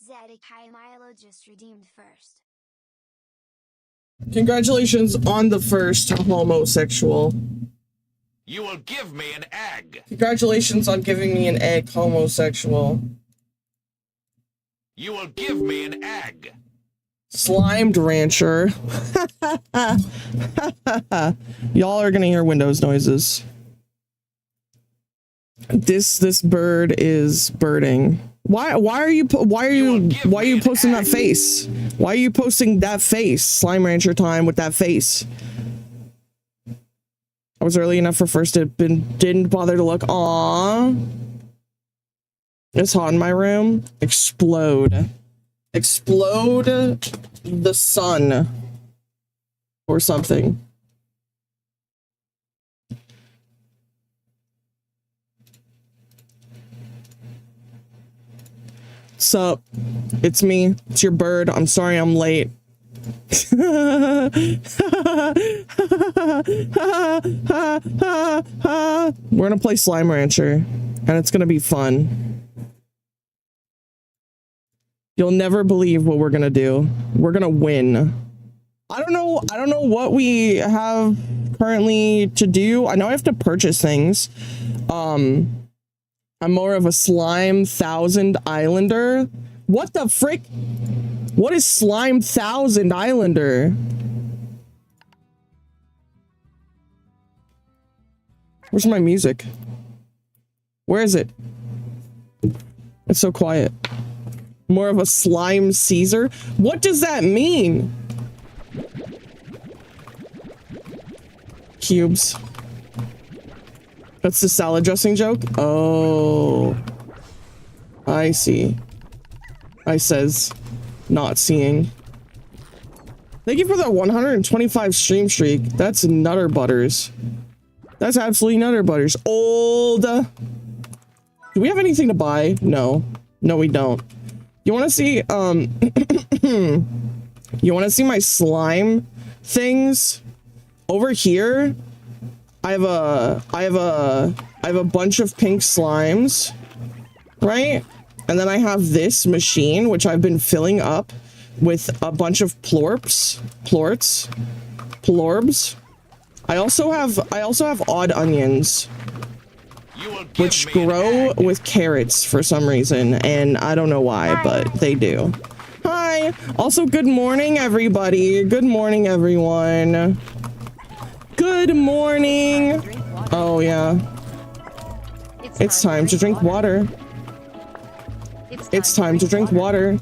Zedekiah Milo just redeemed first. Congratulations on the first homosexual. You will give me an egg. Congratulations on giving me an egg, homosexual. You will give me an egg. Slimed rancher. Y'all are gonna hear Windows noises. This bird is birding. Why are you posting that face? Why are you posting that face? Slime rancher time with that face. I was early enough for first didn't bother to look. Aww. It's hot in my room. Explode. Explode the sun. Or something. Sup? It's me. It's your bird. I'm sorry I'm late. We're gonna play Slime Rancher, and it's gonna be fun. You'll never believe what we're gonna do. We're gonna win. I don't know what we have currently to do. I know I have to purchase things. I'm more of a Slime 1000 Islander. What the frick? What is Slime 1000 Islander? Where's my music? Where is it? It's so quiet. More of a Slime Caesar? What does that mean? Cubes. That's the salad dressing joke? Oh. I see. I says, not seeing. Thank you for the 125 stream streak. That's Nutter Butters. That's absolutely Nutter Butters. Old. Do we have anything to buy? No. No, we don't. You want to see, you want to see my slime things? Over here, I have a bunch of pink slimes, right? And then I have this machine, which I've been filling up with a bunch of plorbs. I also have odd onions, which grow with carrots for some reason, and I don't know why, but they do. Hi! Also, good morning, everybody. Good morning, everyone. Good morning. Oh, yeah. It's time to drink water. It's time to drink water.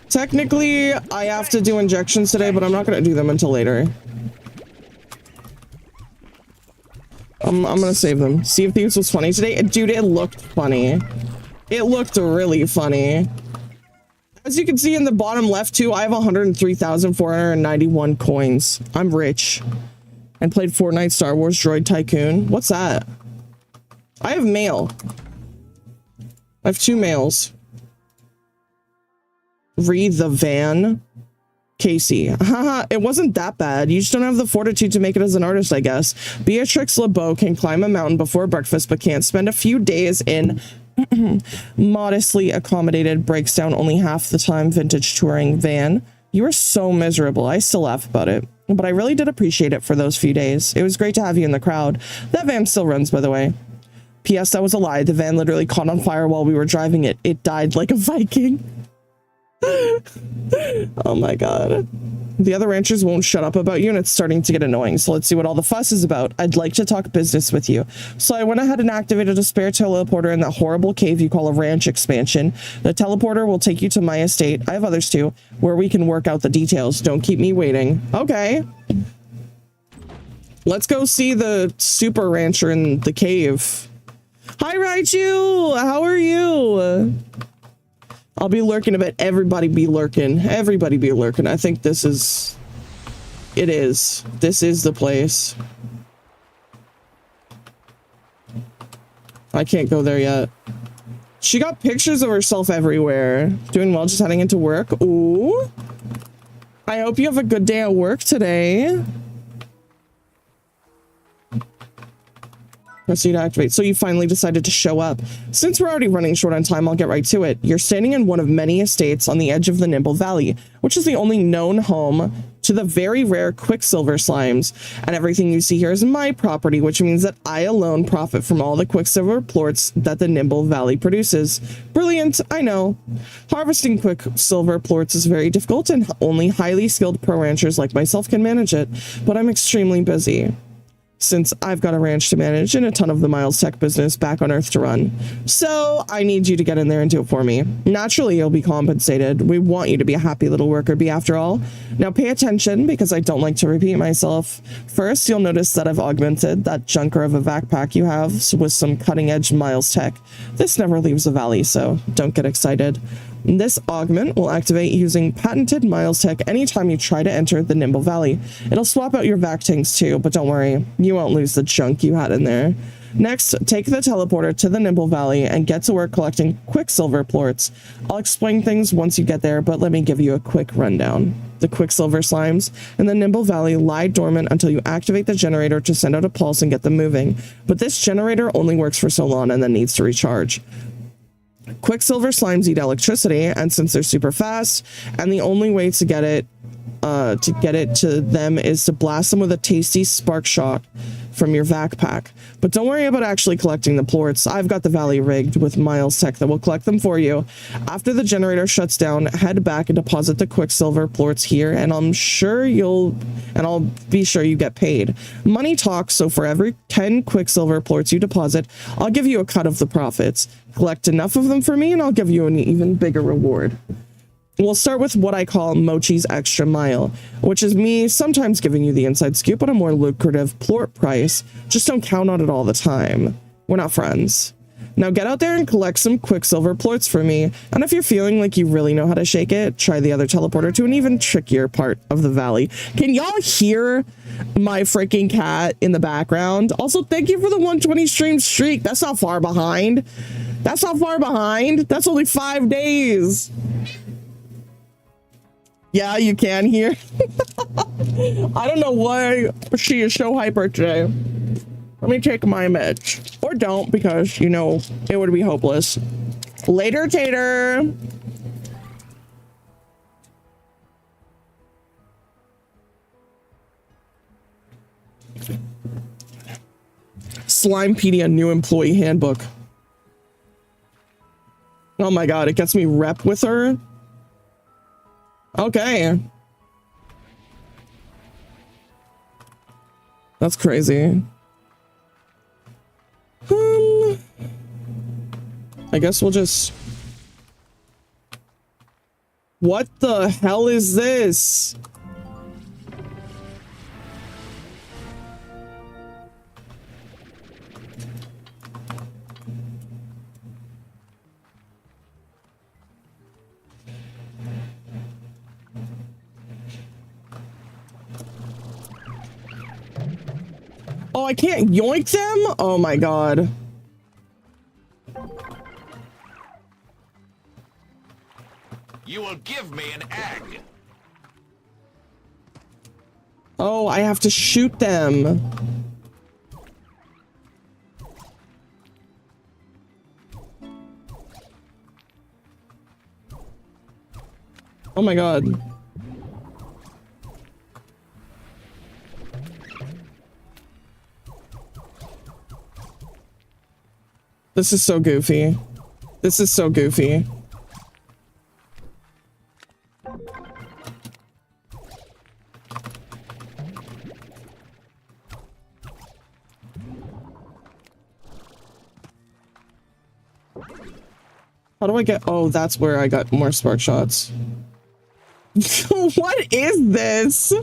Technically, I have to do injections today, but I'm not going to do them until later. I'm going to save them. Sea of Thieves was funny today. Dude, it looked funny. It looked really funny. As you can see in the bottom left, too, I have 103,491 coins. I'm rich. And played Fortnite Star Wars Droid Tycoon. What's that? I have mail. I have 2 mails. Read the van. Casey. Haha, it wasn't that bad. You just don't have the fortitude to make it as an artist, I guess. Beatrix LeBeau can climb a mountain before breakfast, but can't spend a few days in modestly accommodated, breaks down only half the time vintage touring van. You were so miserable. I still laugh about it. But I really did appreciate it for those few days. It was great to have you in the crowd. That van still runs, by the way. P.S. That was a lie. The van literally caught on fire while we were driving it. It died like a Viking. Oh my god. The other ranchers won't shut up about you, and it's starting to get annoying. So let's see what all the fuss is about. I'd like to talk business with you. So I went ahead and activated a spare teleporter in that horrible cave you call a ranch expansion. The teleporter will take you to my estate. I have others too, where we can work out the details. Don't keep me waiting. Okay. Let's go see the super rancher in the cave. Hi, Raichu! How are you? I'll be lurking a bit. Everybody be lurking. Everybody be lurking. I think this is... It is. This is the place. I can't go there yet. She got pictures of herself everywhere. Doing well, just heading into work. Ooh. I hope you have a good day at work today. Proceed to activate. So you finally decided to show up. Since we're already running short on time, I'll get right to it. You're standing in one of many estates on the edge of the Nimble Valley, which is the only known home to the very rare Quicksilver slimes. And everything you see here is my property, which means that I alone profit from all the Quicksilver plorts that the Nimble Valley produces. Brilliant, I know. Harvesting Quicksilver plorts is very difficult, and only highly skilled pro ranchers like myself can manage it, but I'm extremely busy, since I've got a ranch to manage and a ton of the Miles Tech business back on Earth to run. So I need you to get in there and do it for me. Naturally, you'll be compensated. We want you to be a happy little worker bee after all. Now pay attention, because I don't like to repeat myself. First, you'll notice that I've augmented that junker of a backpack you have with some cutting-edge Miles Tech. This never leaves the valley, so don't get excited. This augment will activate using patented Miles Tech anytime you try to enter the Nimble Valley. It'll swap out your vac tanks too, but don't worry, you won't lose the junk you had in there. Next, take the teleporter to the Nimble Valley and get to work collecting Quicksilver plorts. I'll explain things once you get there, but let me give you a quick rundown. The Quicksilver slimes in the Nimble Valley lie dormant until you activate the generator to send out a pulse and get them moving. But this generator only works for so long and then needs to recharge. Quicksilver slimes eat electricity, and since they're super fast, and the only way to get it to them is to blast them with a tasty spark shock from your vac pack. But don't worry about actually collecting the plorts. I've got the valley rigged with Miles Tech that will collect them for you. After the generator shuts down, head back and deposit the Quicksilver plorts here, and I'll be sure you get paid. Money talks, so for every 10 Quicksilver plorts you deposit, I'll give you a cut of the profits. Collect enough of them for me, and I'll give you an even bigger reward. We'll start with what I call Mochi's Extra Mile, which is me sometimes giving you the inside scoop at a more lucrative plort price. Just don't count on it all the time. We're not friends. Now get out there and collect some Quicksilver plorts for me, and if you're feeling like you really know how to shake it, try the other teleporter to an even trickier part of the valley. Can y'all hear my freaking cat in the background? Also, thank you for the 120 stream streak. That's not far behind. That's not far behind. That's only 5 days. Yeah, you can hear. I don't know why she is so hyper today. Let me take my meds. Or don't, because, you know, it would be hopeless. Later, Tater. Slimepedia new employee handbook. Oh my god, it gets me rep with her. Okay. That's crazy. I guess we'll just... What the hell is this? Oh, I can't yoink them? Oh my god. You will give me an egg. Oh, I have to shoot them. Oh my god. This is so goofy. This is so goofy. How do I get... Oh, that's where I got more spark shots. What is this?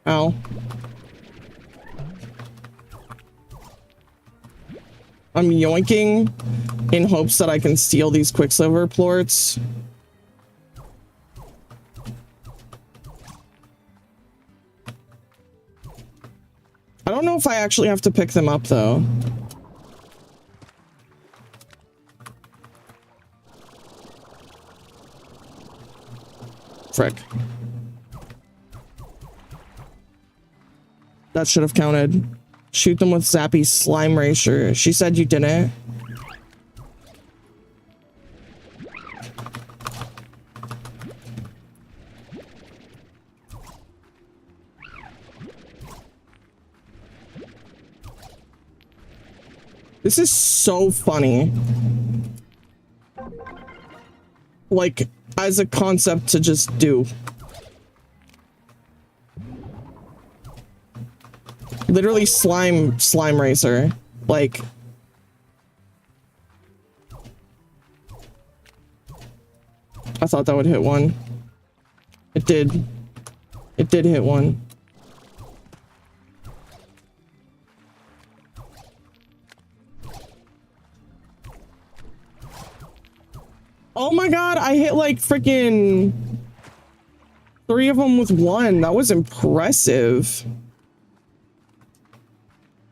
Ow. I'm yoinking in hopes that I can steal these Quicksilver plorts. I don't know if I actually have to pick them up, though. Frick. That should have counted. Shoot them with Zappy Slime Racer. She said you didn't. This is so funny. Like, as a concept to just do. Literally slime racer. Like, I thought that would hit one. It did. It did hit one. Oh my god, I hit like freaking 3 of them with 1. That was impressive.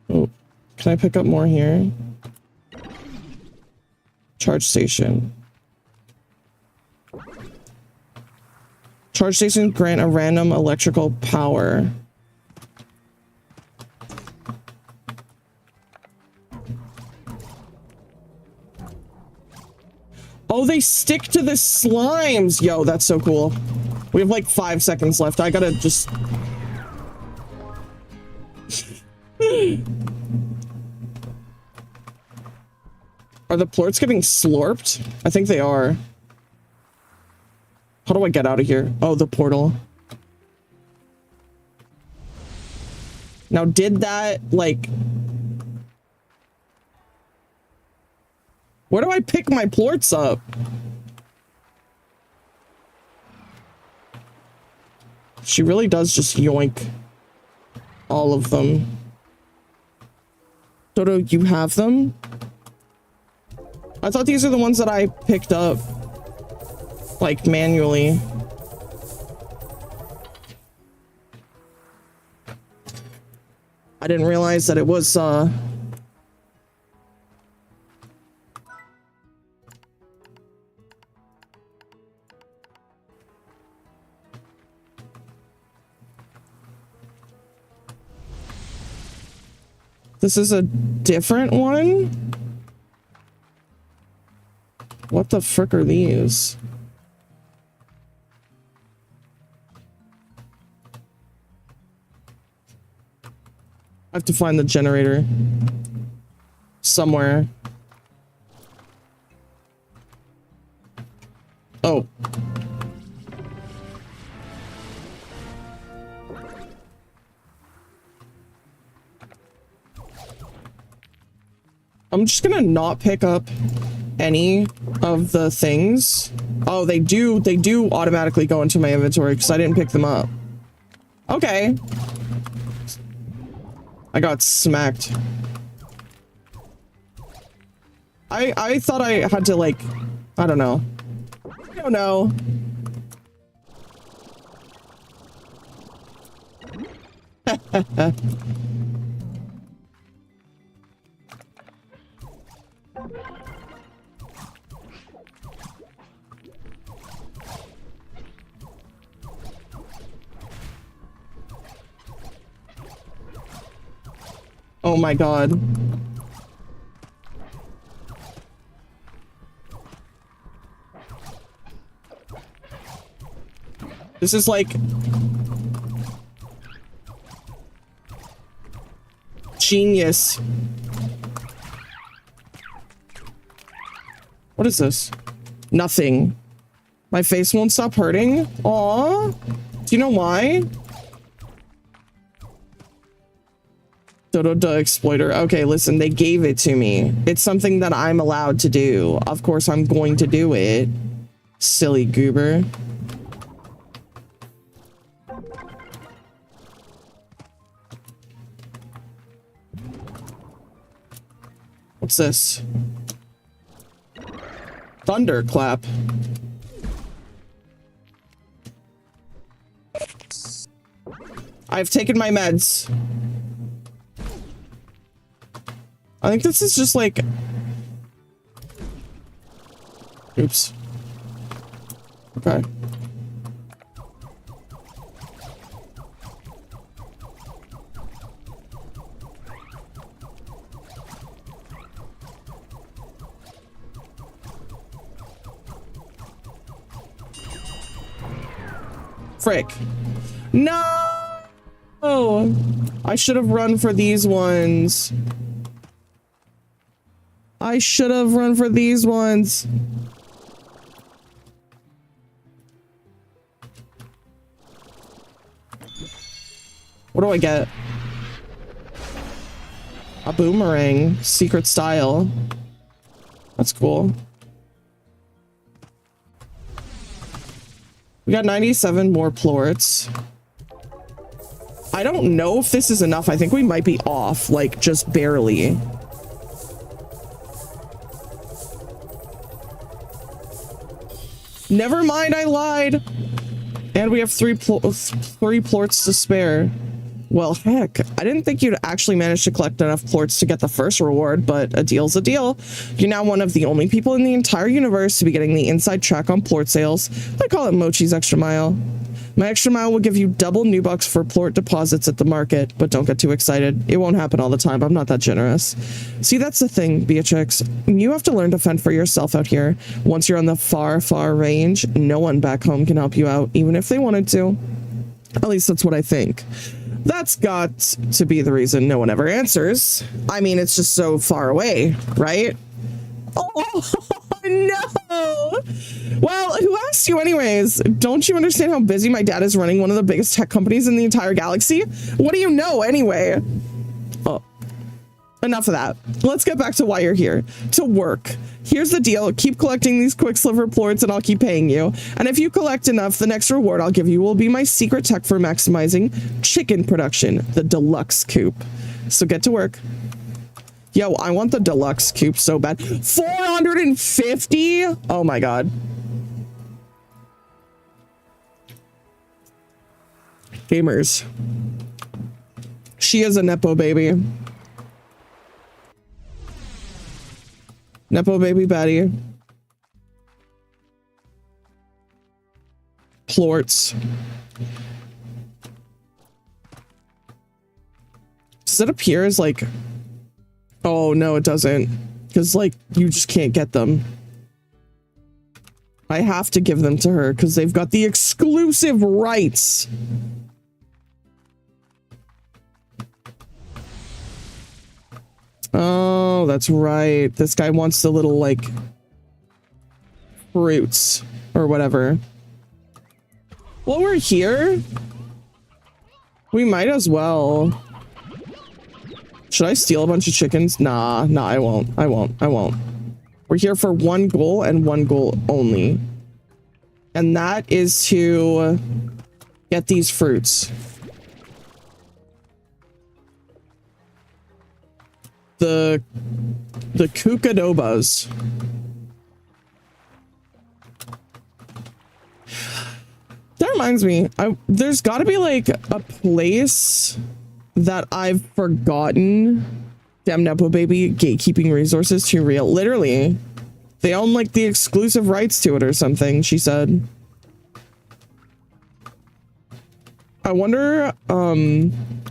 Oh, can I pick up more here? Charge station. Charge stations grant a random electrical power. Oh, they stick to the slimes. Yo, that's so cool. We have like 5 seconds left. I gotta just... Are the plorts getting slurped? I think they are. How do I get out of here? Oh, the portal. Now, did that, like... Where do I pick my plorts up? She really does just yoink all of them. Dodo, you have them? I thought these are the ones that I picked up, like, manually. I didn't realize that it was, This is a different one? What the frick are these? I have to find the generator somewhere. Oh. I'm just gonna not pick up any of the things. Oh, they do automatically go into my inventory because I didn't pick them up. Okay. I got smacked. I thought I had to, like, I don't know. I don't know. Oh my god. This is like genius. What is this? Nothing. My face won't stop hurting. Aw. Do you know why? Dodo Da Exploiter. Okay, listen, they gave it to me. It's something that I'm allowed to do. Of course, I'm going to do it. Silly goober. What's this? Thunderclap. I've taken my meds. I think this is just like... Oops. Okay. Frick. No! I should have run for these ones. I should have run for these ones. What do I get? A boomerang. Secret style. That's cool. We got 97 more plorts. I don't know if this is enough. I think we might be off, like, just barely. Never mind, I lied. And we have three plorts to spare. Well, heck, I didn't think you'd actually manage to collect enough plorts to get the first reward, but a deal's a deal. You're now one of the only people in the entire universe to be getting the inside track on plort sales. I call it Mochi's Extra Mile. My extra mile will give you double new bucks for plort deposits at the market, but don't get too excited. It won't happen all the time. I'm not that generous. See, that's the thing, Beatrix. You have to learn to fend for yourself out here. Once you're on the far, far range, no one back home can help you out, even if they wanted to. At least that's what I think. That's got to be the reason no one ever answers. I mean, it's just so far away, right? Oh, no! Well, who asked you anyways? Don't you understand how busy my dad is running one of the biggest tech companies in the entire galaxy? What do you know anyway? Oh, enough of that. Let's get back to why you're here. To work. Here's the deal. Keep collecting these quicksilver plorts and I'll keep paying you. And if you collect enough, the next reward I'll give you will be my secret tech for maximizing chicken production, the deluxe coop. So get to work. Yo, I want the deluxe coop so bad. 450? Oh my god. Gamers. She is a Nepo baby. Nepo baby Betty. Plorts. Does it appear as like... Oh, no, it doesn't. Because, like, you just can't get them. I have to give them to her because they've got the exclusive rights. Oh, that's right. This guy wants the little, like, fruits or whatever. Well, we're here. We might as well. Should I steal a bunch of chickens? Nah, I won't. I won't. We're here for one goal and one goal only. And that is to get these fruits. The Kukadobas. That reminds me, there's got to be like a place that I've forgotten. Damn Nepo baby, gatekeeping resources too real. Literally, they own like the exclusive rights to it or something, she said. I wonder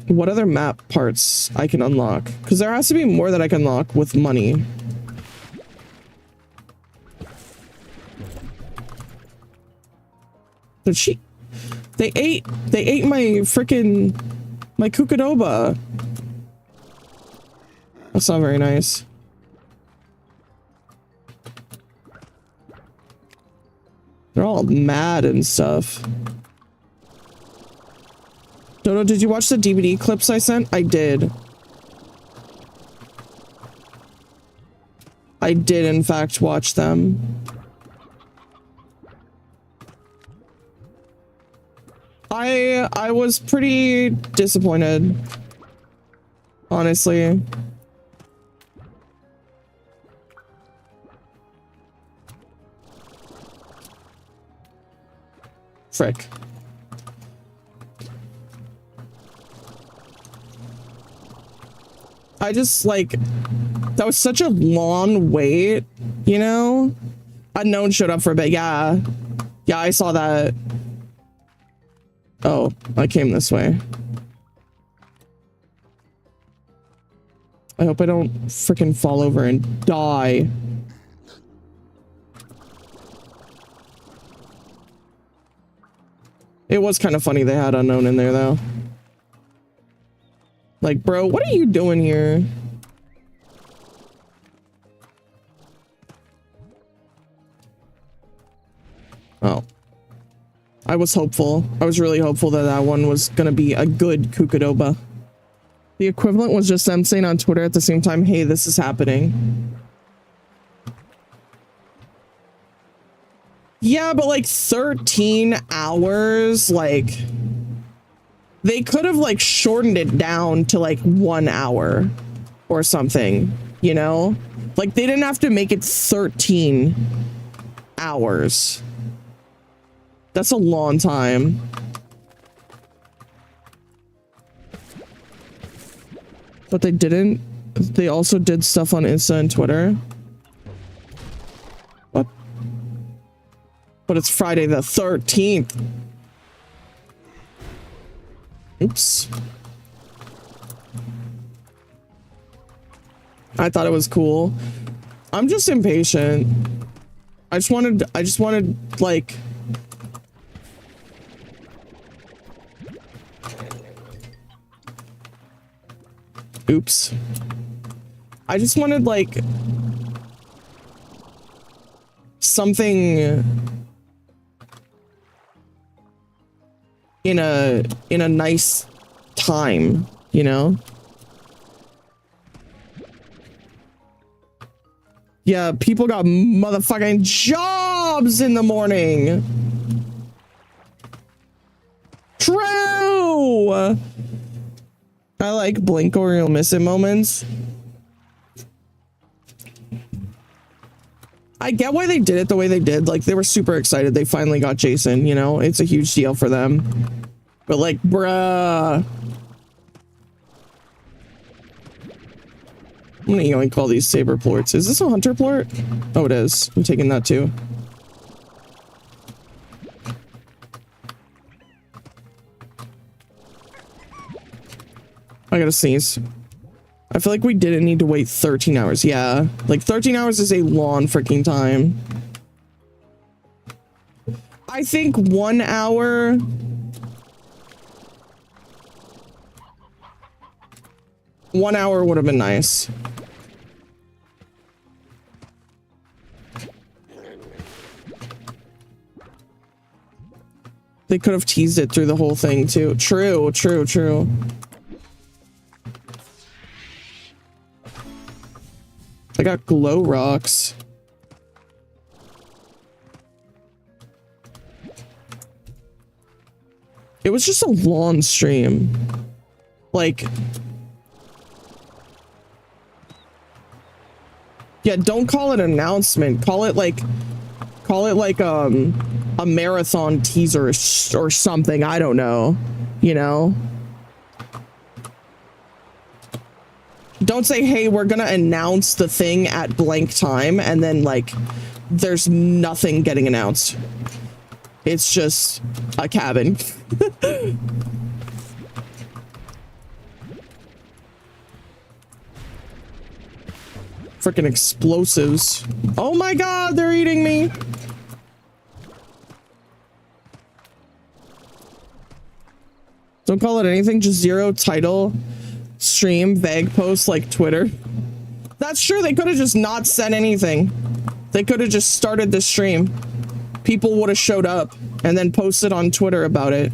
what other map parts I can unlock, because there has to be more that I can unlock with money. Did she? They ate my freaking my Kukadoba. That's not very nice. They're all mad and stuff. Dodo, did you watch the DVD clips I sent? I did. I did, in fact, watch them. I was pretty disappointed, honestly. Frick. I just like, that was such a long wait, you know? Unknown showed up for a bit. Yeah. Yeah, I saw that. Oh, I came this way. I hope I don't freaking fall over and die. It was kind of funny they had Unknown in there, though. Like, bro, what are you doing here? Oh. I was hopeful. I was really hopeful that that one was gonna be a good Kukudoba. The equivalent was just them saying on Twitter at the same time, hey, this is happening. Yeah, but like 13 hours, like... They could have like shortened it down to like 1 hour or something, you know? Like they didn't have to make it 13 hours. That's a long time. But they didn't. They also did stuff on Insta and Twitter. What? But it's Friday the 13th. Oops. I thought it was cool. I'm just impatient. I just wanted like oops. I just wanted like something in a nice time, you know? Yeah, people got motherfucking jobs in the morning. True. I like blink or you'll miss it moments. I get why they did it the way they did. Like, they were super excited. They finally got Jason, you know? It's a huge deal for them. But, like, bruh. I'm gonna yoink all these saber plorts. Is this a hunter plort? Oh, it is. I'm taking that, too. I gotta sneeze. I feel like we didn't need to wait 13 hours. Yeah, like 13 hours is a long freaking time. I think 1 hour. One hour would have been nice. They could have teased it through the whole thing too. True, true, true. I got glow rocks. It was just a long stream. Like, yeah, don't call it an announcement. Call it like a marathon teaser or something. I don't know, you know? Don't say, hey, we're gonna announce the thing at blank time, and then, like, there's nothing getting announced. It's just a cabin. Freaking explosives. Oh my god, they're eating me! Don't call it anything, just zero title. Stream, vague posts like Twitter. That's true, they could have just not said anything. They could have just started the stream. People would have showed up and then posted on Twitter about it.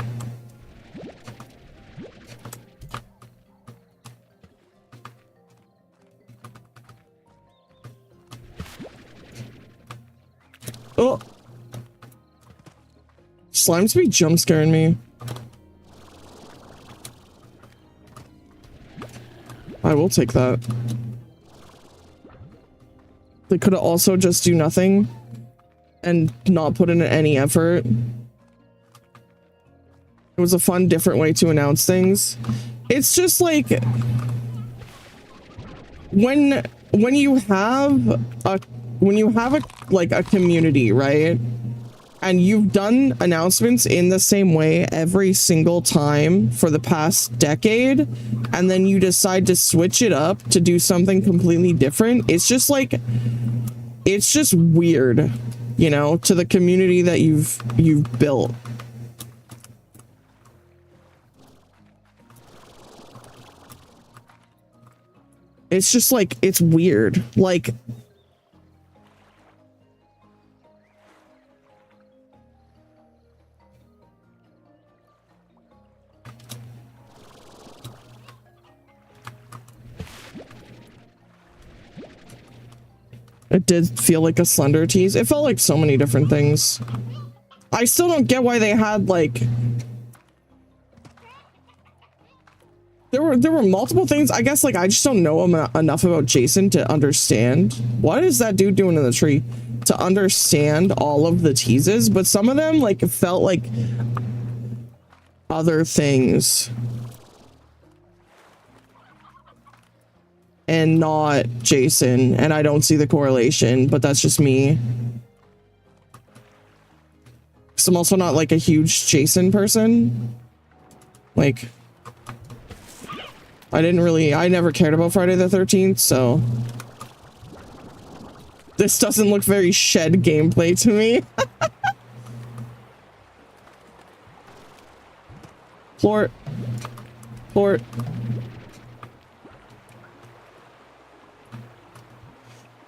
Oh! Slimes be jump scaring me. I will take that. They could have also just do nothing and not put in any effort. It was a fun, different way to announce things. It's just like... when you have a like a community, right? And you've done announcements in the same way every single time for the past decade, and then you decide to switch it up to do something completely different. It's just like, it's just weird, you know, to the community that you've built. It's just like, it's weird. Like, it did feel like a Slender tease. It felt like so many different things. I still don't get why they had like... There were multiple things. I guess like I just don't know enough about Jason to understand. What is that dude doing in the tree? To understand all of the teases, but some of them like felt like other things. And not Jason, and I don't see the correlation, but that's just me. Because I'm also not like a huge Jason person. Like, I never cared about Friday the 13th, so this doesn't look very Shed gameplay to me. Plort.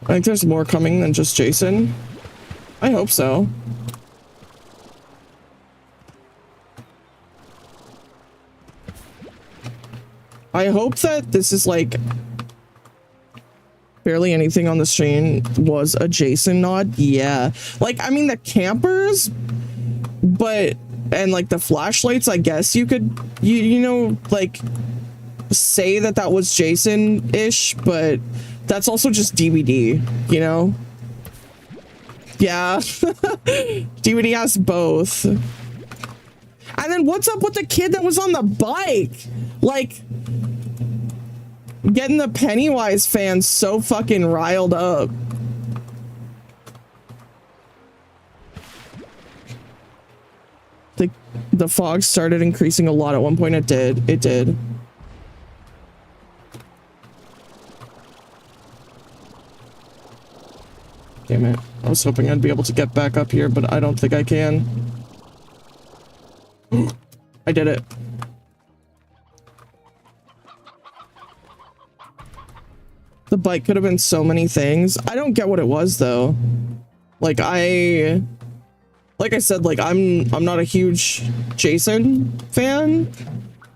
I think there's more coming than just Jason. I hope so. I hope that this is like barely anything on the screen was a Jason nod. Yeah. Like, I mean, the campers, but, and like the flashlights, I guess you could, you know, like say that was Jason-ish, but that's also just DVD, you know? Yeah. DVD has both. And then what's up with the kid that was on the bike? Like, getting the Pennywise fans so fucking riled up. The fog started increasing a lot at one point. It did. Damn it. I was hoping I'd be able to get back up here, but I don't think I can. I did it. The bike could have been so many things. I don't get what it was though. Like I said, like I'm not a huge Jason fan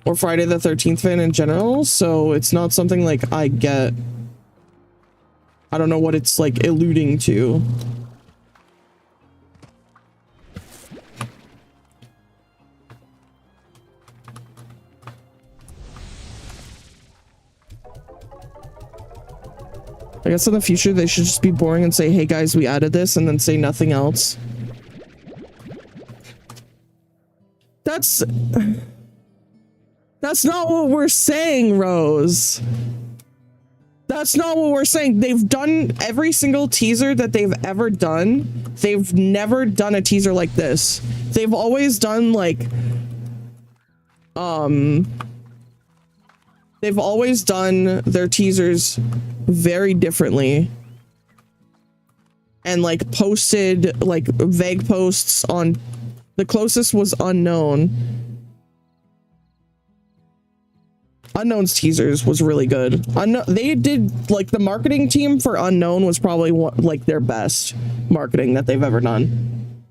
or Friday the 13th fan in general, so it's not something like I get. I don't know what it's like alluding to. I guess in the future they should just be boring and say, hey guys, we added this, and then say nothing else. That's not what we're saying, Rose. That's not what we're saying. They've done every single teaser that they've ever done. They've never done a teaser like this. They've always done like, they've always done their teasers very differently. And like posted like vague posts on, the closest was Unknown. Unknown's teasers was really good. They did, like, the marketing team for Unknown was probably like their best marketing that they've ever done.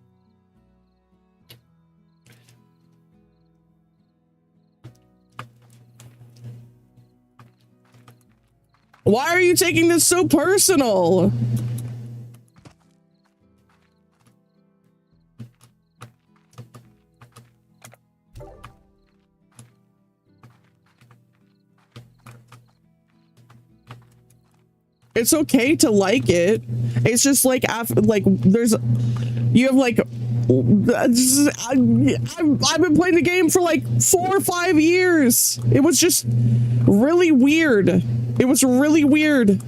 Why are you taking this so personal? It's okay to like it. It's just like after, like there's, you have like, I've been playing the game for like 4 or 5 years. It was just really weird. It was really weird.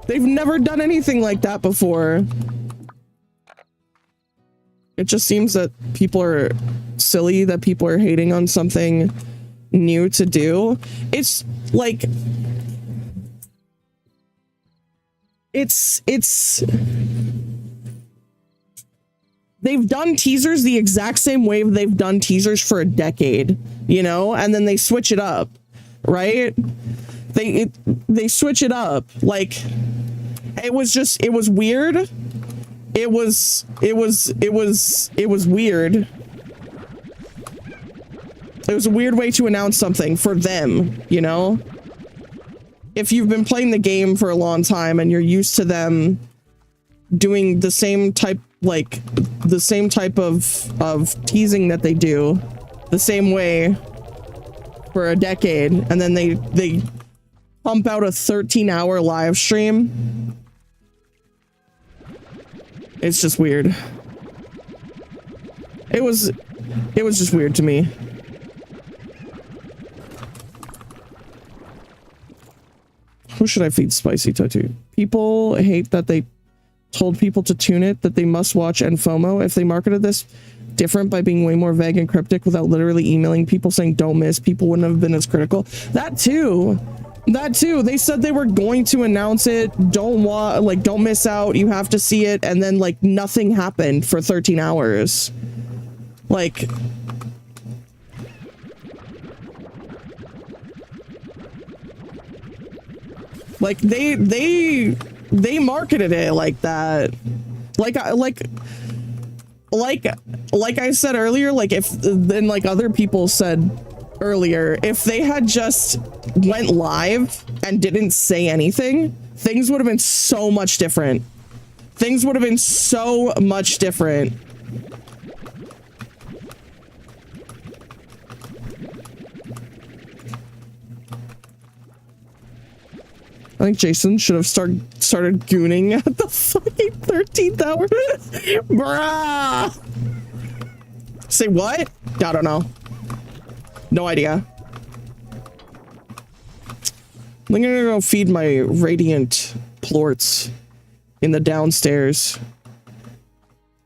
They've never done anything like that before. It just seems that people are silly, that people are hating on something new to do. It's like... It's... They've done teasers the exact same way they've done teasers for a decade, you know? And then they switch it up, right? They switch it up. Like, it was weird. It was weird. It was a weird way to announce something for them, you know? If you've been playing the game for a long time and you're used to them doing the same type, like, the same type of teasing that they do the same way for a decade, and then they pump out a 13-hour live stream. It's just weird. It was just weird to me. Who should I feed spicy tattoo? People hate that they told people to tune it, that they must watch, and FOMO. If they marketed this different by being way more vague and cryptic without literally emailing people saying don't miss, people wouldn't have been as critical. That too. They said they were going to announce it. Don't miss out. You have to see it. And then like nothing happened for 13 hours. Like, they marketed it like that. Like I said earlier, like if then like other people said earlier, if they had just went live and didn't say anything, things would have been so much different. Things would have been so much different. I think Jason should have started gooning at the fucking 13th hour. Bruh. Say what? I don't know. No idea. I'm gonna go feed my radiant plorts in the downstairs.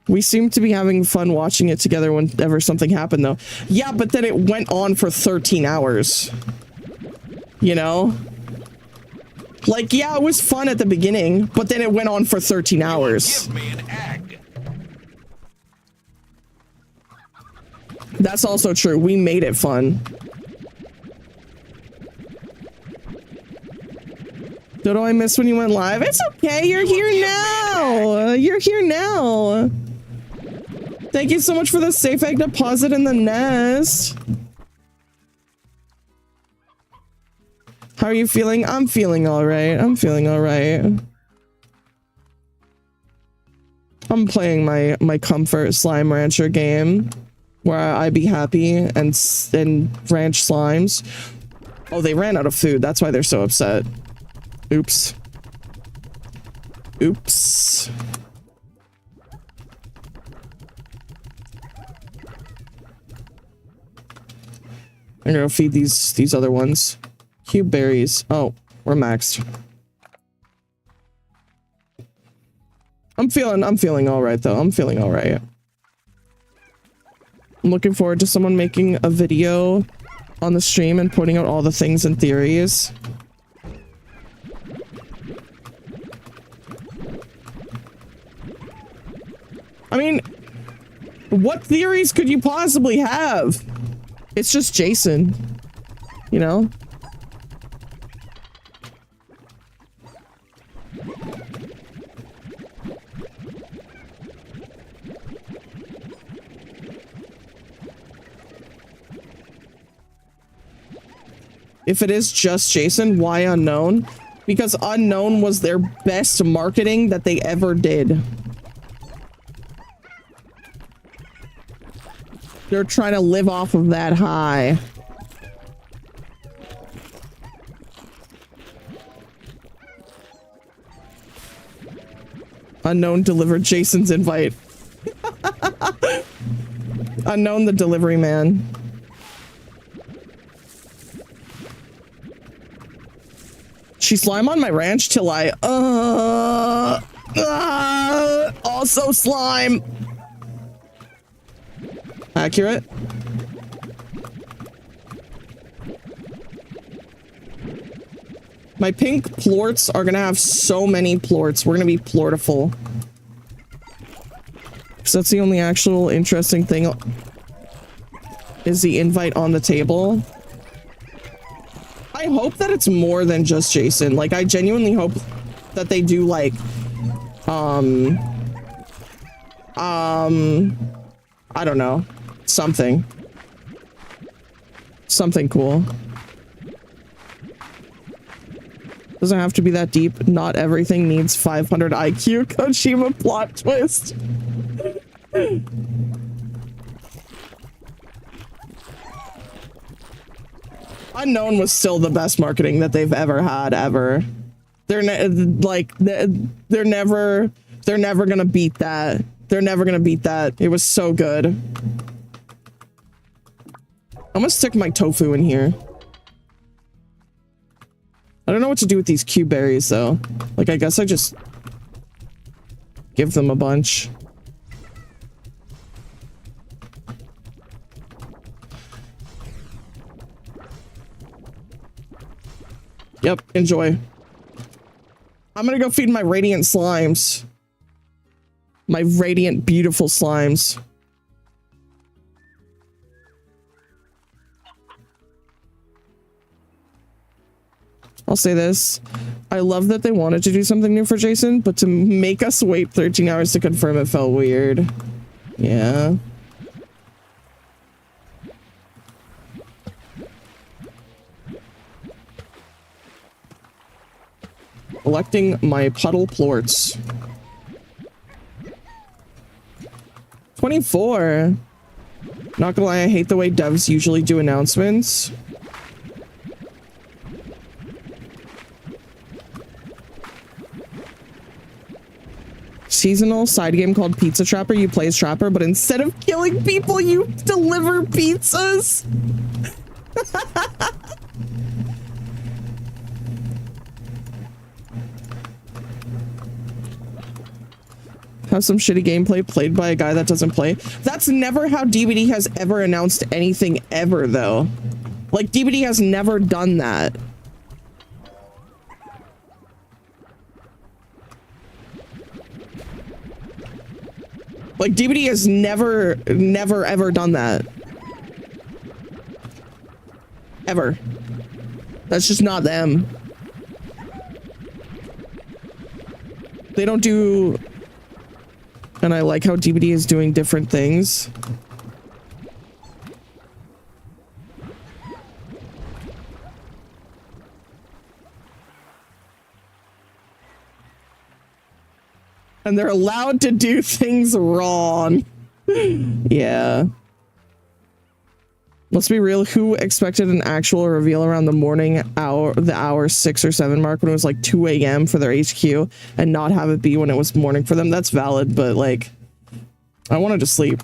We seem to be having fun watching it together whenever something happened, though. Yeah, but then it went on for 13 hours. You know? Like, yeah, it was fun at the beginning, but then it went on for 13 hours. Give me an egg. That's also true. We made it fun. Dodo, I missed when you went live. It's okay. You're here now. You're here now. Thank you so much for the safe egg deposit in the nest. How are you feeling? I'm feeling all right. I'm feeling all right. I'm playing my comfort slime rancher game where I be happy and ranch slimes. Oh, they ran out of food. That's why they're so upset. Oops. Oops. I'm gonna feed these other ones. Cube berries. Oh, we're maxed. I'm feeling all right though. I'm feeling all right. I'm looking forward to someone making a video on the stream and pointing out all the things and theories. I mean, what theories could you possibly have? It's just Jason, you know? If it is just Jason, why unknown? Because unknown was their best marketing that they ever did. They're trying to live off of that high. Unknown delivered Jason's invite. Unknown the delivery man. She slime on my ranch till I, also slime. Accurate. My pink plorts are gonna have so many plorts. We're gonna be plortiful. So that's the only actual interesting thing is the invite on the table. I hope that it's more than just Jason. Like, I genuinely hope that they do, like, I don't know. Something. Something cool. Doesn't have to be that deep. Not everything needs 500 IQ. Kojima plot twist. Unknown was still the best marketing that they've ever had, ever. They're never gonna beat that. They're never gonna beat that. It was so good. I'm gonna stick my tofu in here. I don't know what to do with these Q berries though. Like, I guess I just give them a bunch. Yep, enjoy. I'm gonna go feed my radiant slimes. My radiant, beautiful slimes. I'll say this. I love that they wanted to do something new for Jason, but to make us wait 13 hours to confirm it felt weird. Yeah. Collecting my puddle plorts. 24. Not gonna lie, I hate the way devs usually do announcements. Seasonal side game called Pizza Trapper. You play as Trapper, but instead of killing people, you deliver pizzas. Have some shitty gameplay played by a guy that doesn't play. That's never how DBD has ever announced anything ever, though. Like, DBD has never done that. Like, DBD has never ever done that. Ever. That's just not them. They don't do... And I like how DBD is doing different things. And they're allowed to do things wrong. Yeah. Let's be real. Who expected an actual reveal around the hour 6 or 7 mark when it was like 2 a.m. for their HQ and not have it be when it was morning for them? That's valid, but like, I wanted to sleep.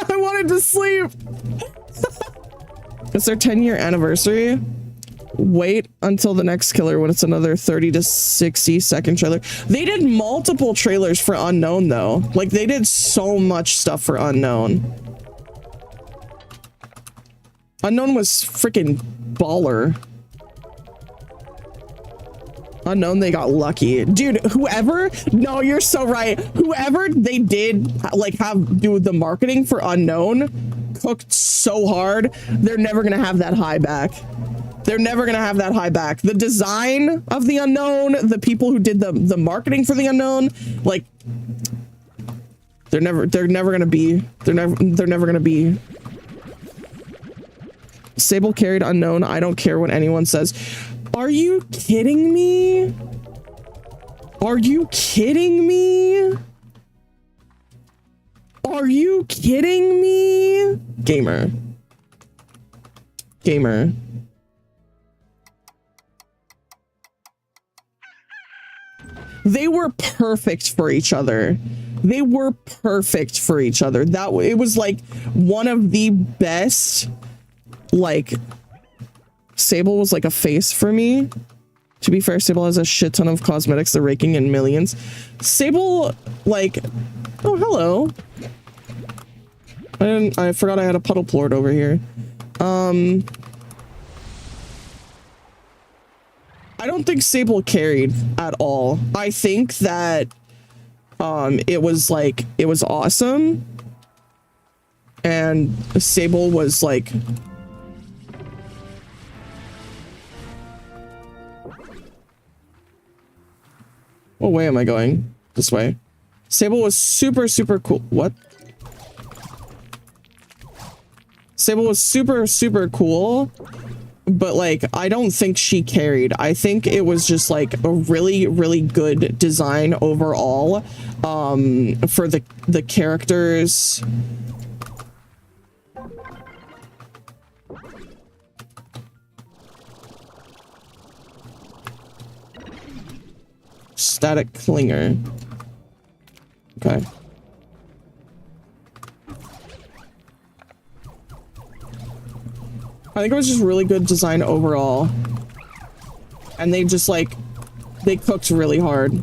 I wanted to sleep. It's their 10-year anniversary. Wait until the next killer when it's another 30 to 60 second trailer. They did multiple trailers for Unknown though. Like, they did so much stuff for Unknown. Unknown was freaking baller. Unknown, they got lucky. Dude, whoever, no, you're so right. Whoever they did like do the marketing for Unknown cooked so hard, they're never gonna have that high back. They're never gonna have that high back. The design of the Unknown, the people who did the marketing for the Unknown, like, they're never gonna be. Sable carried Unknown. I don't care what anyone says. Are you kidding me? Are you kidding me? Are you kidding me? Gamer. Gamer. They were perfect for each other. They were perfect for each other. It was like one of the best, like, Sable was like a face for me. To be fair, Sable has a shit ton of cosmetics. They're raking in millions. Sable, like, oh, hello. I forgot I had a puddle plort over here. I don't think Sable carried at all. I think that it was awesome, and Sable was like, what way am I going? This way. Sable was super cool. What? Sable was super cool, but like I don't think she carried. I think it was just like a really good design overall for the characters. Static clinger. Okay. I think it was just really good design overall. And they just like, they cooked really hard.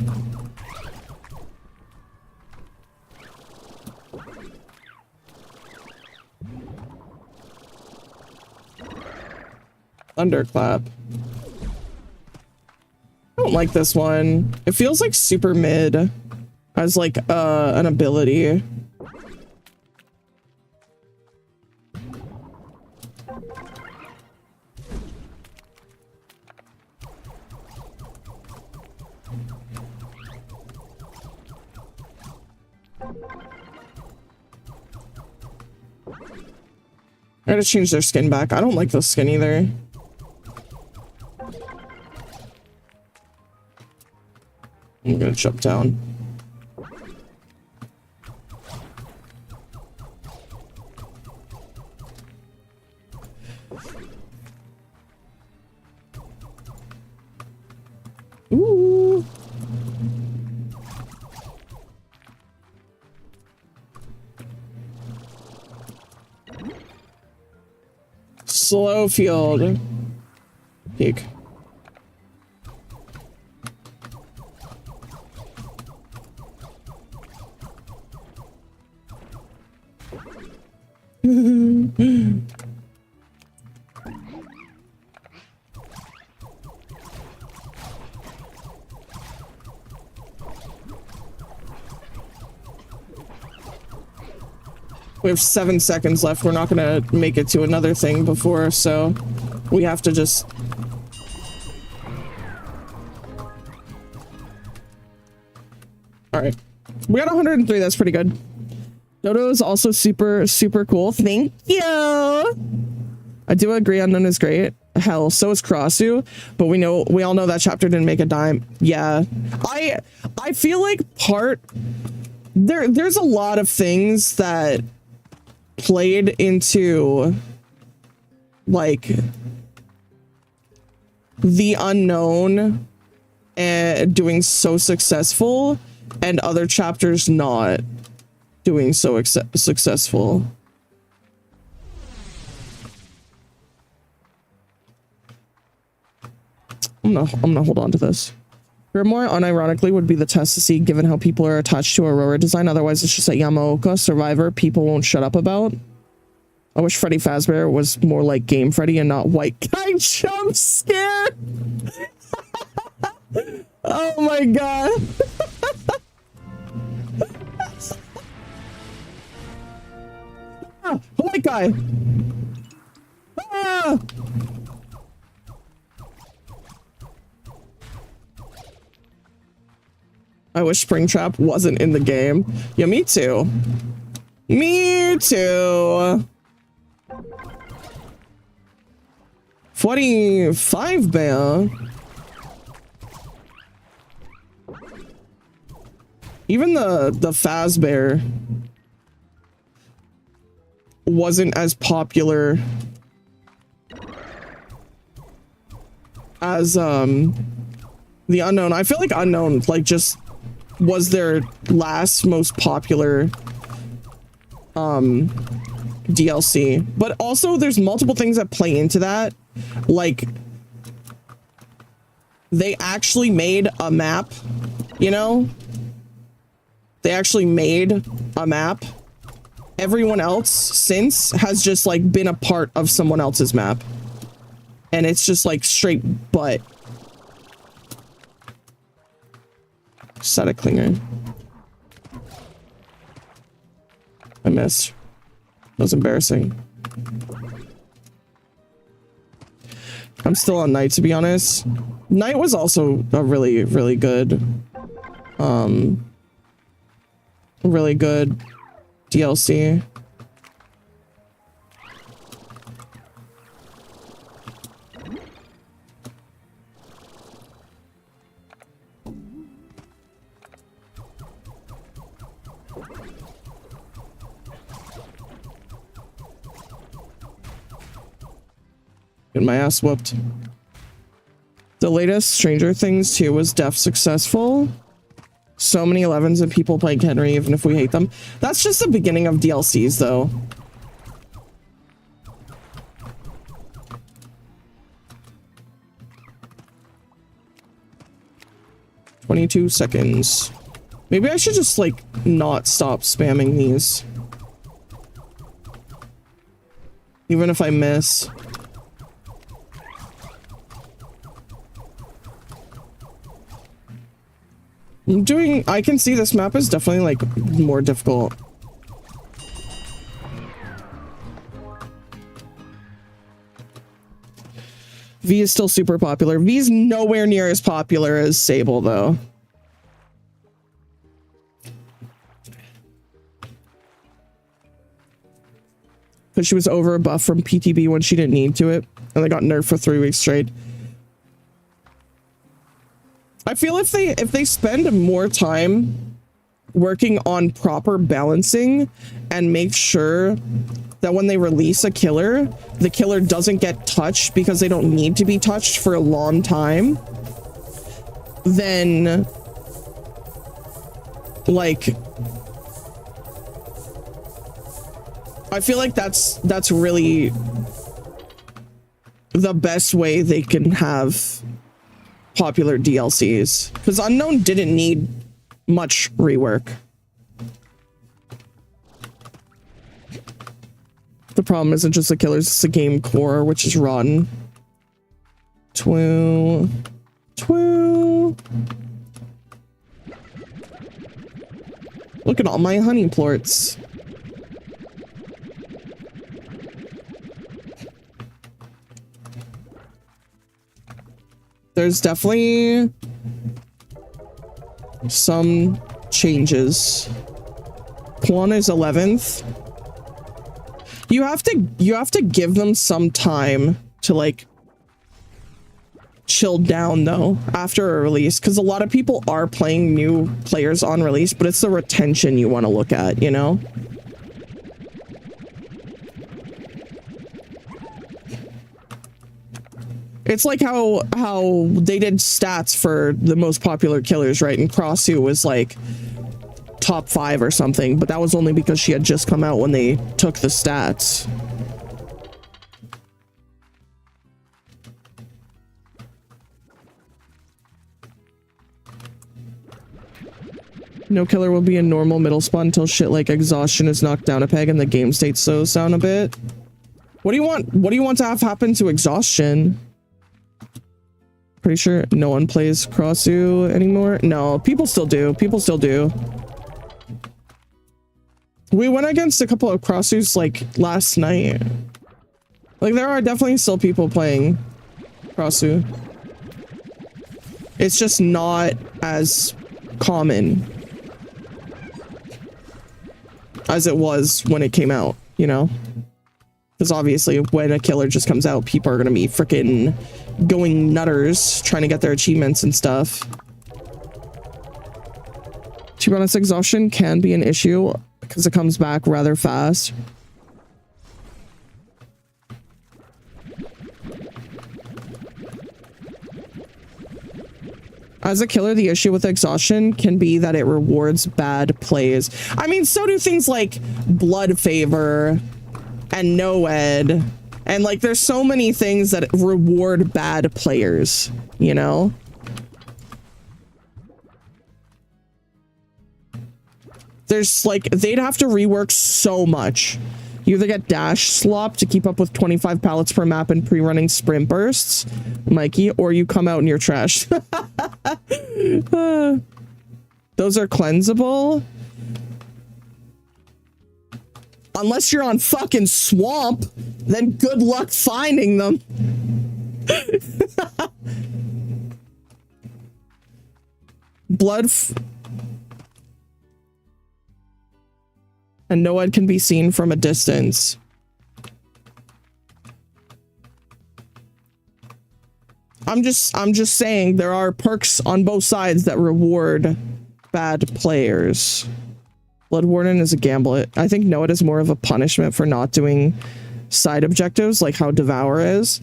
Thunderclap. I don't like this one. It feels like super mid as like an ability. I gotta change their skin back. I don't like this skin either. I'm gonna jump down. Ooh. Slow field. Peak. We have 7 seconds left. We're not gonna make it to another thing before, so we have to just... Alright. We got 103. That's pretty good. Dodo is also super cool. Thank you! I do agree Unknown is great. Hell, so is Crossu, but we all know that chapter didn't make a dime. Yeah. I feel like there's a lot of things that played into like the Unknown and doing so successful and other chapters not doing so successful. I'm gonna hold on to this. Grimoire, unironically, would be the test to see, given how people are attached to Aurora design. Otherwise, it's just a Yamaoka Survivor people won't shut up about. I wish Freddy Fazbear was more like Game Freddy and not White Guy Jump Scare. Oh my god. White Guy. Ah! I wish Springtrap wasn't in the game. Yeah, me too. Me too. 45 bear. Even the Fazbear wasn't as popular as the Unknown. I feel like Unknown like just was their last most popular DLC, but also there's multiple things that play into that, like they actually made a map, you know? They actually made a map. Everyone else since has just like been a part of someone else's map. And it's just like straight butt. Static clinger. I missed. That was embarrassing. I'm still on Night, to be honest. Night was also a really, really good, really good DLC. Get my ass whooped. The latest Stranger Things 2 was def successful. So many 11s and people playing Henry, even if we hate them. That's just the beginning of DLCs, though. "22 seconds. Maybe I should just, like, not stop spamming these. Even if I miss. I can see this map is definitely like more difficult. V is still super popular. V is nowhere near as popular as Sable though. Because she was over a buff from PTB when she didn't need to it. And they got nerfed for 3 weeks straight. I feel if they spend more time working on proper balancing and make sure that when they release a killer, the killer doesn't get touched because they don't need to be touched for a long time, then like I feel like that's really the best way they can have popular DLCs, because Unknown didn't need much rework. The problem isn't just the killers, it's the game core, which is rotten. Twoo. Look at all my honey plorts. There's definitely some changes. Quan is 11th. You have to give them some time to like chill down though after a release, because a lot of people are playing new players on release, but it's the retention you want to look at, you know? It's like how they did stats for the most popular killers, right? And Crossu was like top 5 or something, but that was only because she had just come out when they took the stats. No killer will be in normal middle spawn until shit like exhaustion is knocked down a peg and the game state slows down a bit. What do you want? What do you want to have happen to exhaustion? Pretty sure no one plays Crossu anymore. No, people still do. People still do. We went against a couple of Crossus like last night. Like there are definitely still people playing Crossu. It's just not as common as it was when it came out, you know? Because obviously when a killer just comes out, people are gonna be freaking going nutters trying to get their achievements and stuff. To be honest, exhaustion can be an issue because it comes back rather fast. As a killer, the issue with exhaustion can be that it rewards bad plays. I mean, so do things like Blood Favor and No-Ed. And like, there's so many things that reward bad players, you know? There's like, they'd have to rework so much. You either get dash slop to keep up with 25 pallets per map and pre-running sprint bursts, Mikey, or you come out and you're trash. Those are cleansable. Unless you're on fucking swamp, then good luck finding them. And no one can be seen from a distance. I'm just saying there are perks on both sides that reward bad players. Blood Warden is a gamble. I think Noah is more of a punishment for not doing side objectives, like how Devour is.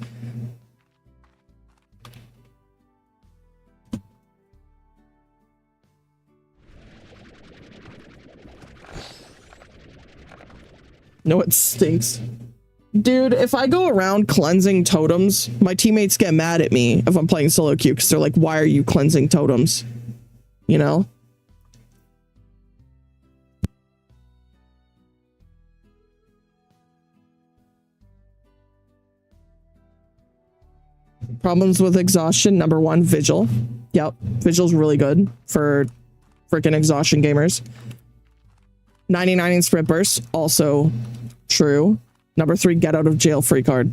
No, it stinks. Dude, if I go around cleansing totems, my teammates get mad at me if I'm playing solo queue because they're like, why are you cleansing totems? You know? Problems with exhaustion. Number 1, Vigil. Yep, Vigil's really good for freaking exhaustion gamers. 99 in sprint burst, also true. Number 3, get out of jail free card.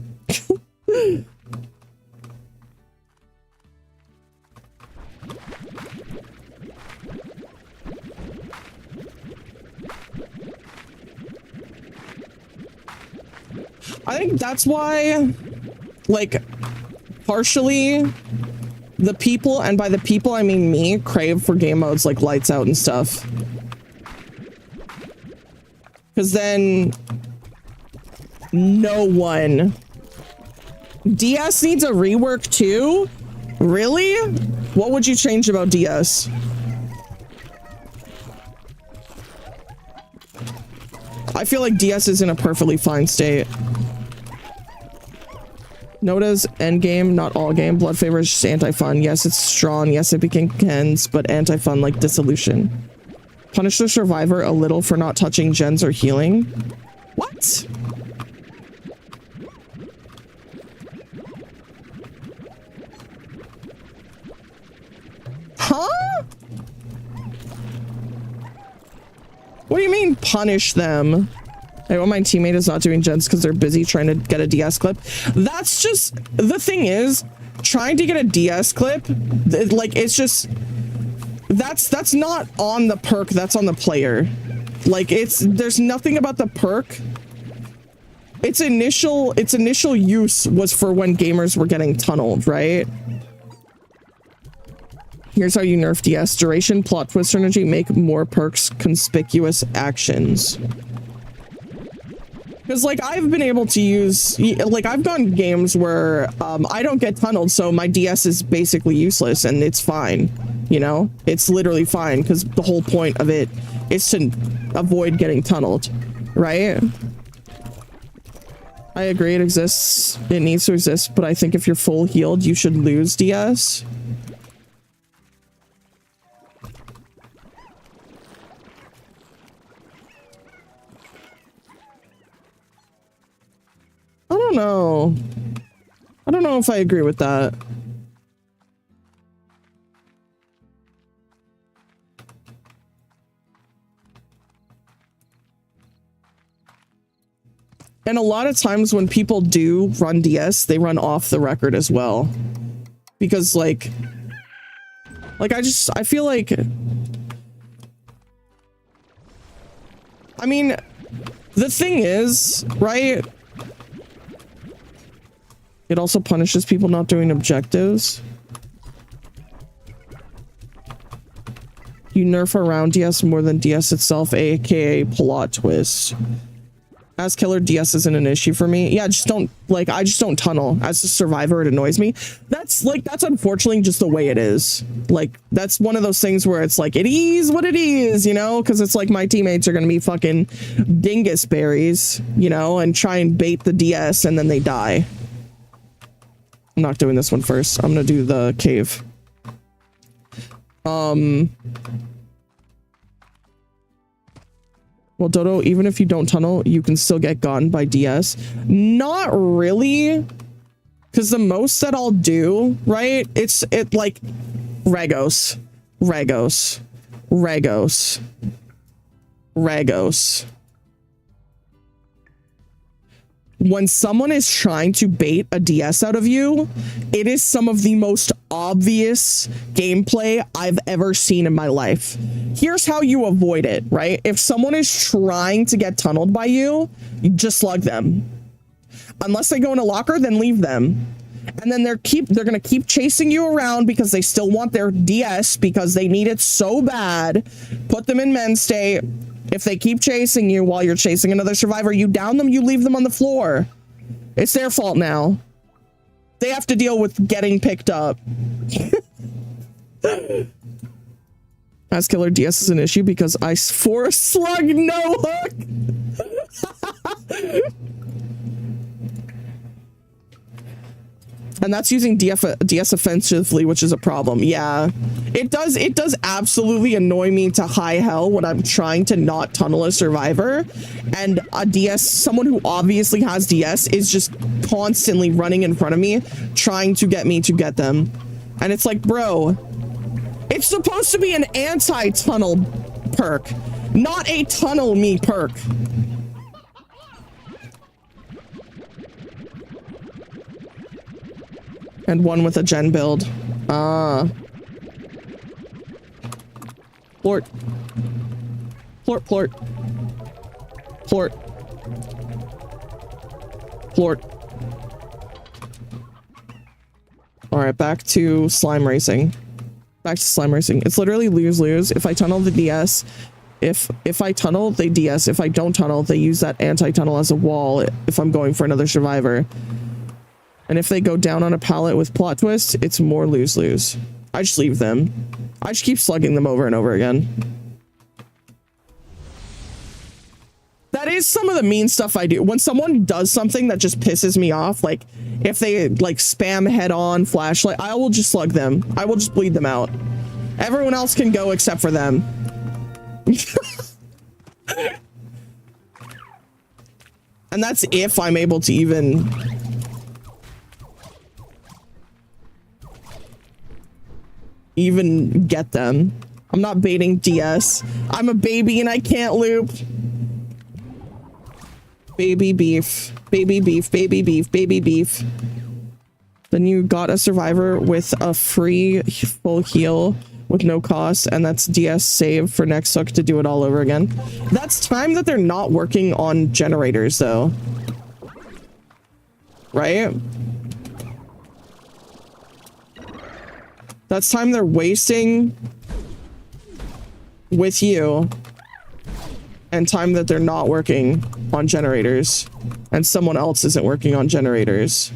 I think that's why, like, partially the people, and by the people I mean me, crave for game modes like lights out and stuff. Because then no one. DS needs a rework too? Really? What would you change about DS? I feel like DS is in a perfectly fine state. Nota's endgame, not all game. Blood Favor is just anti-fun. Yes, it's strong. Yes, it begins, but anti-fun like Dissolution. Punish the survivor a little for not touching gens or healing. What? Huh? What do you mean punish them? Hey, well, my teammate is not doing gens because they're busy trying to get a DS clip. That's just, the thing is, trying to get a DS clip, like, it's just, that's not on the perk, that's on the player. Like, there's nothing about the perk. Its initial use was for when gamers were getting tunneled, right? Here's how you nerf DS. Duration, plot twist synergy, make more perks conspicuous actions. Because, like, I've been able to use, like, I've gone games where I don't get tunneled, so my DS is basically useless, and it's fine, you know? It's literally fine, because the whole point of it is to avoid getting tunneled, right? I agree, it exists. It needs to exist, but I think if you're full healed, you should lose DS. I don't know. I don't know if I agree with that. And a lot of times when people do run DS, they run off the record as well. Because like I feel like, I mean, the thing is, right? It also punishes people not doing objectives. You nerf around DS more than DS itself, aka plot twist. As killer, DS isn't an issue for me. Yeah, I just don't tunnel. As a survivor, it annoys me. That's unfortunately just the way it is. Like, that's one of those things where it's like, it is what it is, you know? Because it's like my teammates are gonna be fucking dingus berries, you know, and try and bait the DS and then they die. I'm not doing this one first. I'm gonna do the cave. Well, Dodo, even if you don't tunnel, you can still get gotten by DS. Not really. Because the most that I'll do, right? It's like Regos. Regos. Regos. Regos. When someone is trying to bait a DS out of you, it is some of the most obvious gameplay I've ever seen in my life. Here's how you avoid it, right? If someone is trying to get tunneled by you, you just slug them. Unless they go in a locker, then leave them. And then they're gonna keep chasing you around because they still want their DS because they need it so bad. Put them in men's state. If they keep chasing you while you're chasing another survivor, you down them, you leave them on the floor. It's their fault now. They have to deal with getting picked up. As killer DS is an issue because I force slug no hook. And that's using DS offensively, which is a problem. Yeah, it does absolutely annoy me to high hell when I'm trying to not tunnel a survivor and a DS, someone who obviously has DS, is just constantly running in front of me, trying to get me to get them. And it's like, bro, it's supposed to be an anti-tunnel perk, not a tunnel me perk. And one with a gen build. Plort. Plort, plort. Plort. Plort. Alright, back to slime racing. Back to slime racing. It's literally lose-lose. If I tunnel the DS, if I tunnel, they DS. If I don't tunnel, they use that anti-tunnel as a wall if I'm going for another survivor. And if they go down on a pallet with plot twist, it's more lose-lose. I just leave them. I just keep slugging them over and over again. That is some of the mean stuff I do. When someone does something that just pisses me off, like if they like spam head-on flashlight, I will just slug them. I will just bleed them out. Everyone else can go except for them. And that's if I'm able to even... get them. I'm not baiting DS. I'm a baby and I can't loop. Baby beef. Baby beef. Baby beef. Baby beef. Then you got a survivor with a free full heal with no cost, and that's DS save for next hook to do it all over again. That's time that they're not working on generators though. Right? That's time they're wasting with you, and time that they're not working on generators, and someone else isn't working on generators.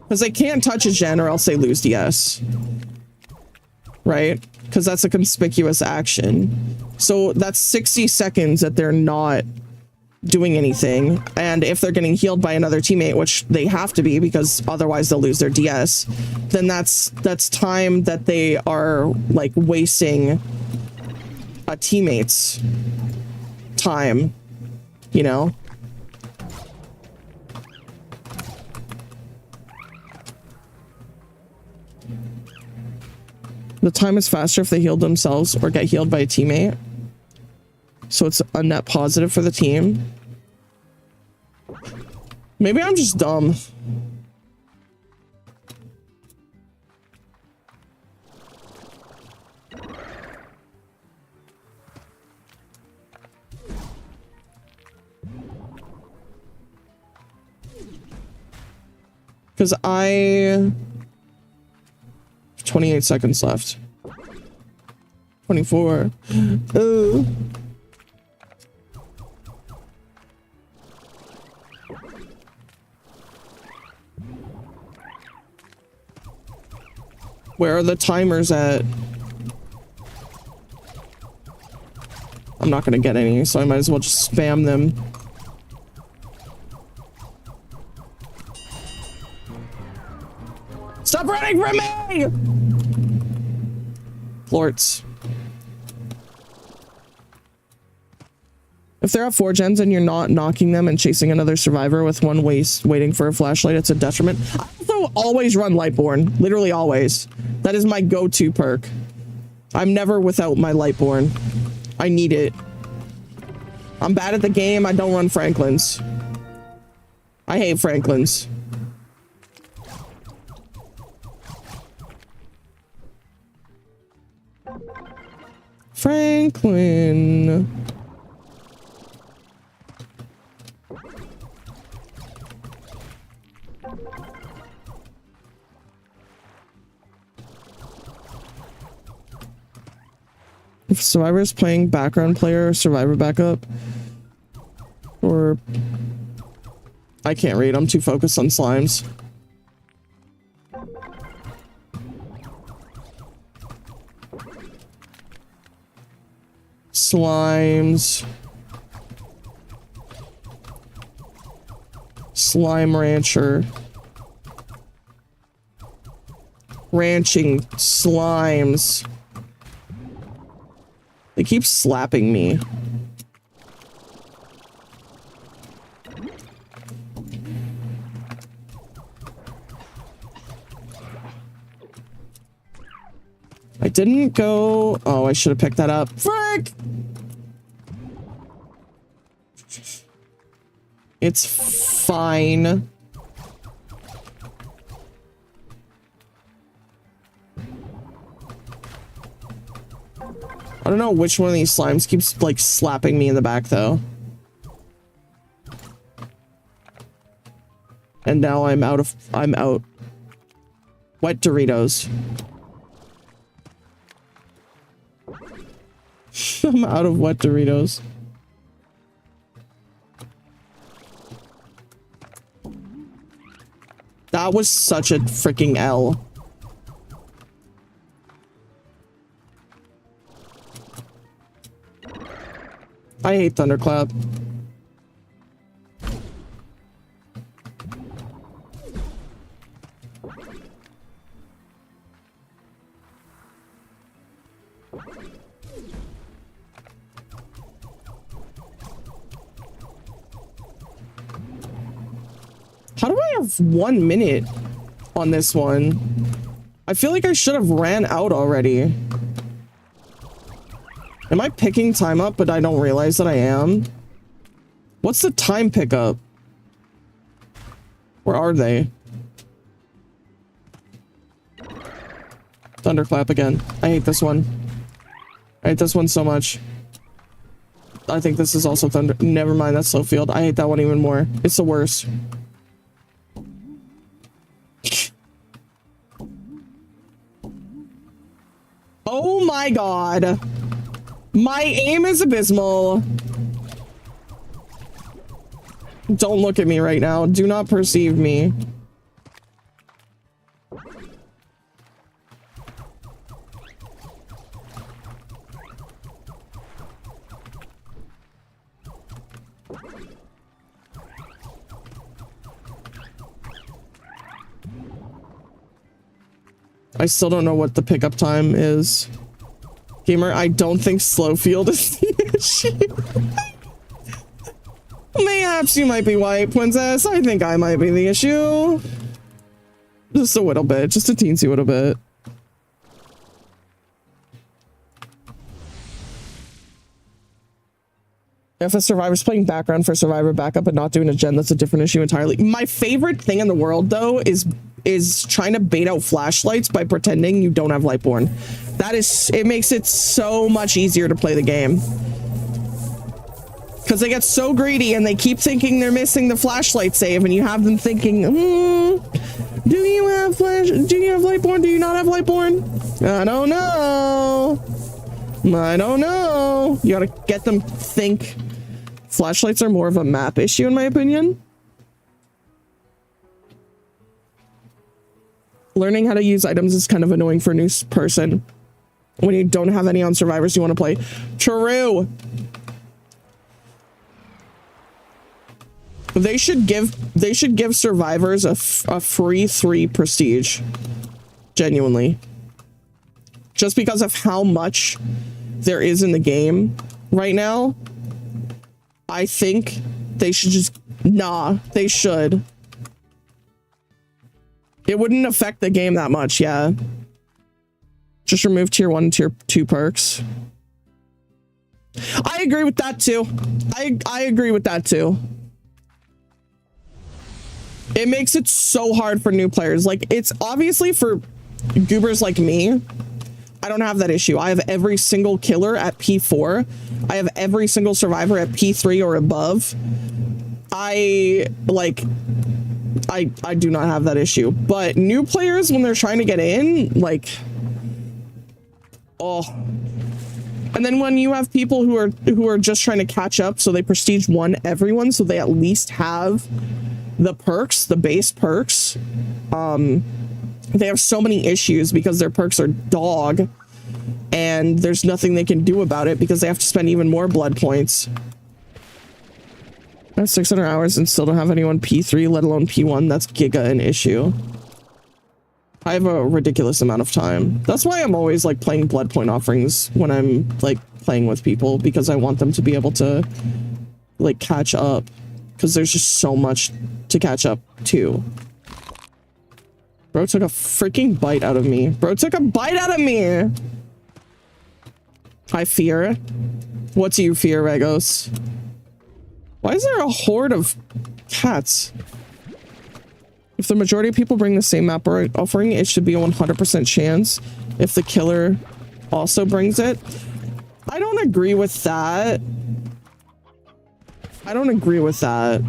Because they can't touch a gen or else they lose DS. Right? Because that's a conspicuous action. So that's 60 seconds that they're not doing anything, and if they're getting healed by another teammate, which they have to be because otherwise they'll lose their DS, then that's time that they are like wasting a teammate's time, you know? The time is faster if they healed themselves or get healed by a teammate. So it's a net positive for the team. Maybe I'm just dumb. Because 28 seconds left. 24. Oh. Where are the timers at? I'm not gonna get any, so I might as well just spam them. Stop running from me! Florts. If they're at 4 gens and you're not knocking them and chasing another survivor with one waist waiting for a flashlight, it's a detriment. I also always run Lightborn. Literally always. That is my go-to perk. I'm never without my Lightborn. I need it. I'm bad at the game. I don't run Franklin's. I hate Franklin's. Franklin. If Survivor is playing background player, Survivor backup, or I can't read. I'm too focused on slimes. Slimes. Slime rancher. Ranching slimes. They keep slapping me. I didn't go. Oh, I should have picked that up. Frick! It's fine. I don't know which one of these slimes keeps like slapping me in the back though. And now I'm out. Wet Doritos. I'm out of wet Doritos. That was such a freaking L. I hate Thunderclap. How do I have 1 minute on this one? I feel like I should have ran out already. Am I picking time up, but I don't realize that I am? What's the time pickup? Where are they? Thunderclap again. I hate this one. I hate this one so much. I think this is also Thunder. Never mind, that's Slow Field. I hate that one even more. It's the worst. Oh my god. My aim is abysmal. Don't look at me right now. Do not perceive me. I still don't know what the pickup time is. Gamer, I don't think slow field is the issue. Mayhaps you might be white, princess. I think I might be the issue. Just a little bit. Just a teensy little bit. If a survivor's playing background for survivor backup but not doing a gen, that's a different issue entirely. My favorite thing in the world, though, is trying to bait out flashlights by pretending you don't have Lightborn. That is, it makes it so much easier to play the game. Because they get so greedy and they keep thinking they're missing the flashlight save, and you have them thinking, do you have Lightborn? Do you not have Lightborn? I don't know. I don't know. You gotta get them to think. Flashlights are more of a map issue, in my opinion. Learning how to use items is kind of annoying for a new person. When you don't have any on survivors you want to play. True. They should give survivors a free 3 prestige. Genuinely. Just because of how much there is in the game right now, I think they should just... Nah, they should. It wouldn't affect the game that much, yeah. Just remove tier 1 and tier 2 perks. I agree with that too. I agree with that too. It makes it so hard for new players. Like, it's obviously for goobers like me. I don't have that issue. I have every single killer at P4. I have every single survivor at P3 or above. I do not have that issue. But new players, when they're trying to get in, like, oh. And then when you have people who are just trying to catch up, so they prestige 1 everyone, so they at least have the perks, the base perks. They have so many issues because their perks are dog, and there's nothing they can do about it because they have to spend even more blood points. I have 600 hours and still don't have anyone P3, let alone P1. That's giga an issue. I have a ridiculous amount of time. That's why I'm always like playing blood point offerings when I'm like playing with people, because I want them to be able to like catch up, because there's just so much to catch up to. Bro took a freaking bite out of me. Bro took a bite out of me. I fear. What do you fear, Regos? Why is there a horde of cats? If the majority of people bring the same map offering, it should be a 100% chance if the killer also brings it. I don't agree with that. I don't agree with that.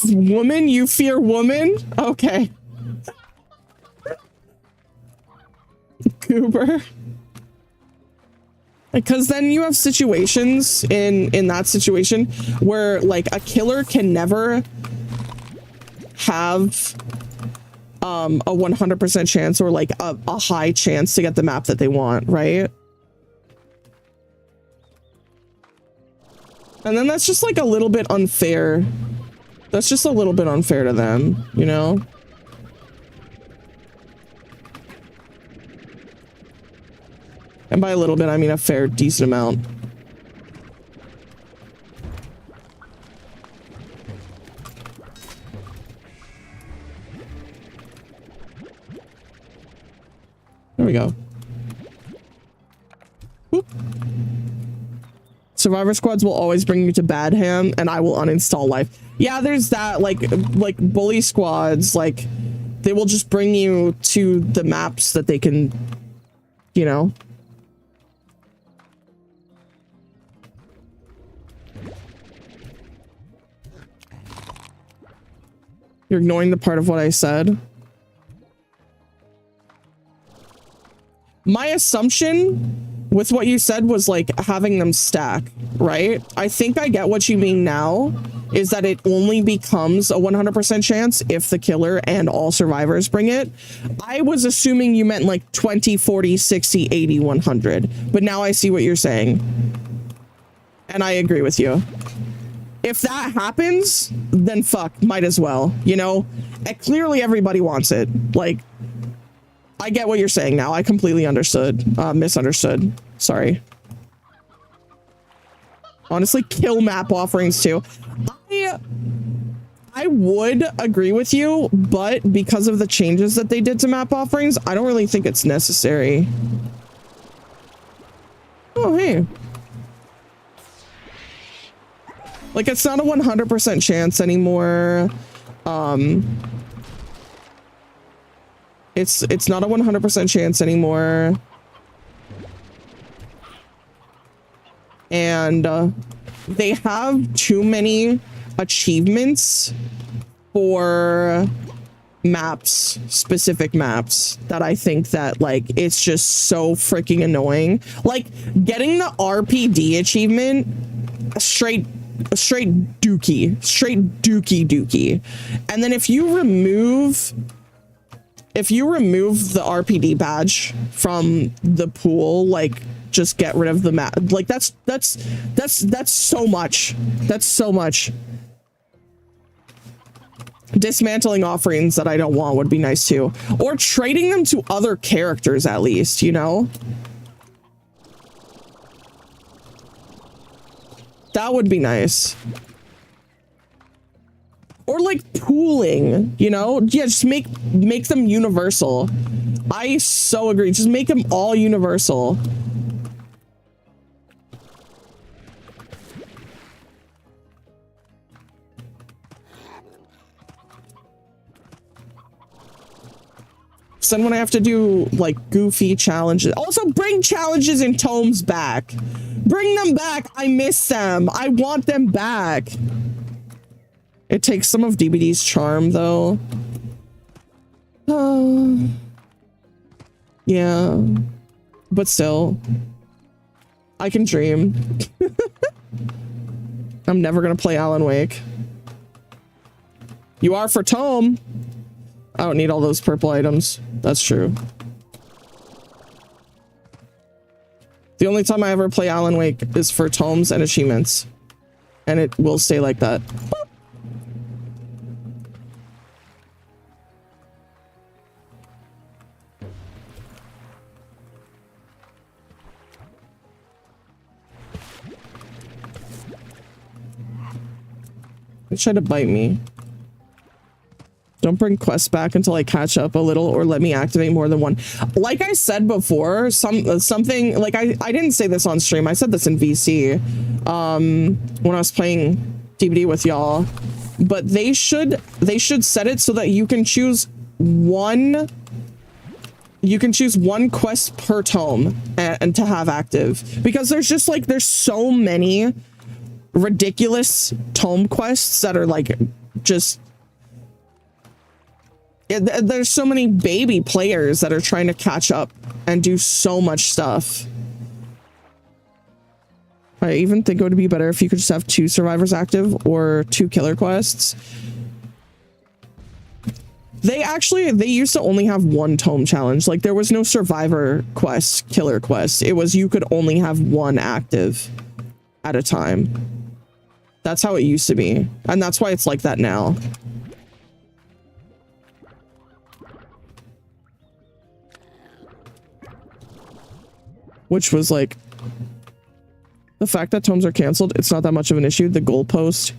Woman? You fear woman? Okay. Goober. Because then you have situations in that situation where like a killer can never have a 100% chance or like a high chance to get the map that they want, right? And then that's just like a little bit unfair. That's just a little bit unfair to them, you know? And by a little bit, I mean a fair, decent amount. There we go. Whoop. Survivor squads will always bring you to Badham, and I will uninstall life. Yeah, there's that, like bully squads, like, they will just bring you to the maps that they can, you know. You're ignoring the part of what I said. My assumption with what you said was like having them stack, right? I think I get what you mean now, is that it only becomes a 100% chance if the killer and all survivors bring it. I was assuming you meant like 20, 40, 60, 80, 100, but now I see what you're saying. And I agree with you. If that happens, then fuck, might as well, you know? And clearly everybody wants it. Like, I get what you're saying now. I completely misunderstood. Sorry. Honestly, kill map offerings too. I would agree with you, but because of the changes that they did to map offerings, I don't really think it's necessary. Oh, hey. Like, it's not a 100% chance anymore. It's not a 100% chance anymore. And they have too many achievements for maps, specific maps, that I think that, like, it's just so freaking annoying. Like, getting the RPD achievement, straight dookie. And then if you remove the RPD badge from the pool, like, just get rid of the map. Like, that's so much. That's so much. dismantling offerings that I don't want would be nice too. Or trading them to other characters at least, you know? That would be nice. Or like pooling, you know? Yeah, just make them universal. I so agree. Just make them all universal. So then when I have to do like goofy challenges, also bring challenges and tomes back. Bring them back. I miss them. I want them back. It takes some of DBD's charm though. Yeah, but still, I can dream. I'm never gonna play Alan Wake. You are for tome. I don't need all those purple items. That's true. The only time I ever play Alan Wake is for tomes and achievements. And it will stay like that. Boop. They tried to bite me. Don't bring quests back until I catch up a little, or let me activate more than one. Like I said before, something like I didn't say this on stream. I said this in VC when I was playing DBD with y'all. But they should set it so that you can choose one quest per tome and to have active, because there's just like there's so many ridiculous tome quests that are like just there's so many baby players that are trying to catch up and do so much stuff. I even think it would be better if you could just have 2 survivors active or 2 killer quests. They used to only have 1 tome challenge. Like there was no survivor quest, killer quest. It was you could only have 1 active at a time. That's how it used to be. And that's why it's like that now. Which was like, the fact that tomes are canceled, it's not that much of an issue. The goalpost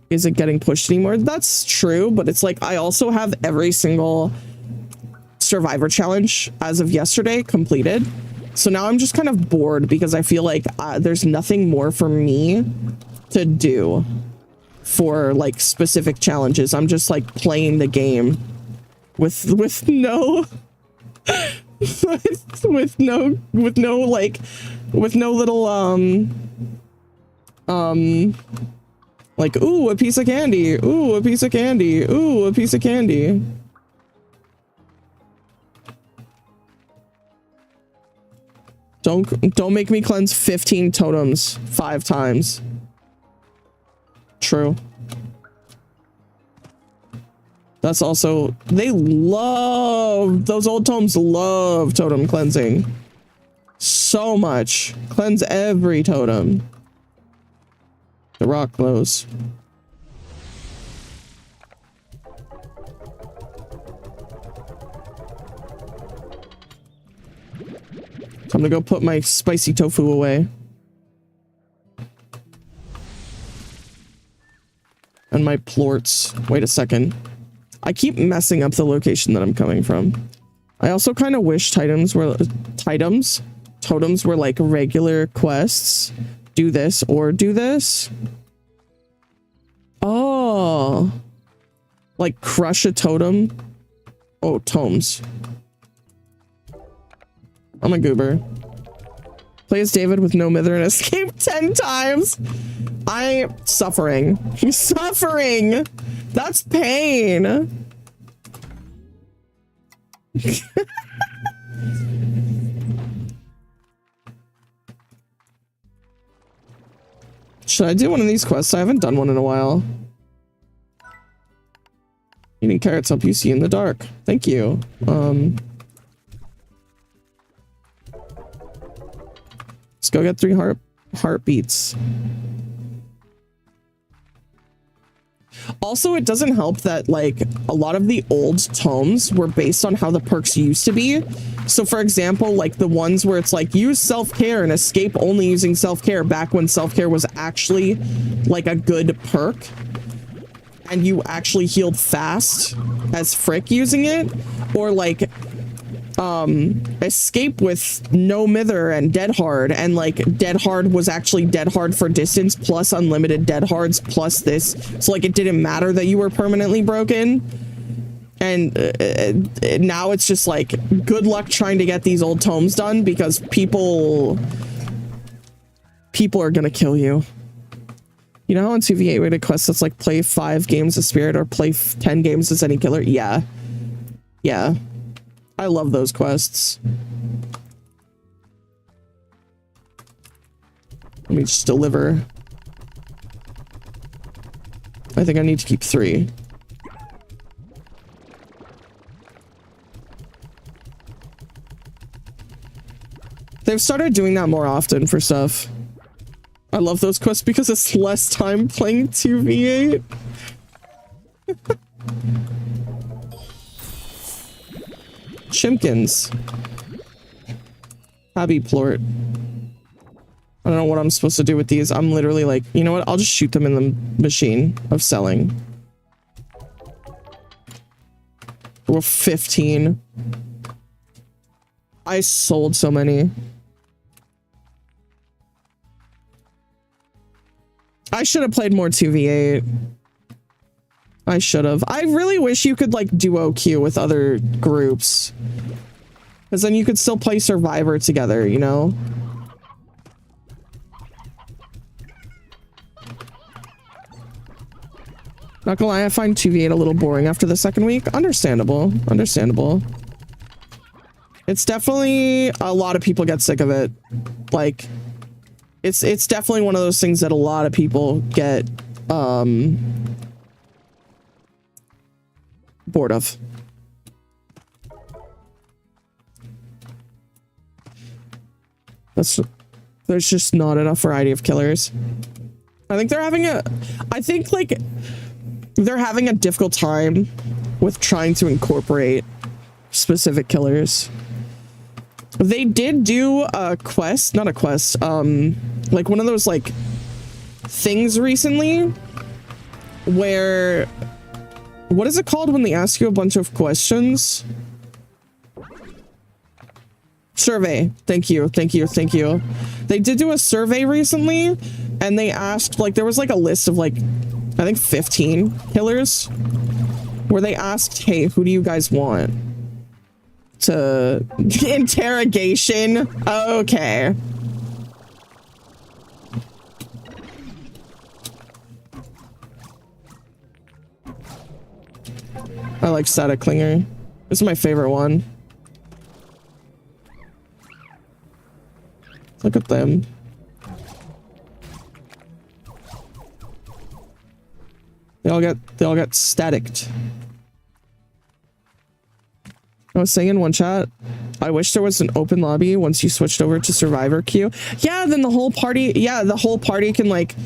isn't getting pushed anymore. That's true, but it's like I also have every single survivor challenge as of yesterday completed. So now I'm just kind of bored because I feel like there's nothing more for me to do for like specific challenges. I'm just like playing the game with no with no little like, ooh, a piece of candy, ooh, a piece of candy, ooh, a piece of candy. Don't make me cleanse 15 totems 5 times. True. That's also, those old tomes love totem cleansing so much. Cleanse every totem. The rock glows. So I'm gonna go put my spicy tofu away. And my plorts. Wait a second. I keep messing up the location that I'm coming from. I also kind of wish totems were like regular quests. Do this or do this. Oh. Like crush a totem. Oh, tomes. I'm a goober. Play as David with no mither and escape 10 times. I'm suffering. Suffering. That's pain. Should I do one of these quests? I haven't done one in a while. Eating carrots help you see in the dark. Thank you. Let's go get 3 heartbeats. Also, it doesn't help that, like, a lot of the old tomes were based on how the perks used to be. So, for example, like, the ones where it's like, use self-care and escape only using self-care, back when self-care was actually, like, a good perk. And you actually healed fast as frick using it. Or, like, escape with no mither and dead hard, and like dead hard was actually dead hard for distance plus unlimited dead hards plus this, so like it didn't matter that you were permanently broken. And now it's just like good luck trying to get these old tomes done, because people are gonna kill you. You know how in 2v8 we did quests that's like play 5 games as spirit or play 10 games as any killer? Yeah, I love those quests. Let me just deliver. I think I need to keep 3. They've started doing that more often for stuff. I love those quests because it's less time playing 2v8. Chimkins. Happy plort. I don't know what I'm supposed to do with these. I'm literally like, you know what? I'll just shoot them in the machine of selling. We're 15. I sold so many. I should have played more 2v8. I should have. I really wish you could like duo queue with other groups, because then you could still play Survivor together, you know? Not gonna lie, I find 2v8 a little boring after the second week. Understandable. Understandable. It's definitely, a lot of people get sick of it. Like, it's definitely one of those things that a lot of people get, bored of. There's just not enough variety of killers. I think they're having a difficult time with trying to incorporate specific killers. They did do a quest, not a quest, like one of those like things recently where, what is it called when they ask you a bunch of questions? Survey. Thank you. They did do a survey recently, and they asked, like, there was like a list of like, I think 15 killers, where they asked, hey, who do you guys want to interrogation? Okay. I like Static Clinger. This is my favorite one. Look at them. They all get staticked. I was saying in one chat, I wish there was an open lobby once you switched over to Survivor queue. Yeah, then the whole party can like,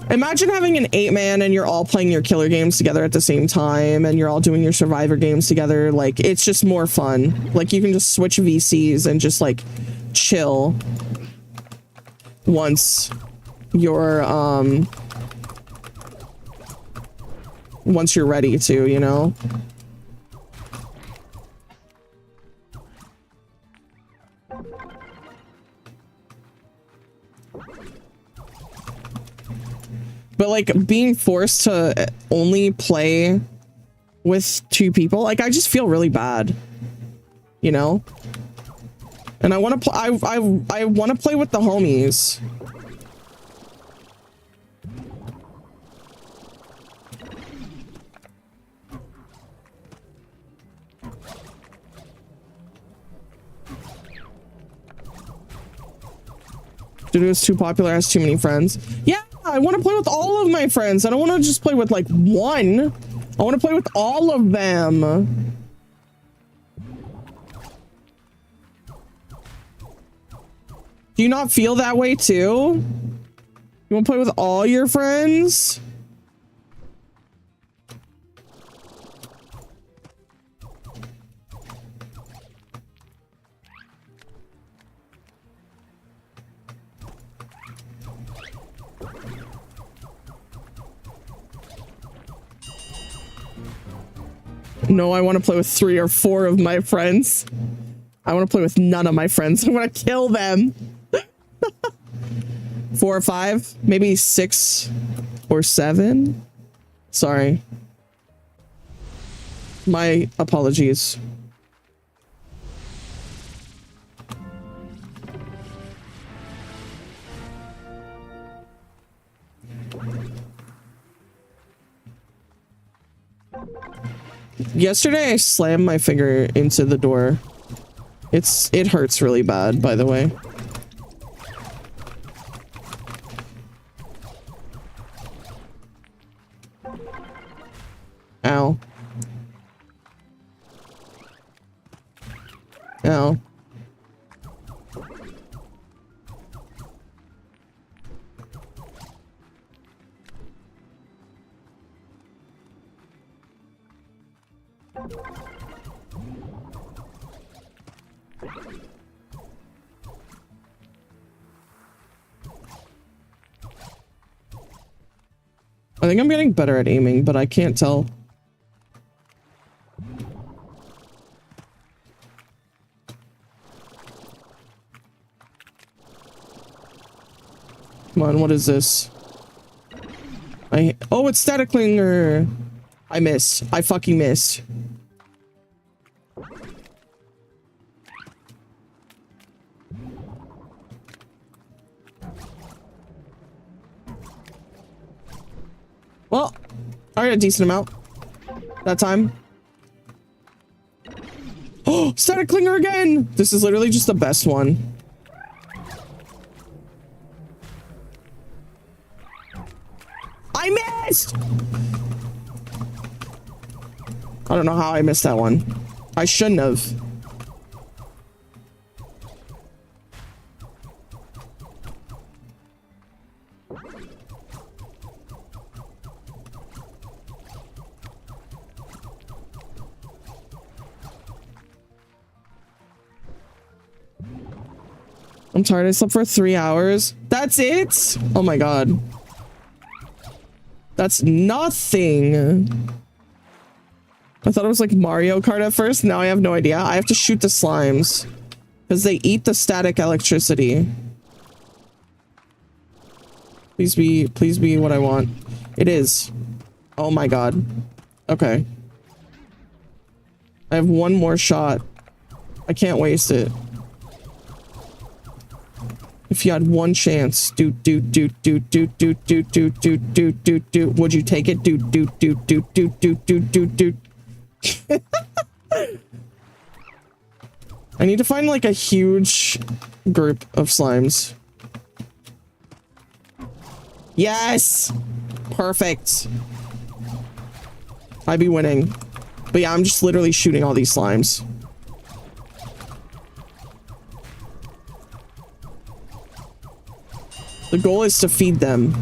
imagine having an 8-man and you're all playing your killer games together at the same time, and you're all doing your Survivor games together. Like, it's just more fun. Like, you can just switch VCs and just like chill once you're ready to, you know? But like being forced to only play with 2 people, like I just feel really bad, you know? And I want to I want to play with the homies. Dude, it was too popular, has too many friends. Yeah, I want to play with all of my friends. I don't want to just play with like one. I want to play with all of them. Do you not feel that way too? You want to play with all your friends? No, I want to play with 3 or 4 of my friends. I want to play with none of my friends. I want to kill them. 4 or 5, maybe 6 or 7. Sorry. My apologies. Yesterday I slammed my finger into the door. It hurts really bad, by the way. Ow. Ow. I think I'm getting better at aiming, but I can't tell. Come on, what is this? Oh, it's static clinger. I missed. I fucking missed. Well, I got a decent amount that time. Oh, static clinger again! This is literally just the best one. I missed! I don't know how I missed that one. I shouldn't have. I'm tired. I slept for 3 hours. That's it? Oh my god. That's nothing. I thought it was like Mario Kart at first. Now I have no idea. I have to shoot the slimes because they eat the static electricity. Please be what I want. It is. Oh my god. Okay. I have one more shot. I can't waste it. If you had one chance, would you take it? I need to find like a huge group of slimes. Yes! Perfect. I'd be winning. But yeah, I'm just literally shooting all these slimes. The goal is to feed them.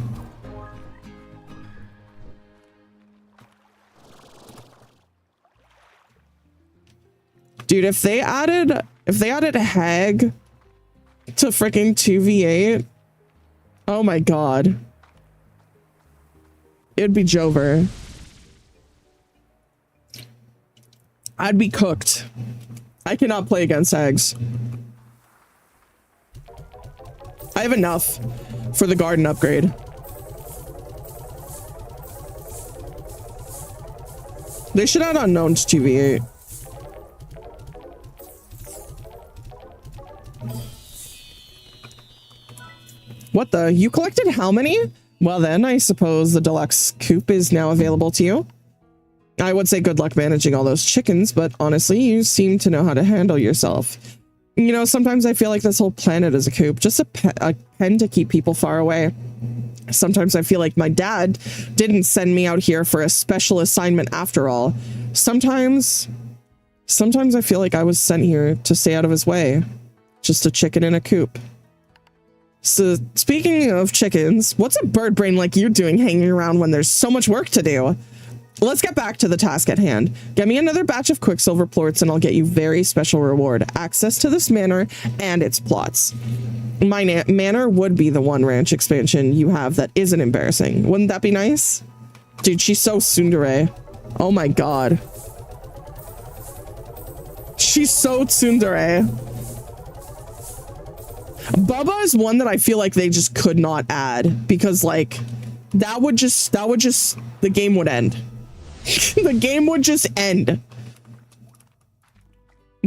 Dude, if they added Hag to freaking 2v8, oh my god. It'd be Jover. I'd be cooked. I cannot play against Hags. I have enough for the garden upgrade. They should add unknown to 2v8. What the? You collected how many? Well then, I suppose the deluxe coop is now available to you. I would say good luck managing all those chickens, but honestly, you seem to know how to handle yourself. You know, sometimes I feel like this whole planet is a coop, just a pen to keep people far away. Sometimes I feel like my dad didn't send me out here for a special assignment after all. Sometimes I feel like I was sent here to stay out of his way. Just a chicken in a coop. So, speaking of chickens, what's a bird brain like you doing hanging around when there's so much work to do? Let's get back to the task at hand. Get me another batch of Quicksilver plorts and I'll get you very special reward. Access to this manor and its plots. My manor would be the one ranch expansion you have that isn't embarrassing. Wouldn't that be nice? Dude, she's so tsundere. Oh my god. She's so tsundere. Bubba is one that I feel like they just could not add because like that would just the game would end. The game would just end.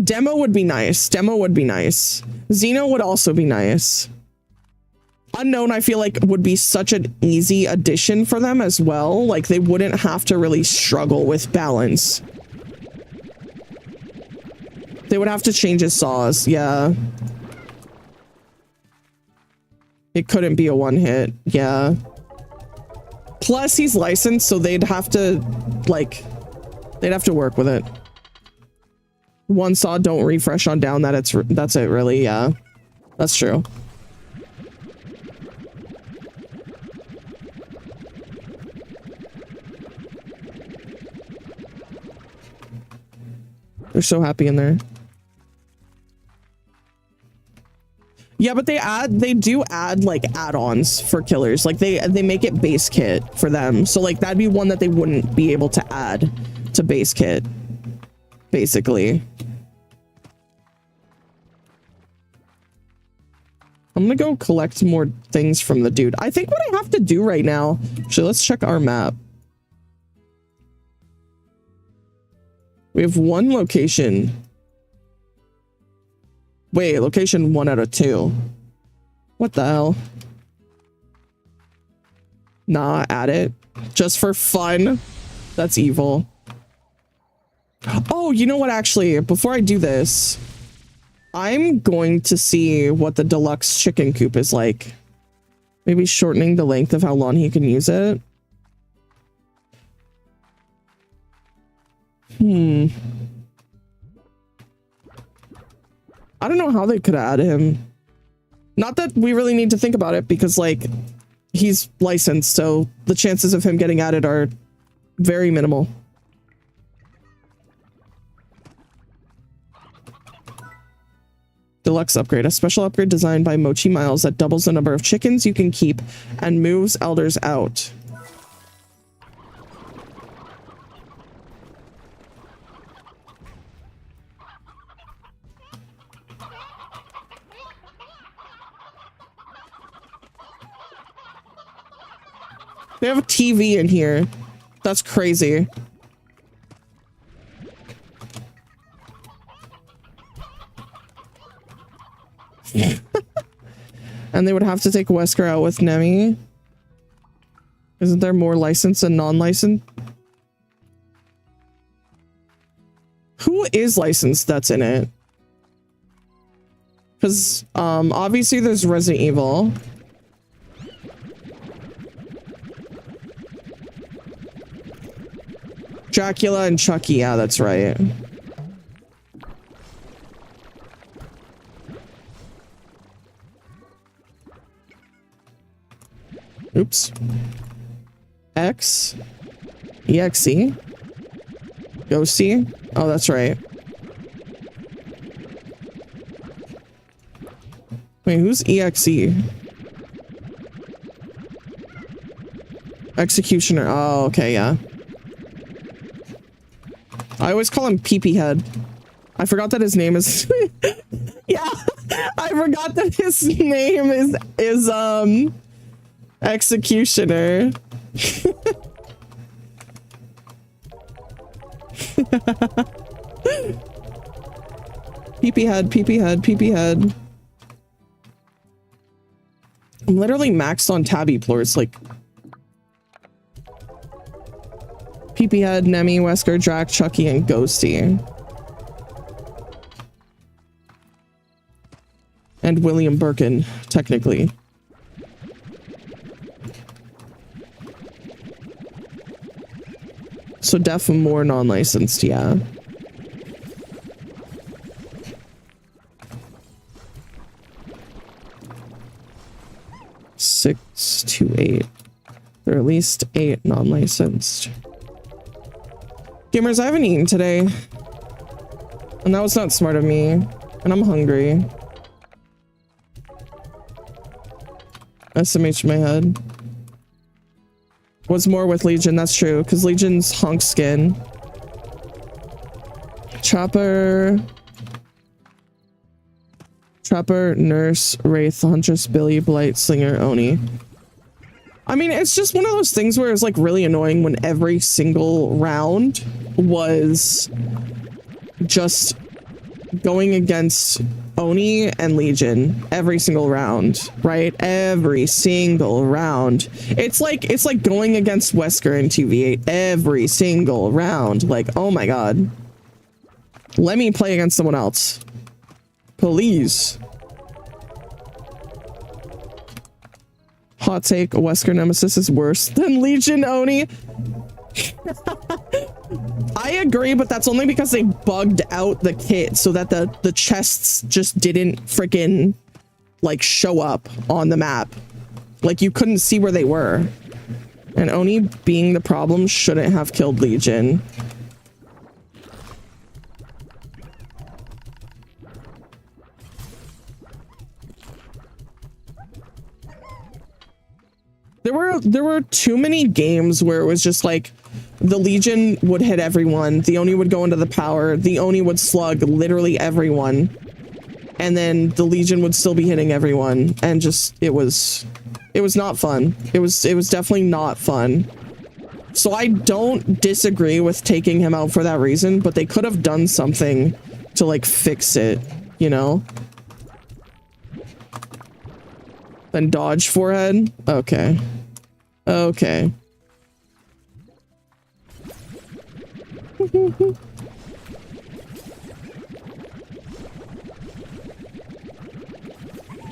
Demo would be nice. Demo would be nice. Xeno would also be nice. Unknown, I feel like would be such an easy addition for them as well. Like they wouldn't have to really struggle with balance. They would have to change his saws. Yeah. It couldn't be a one hit. Yeah. Plus he's licensed, so they'd have to work with it. One saw, don't refresh on down. That's it really. Yeah, that's true. They're so happy in there. Yeah, but they do add like add-ons for killers. Like they make it base kit for them. So like that'd be one that they wouldn't be able to add to base kit, basically. I'm gonna go collect more things from the dude. I think what I have to do right now, actually, let's check our map. We have one location. Wait, location 1 out of 2. What the hell? Nah, add it. Just for fun. That's evil. Oh, you know what, actually, before I do this, I'm going to see what the deluxe chicken coop is like. Maybe shortening the length of how long he can use it. I don't know how they could add him. Not that we really need to think about it because like he's licensed, so the chances of him getting added are very minimal. Deluxe upgrade, a special upgrade designed by Mochi Miles that doubles the number of chickens you can keep and moves elders out. They have a TV in here. That's crazy. And they would have to take Wesker out with Nemi. Isn't there more licensed and non-licensed? Who is licensed that's in it? Because obviously there's Resident Evil. Dracula and Chucky, yeah, that's right. Oops. X. EXE. Ghosty. Oh, that's right. Wait, who's EXE? Executioner. Oh, okay, yeah. I always call him Pee-Pee Head. I forgot that his name is... Yeah, I forgot that his name is Executioner. Pee-Pee Head, Pee-Pee Head, Pee-Pee Head. I'm literally maxed on Tabby Plores, like... Pee-Pee Head, Nemi, Wesker, Drac, Chucky, and Ghosty. And William Birkin, technically. So def more non-licensed, yeah. Six to 8. There are at least 8 non-licensed. Gamers, I haven't eaten today. And that was not smart of me. And I'm hungry. SMH in my head. What's more with Legion? That's true, because Legion's honk skin. Chopper. Trapper, Nurse, Wraith, Huntress, Billy, Blight, Slinger, Oni. I mean, it's just one of those things where it's like really annoying when every single round was just going against Oni and Legion every single round, right? Every single round. It's like going against Wesker in 2v8 every single round. Like, oh my god. Let me play against someone else. Please. Hot take, Wesker Nemesis is worse than Legion Oni. I agree, but that's only because they bugged out the kit so that the chests just didn't freaking like show up on the map. Like you couldn't see where they were. And Oni being the problem shouldn't have killed Legion. There were too many games where it was just like the Legion would hit everyone, the Oni would go into the power, the Oni would slug literally everyone, and then the Legion would still be hitting everyone, and just it was not fun. It was definitely not fun. So I don't disagree with taking him out for that reason, but they could have done something to like fix it, you know? Then dodge forehead? Okay. Okay.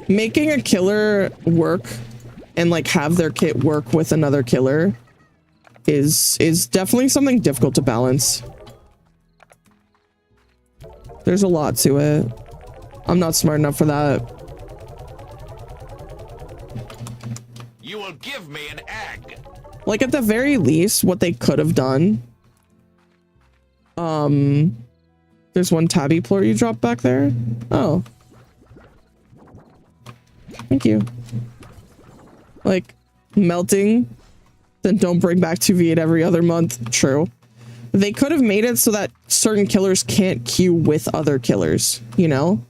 Making a killer work and like have their kit work with another killer is definitely something difficult to balance. There's a lot to it. I'm not smart enough for that. You will give me an egg. Like at the very least, what they could have done. There's one tabby plort you dropped back there. Oh. Thank you. Like melting, then don't bring back 2v8 every other month. True. They could have made it so that certain killers can't queue with other killers, you know?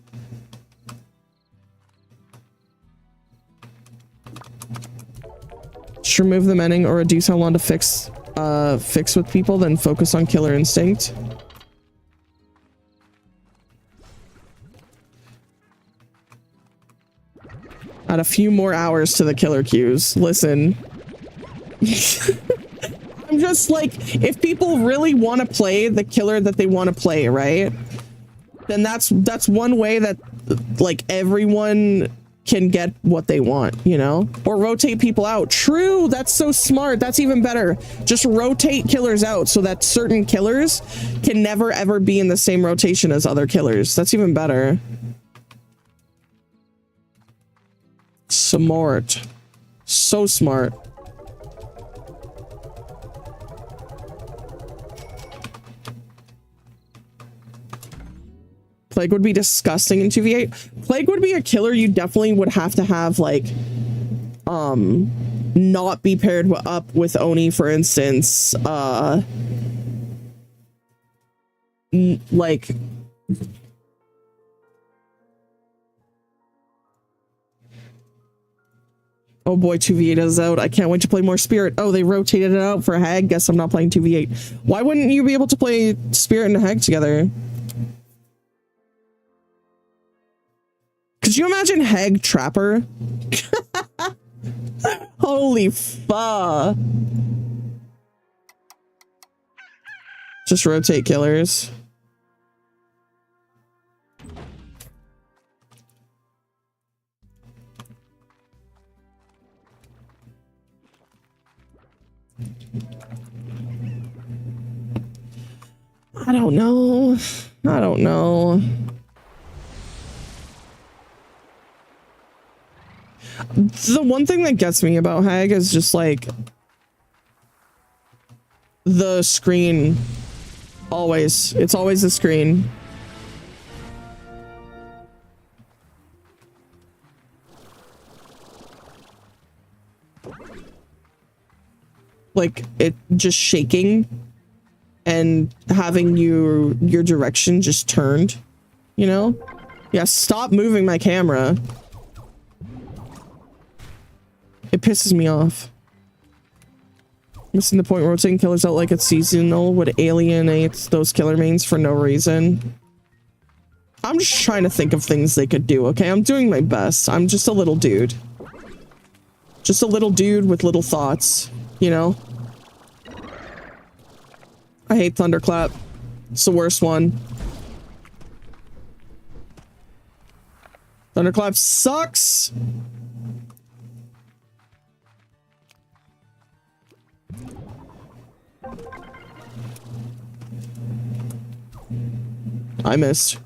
Just remove the mending or reduce how long to fix with people, then focus on killer instinct. Add a few more hours to the killer queues. Listen. I'm just like, if people really want to play the killer that they want to play, right? Then that's one way that like everyone can get what they want, you know? Or rotate people out. True, that's so smart. That's even better. Just rotate killers out so that certain killers can never ever be in the same rotation as other killers. That's even better. Smart. So smart. Plague would be disgusting in 2v8. Plague would be a killer you definitely would have to have, like, not be paired up with Oni, for instance. Like... Oh boy, 2v8 is out. I can't wait to play more Spirit. Oh, they rotated it out for Hag. Guess I'm not playing 2v8. Why wouldn't you be able to play Spirit and Hag together? Could you imagine Hag Trapper? Holy fuck. Just rotate killers. I don't know. I don't know. The one thing that gets me about Hag is just like the screen. Always. It's always the screen. Like it just shaking and having your direction just turned, you know? Yeah, stop moving my camera. It pisses me off. Missing the point where rotating killers out like it's seasonal would alienate those killer mains for no reason. I'm just trying to think of things they could do, okay? I'm doing my best. I'm just a little dude. Just a little dude with little thoughts, you know? I hate Thunderclap. It's the worst one. Thunderclap sucks! I missed.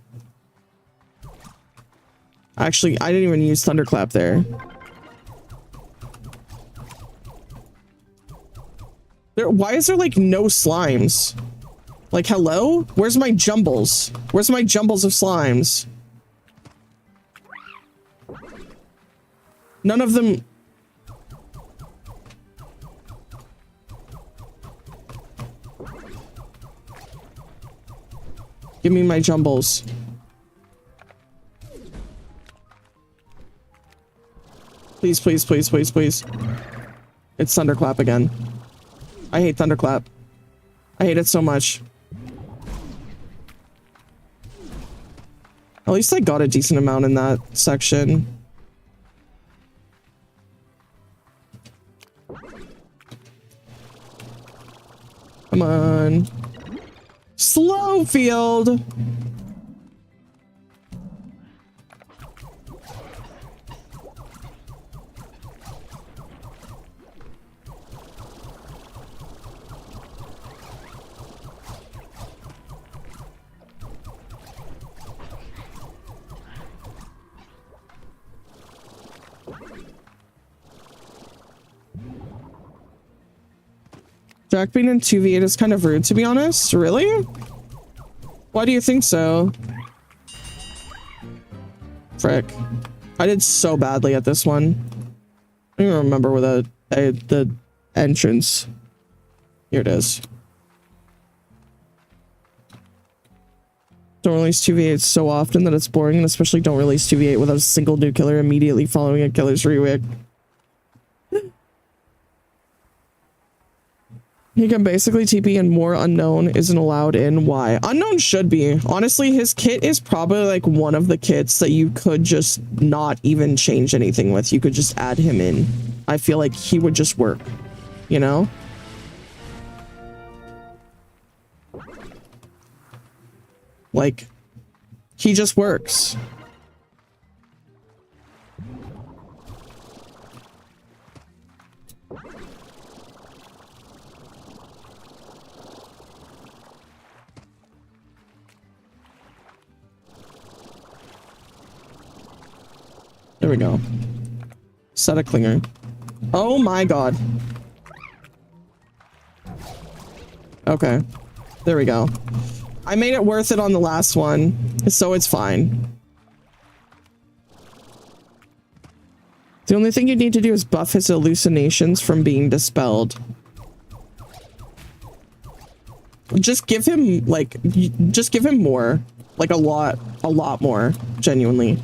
Actually, I didn't even use Thunderclap there. Why is there like no slimes? Like, hello? Where's my jumbles? Where's my jumbles of slimes? None of them... Give me my jumbles. Please, please, please, please, please. It's Thunderclap again. I hate Thunderclap. I hate it so much. At least I got a decent amount in that section. Come on. Slow field. Jack being in 2v8 is kind of rude, to be honest. Really? Why do you think so? Frick. I did so badly at this one. I don't even remember where the entrance. Here it is. Don't release 2v8 so often that it's boring, and especially don't release 2v8 without a single new killer immediately following a killer's rewick. He can basically TP and more unknown isn't allowed in. Why? Unknown should be. Honestly, his kit is probably like one of the kits that you could just not even change anything with. You could just add him in. I feel like he would just work, you know? Like, he just works. There we go. Set a clinger. Oh my god. Okay. There we go. I made it worth it on the last one, so it's fine. The only thing you need to do is buff his hallucinations from being dispelled. Just give him, like, just give him more. Like, a lot more, genuinely.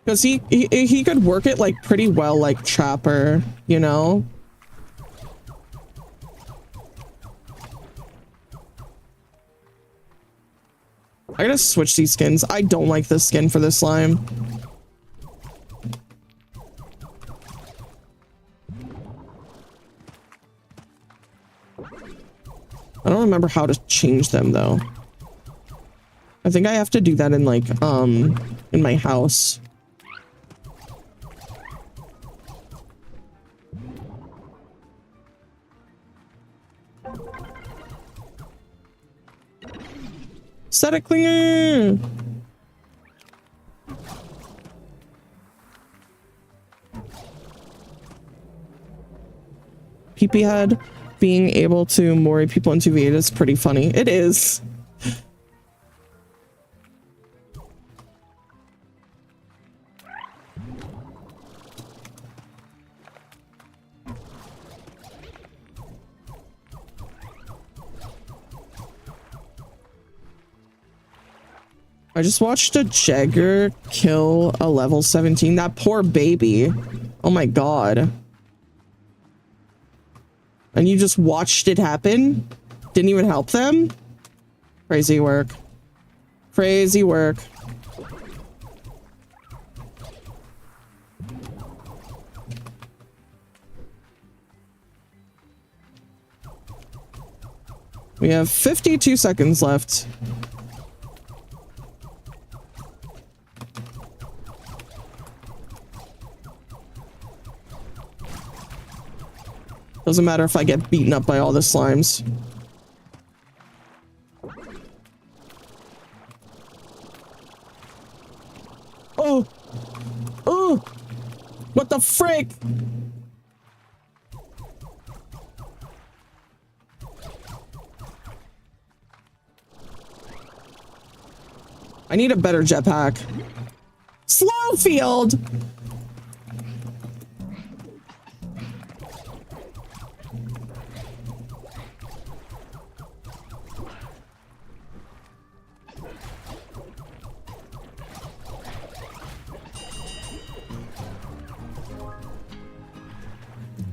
Because he could work it, like, pretty well, like Trapper, you know? I gotta switch these skins. I don't like this skin for this slime. I don't remember how to change them, though. I think I have to do that in, like, in my house. Set a clinger! PP head being able to mori people in 2v8 is pretty funny. It is. I just watched a Jagger kill a level 17. That poor baby. Oh my god. And you just watched it happen? Didn't even help them? Crazy work. Crazy work. We have 52 seconds left. Doesn't matter if I get beaten up by all the slimes. Oh! Oh! What the frick? I need a better jetpack. Slow field!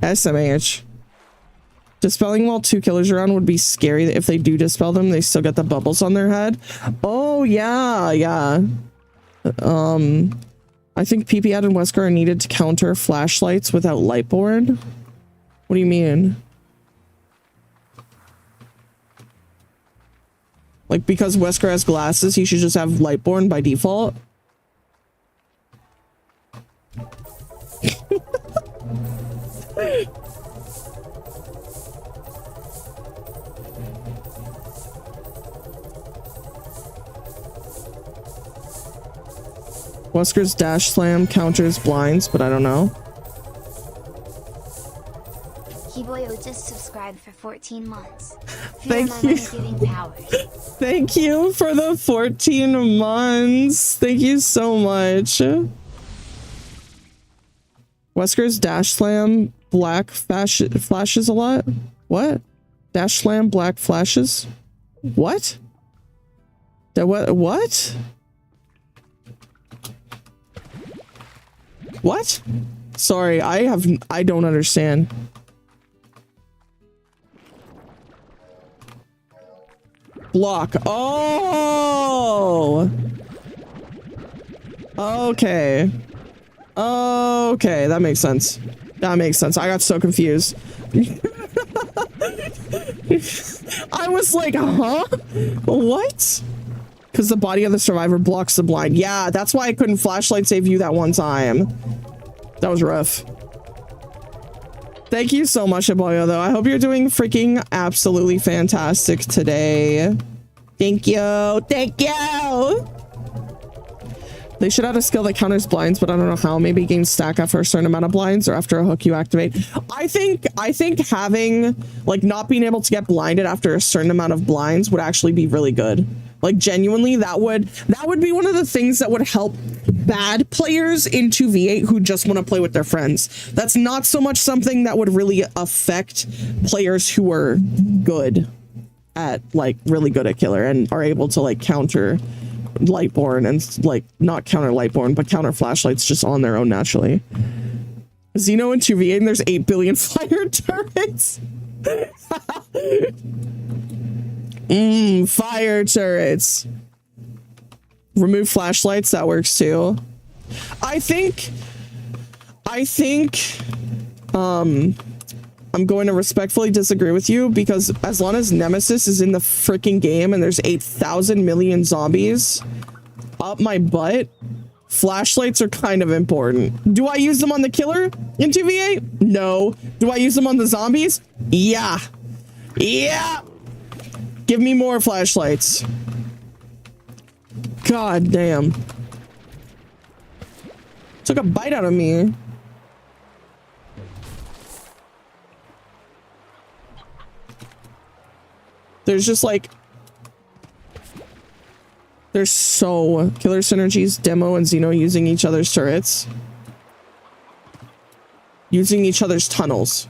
SMH. Dispelling while 2 killers around would be scary. If they do dispel them, they still get the bubbles on their head. Oh, yeah, yeah. I think PP and Wesker are needed to counter flashlights without Lightborn. What do you mean? Like, because Wesker has glasses, he should just have Lightborn by default? Wesker's dash slam counters blinds, but I don't know. Kiboyo just subscribed for 14 months. Thank you. Thank you for the 14 months. Thank you so much. Wesker's dash slam black flashes a lot. What? Dash slam black flashes? What? What? What? Sorry, I don't understand. Block. Oh! Okay. Okay, that makes sense. That makes sense. I got so confused. I was like, huh? What? Because the body of the survivor blocks the blind. Yeah, that's why I couldn't flashlight save you that one time. That was rough. Thank you so much, Aboyo, though. I hope you're doing freaking absolutely fantastic today. Thank you. Thank you. They should add a skill that counters blinds, but I don't know how. Maybe games stack after a certain amount of blinds or after a hook you activate. I think having, like, not being able to get blinded after a certain amount of blinds would actually be really good. Like, genuinely, that would be one of the things that would help bad players in 2v8 who just want to play with their friends. That's not so much something that would really affect players who are good at, like, really good at killer and are able to, like, counter Lightborn and, like, not counter Lightborn, but counter flashlights just on their own naturally. Xeno in 2v8 and there's 8 billion fire turrets. Fire turrets. Remove flashlights, that works too. I think I'm going to respectfully disagree with you, because as long as Nemesis is in the freaking game and there's 8,000 million zombies up my butt, flashlights are kind of important. Do I use them on the killer in 2v8? No. Do I use them on the zombies? Yeah. Yeah. Give me more flashlights. God damn. Took a bite out of me. There's just like... There's so... Killer synergies, Demo and Xeno using each other's turrets. Using each other's tunnels.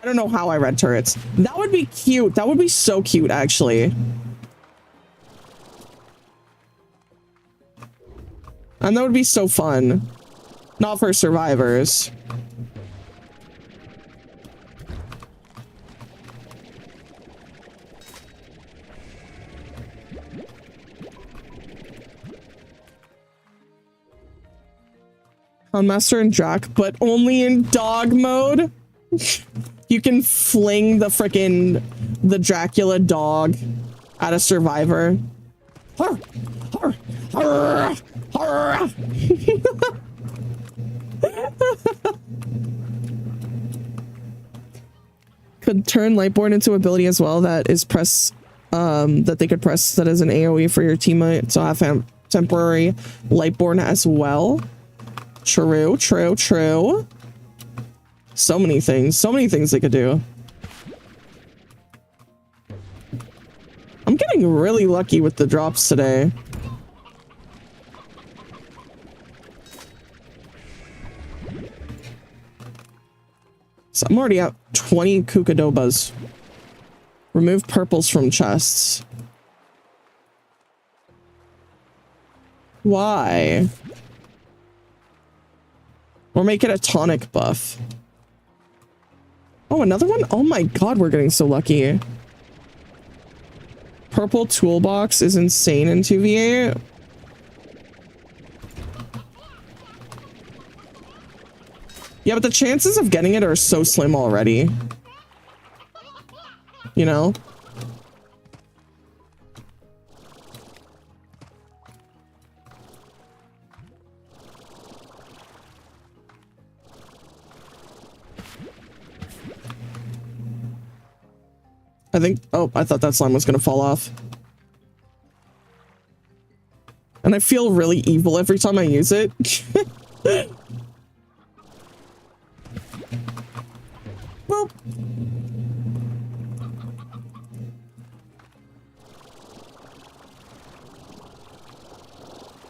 I don't know how I read turrets. That would be cute. That would be so cute, actually. And that would be so fun. Not for survivors. Master and Jack, but only in dog mode. You can fling the Dracula dog at a survivor. Could turn Lightborn into ability as well. That is press that they could press that as an AoE for your teammate. So have temporary Lightborn as well. True. So many things they could do. I'm getting really lucky with the drops today. So I'm already at 20 Kukadobas. Remove purples from chests. Why? Or make it a tonic buff. Oh, another one? Oh my god, we're getting so lucky. Purple toolbox is insane in 2v8. Yeah, but the chances of getting it are so slim already. You know? I think, oh, I thought that slime was gonna fall off. And I feel really evil every time I use it. Boop.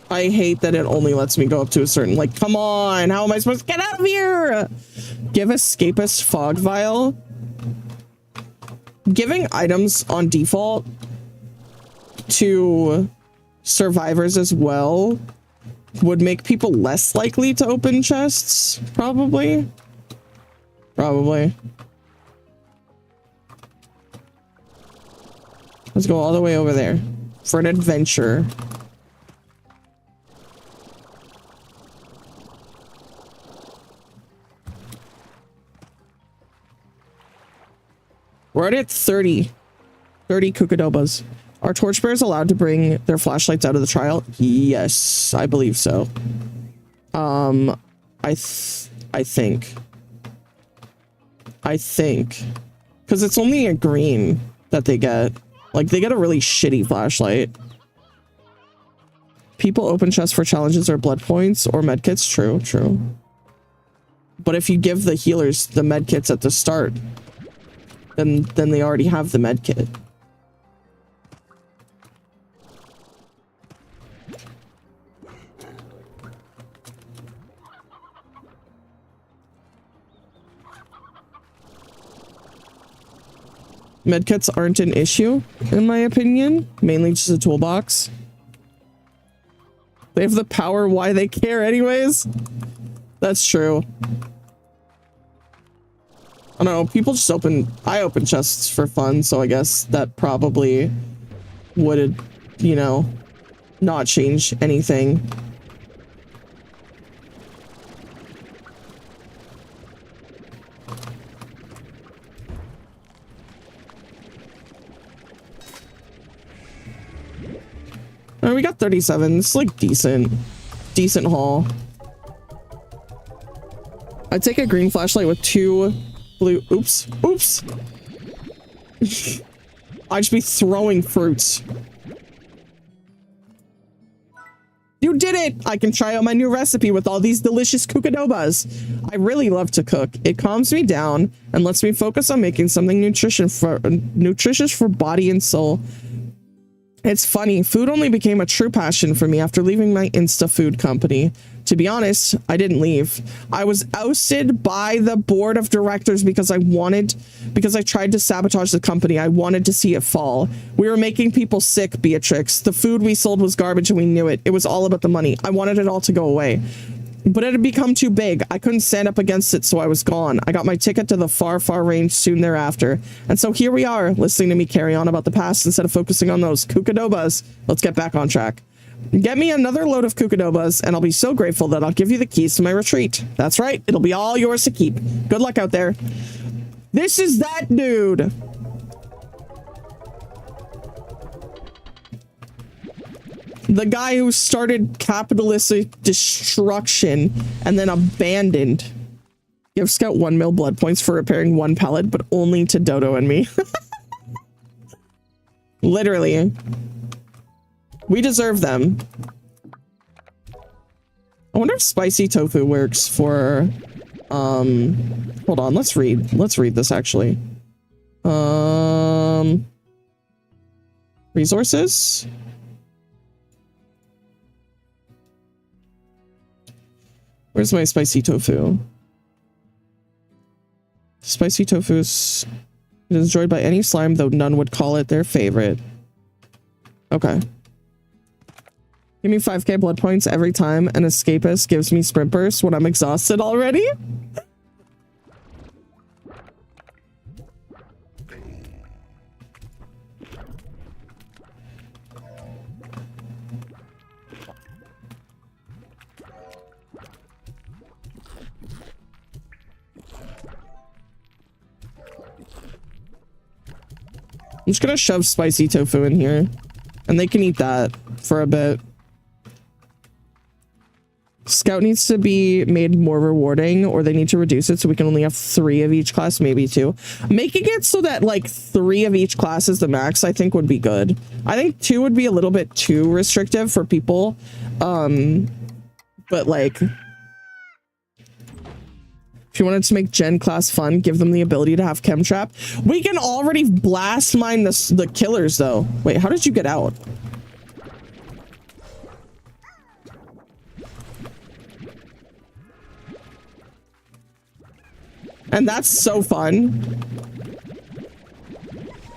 I hate that it only lets me go up to a certain, like, come on, how am I supposed to get out of here? Give escapist fog vial. Giving items on default to survivors as well would make people less likely to open chests, probably. Let's go all the way over there for an adventure. We're already at 30 Kukadobas. Are torchbearers allowed to bring their flashlights out of the trial? Yes, I believe so. I think. Because it's only a green that they get. Like, they get a really shitty flashlight. People open chests for challenges or blood points or medkits. True. But if you give the healers the medkits at the start, then they already have the medkit. Medkits aren't an issue, in my opinion. Mainly just a toolbox. They have the power, why they care anyways? That's true. I don't know, people just I open chests for fun, so I guess that probably would, you know, not change anything. We got 37. It's like decent haul. I'd take a green flashlight with 2 blue. Oops. I'd just be throwing fruits. You did it! I can try out my new recipe with all these delicious Kukadobas. I really love to cook. It calms me down and lets me focus on making something nutritious for body and soul. It's funny, food only became a true passion for me after leaving my Insta food company. To be honest, I didn't leave. I was ousted by the board of directors because I tried to sabotage the company. I wanted to see it fall. We were making people sick, Beatrix. The food we sold was garbage and we knew it. It was all about the money. I wanted it all to go away. But it had become too big. I couldn't stand up against it, so I was gone. I got my ticket to the far, far range soon thereafter. And so here we are, listening to me carry on about the past instead of focusing on those kukadobas. Let's get back on track. Get me another load of kukadobas, and I'll be so grateful that I'll give you the keys to my retreat. That's right. It'll be all yours to keep. Good luck out there. This is that dude. The guy who started capitalistic destruction and then abandoned. Give Scout 1 mil blood points for repairing 1 pallet, but only to Dodo and me. Literally. We deserve them. I wonder if spicy tofu works for, hold on, let's read this actually. Resources? Where's my spicy tofu? Spicy tofu is enjoyed by any slime, though none would call it their favorite. Okay. Give me 5k blood points every time an escapist gives me sprint burst when I'm exhausted already. I'm just gonna shove spicy tofu in here, and they can eat that for a bit. Scout needs to be made more rewarding, or they need to reduce it so we can only have 3 of each class, maybe 2. Making it so that like 3 of each class is the max, I think would be good. I think 2 would be a little bit too restrictive for people. But like, if you wanted to make Gen class fun, give them the ability to have chem trap. We can already blast mine the killers though. Wait, how did you get out? And that's so fun.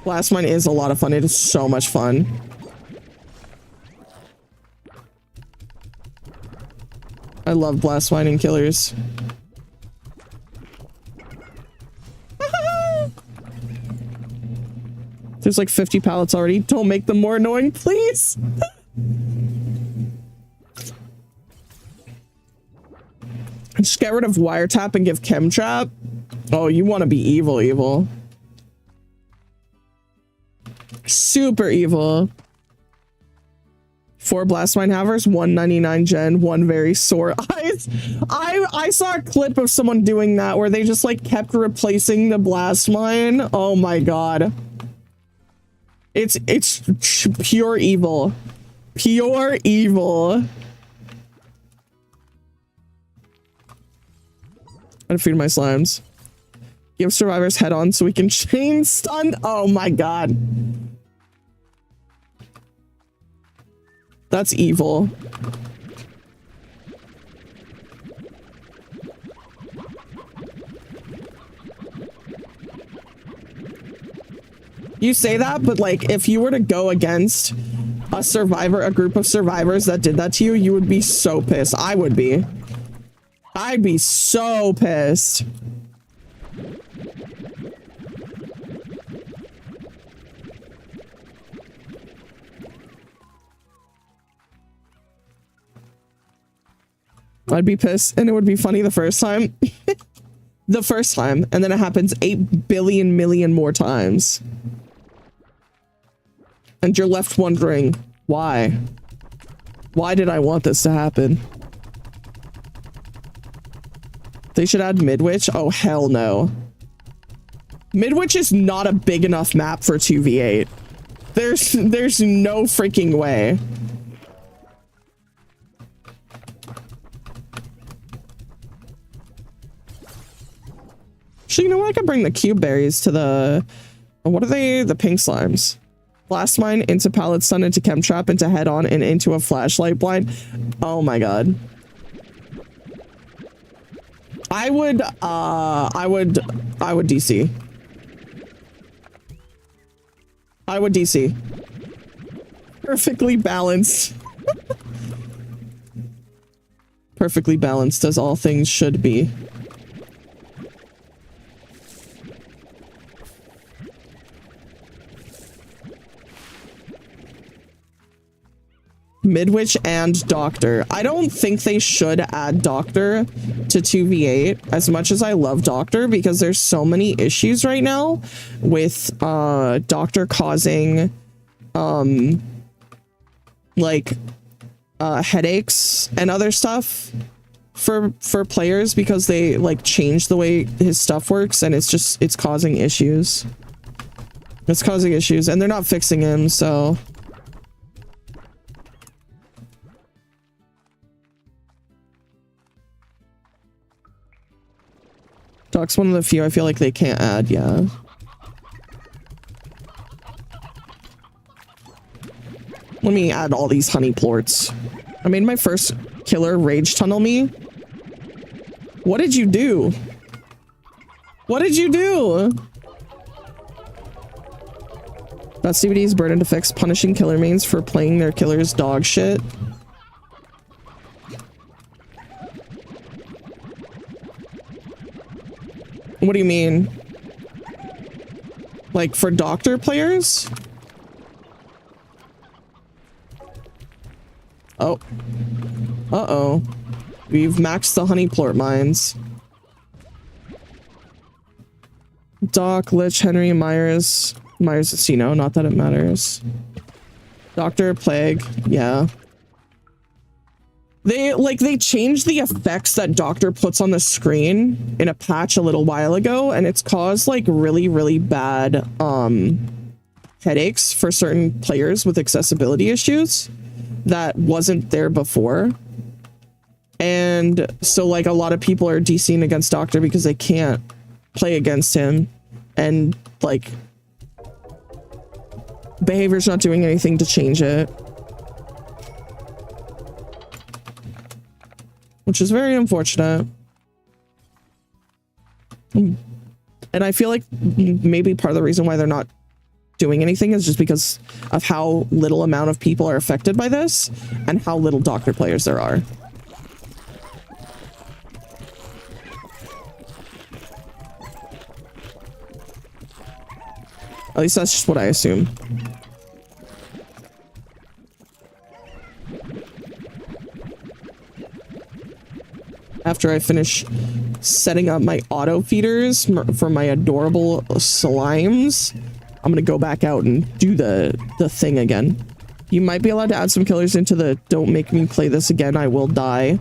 Blast mine is a lot of fun. It is so much fun. I love blast mining killers. There's like 50 pallets already. Don't make them more annoying, please. Just get rid of wiretap and give chem trap. Oh, you want to be evil. Super evil. 4 blast mine havers, 199 gen, 1 very sore eyes. I saw a clip of someone doing that where they just like kept replacing the blast mine. Oh my god. It's pure evil. Pure evil. I'm feeding my slimes. Give survivors head on so we can chain stun. Oh my god. That's evil. You say that, but like if you were to go against a group of survivors that did that to you, you would be so pissed. I would be. I'd be so pissed. I'd be pissed, and it would be funny the first time. The first time, and then it happens 8 billion million more times. And you're left wondering, why? Why did I want this to happen? They should add Midwich? Oh, hell no. Midwich is not a big enough map for 2v8. There's no freaking way. Actually, you know what? I could bring the cube berries to the... What are they? The pink slimes. Blast mine into pallet stun, into chem trap, into head on, and into a flashlight blind. Oh my god. I would DC. I would DC. Perfectly balanced. Perfectly balanced as all things should be. Midwich and Doctor. I don't think they should add Doctor to 2v8 as much as I love Doctor, because there's so many issues right now with Doctor causing headaches and other stuff for players, because they like change the way his stuff works, and it's causing issues. It's causing issues, and they're not fixing him, so Doc's one of the few I feel like they can't add, yeah. Let me add all these honey plorts. I made my first killer rage tunnel me. What did you do? What did you do? That's DVD's burden to fix, punishing killer mains for playing their killer's dog shit. What do you mean? Like for Doctor players? Oh. Uh-oh. We've maxed the honey plort mines. Doc, Lich, Henry, Myers. Myers is Casino, not that it matters. Doctor, Plague, yeah. They changed the effects that Doctor puts on the screen in a patch a little while ago, and it's caused like really, really bad headaches for certain players with accessibility issues that wasn't there before. And so like a lot of people are DCing against Doctor because they can't play against him, and like behavior's not doing anything to change it, which is very unfortunate. And I feel like maybe part of the reason why they're not doing anything is just because of how little amount of people are affected by this and how little Doctor players there are. At least that's just what I assume. After I finish setting up my auto feeders for my adorable slimes, I'm gonna go back out and do the thing again. You might be allowed to add some killers into the "don't make me play this again, I will die."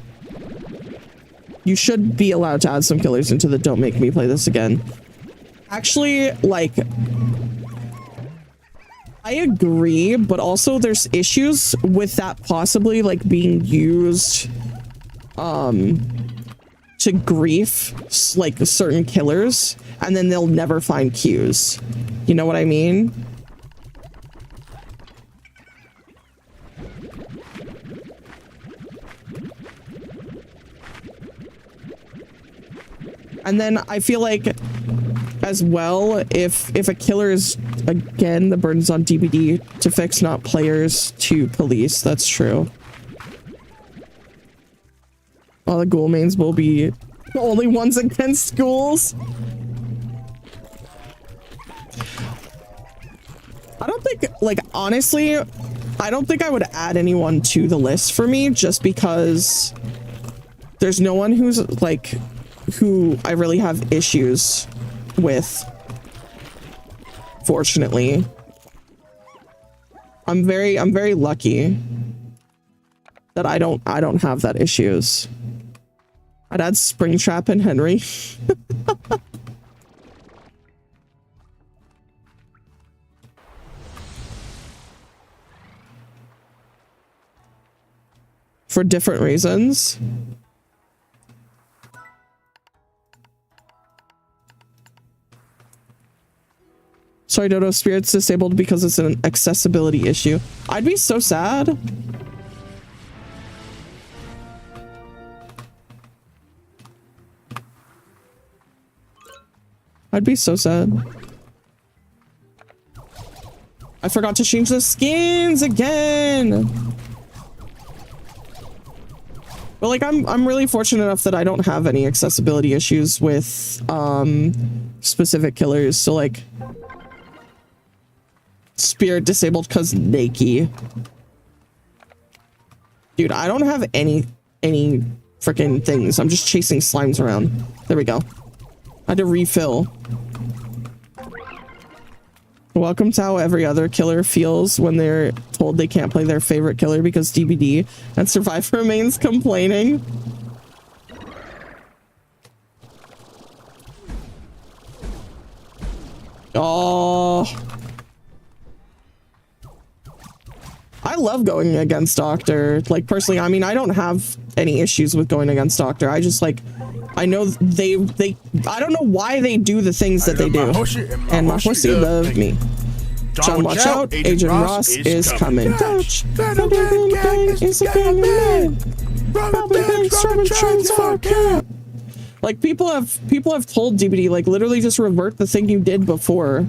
You should be allowed to add some killers into the "don't make me play this again." Actually, like, I agree, but also there's issues with that possibly like being used to grief like certain killers, and then they'll never find cues. You know what I mean? And then I feel like as well, if a killer is, again, the burden's on DBD to fix, not players to police. That's true. All the ghoul mains will be the only ones against ghouls. I don't think, like, honestly, I don't think I would add anyone to the list for me, just because there's no one who's, like, who I really have issues with. Fortunately. I'm very lucky that I don't have that issues. I'd add Springtrap and Henry. For different reasons. Soy Dodo Spirit's disabled because it's an accessibility issue. I'd be so sad. I'd be so sad. I forgot to change the skins again. But like I'm really fortunate enough that I don't have any accessibility issues with specific killers. So like spirit disabled cause naked. Dude, I don't have any freaking things. I'm just chasing slimes around. There we go. I had to refill. Welcome to how every other killer feels when they're told they can't play their favorite killer because DBD and Survivor remains complaining. Oh. I love going against Doctor. Like, personally, I mean, I don't have any issues with going against Doctor. I just, like, I know they I don't know why they do the things that they do. And my horsey love me. John, watch out. Agent Ross is coming. Dutch. Like, people have told DBD, like, literally just revert the thing you did before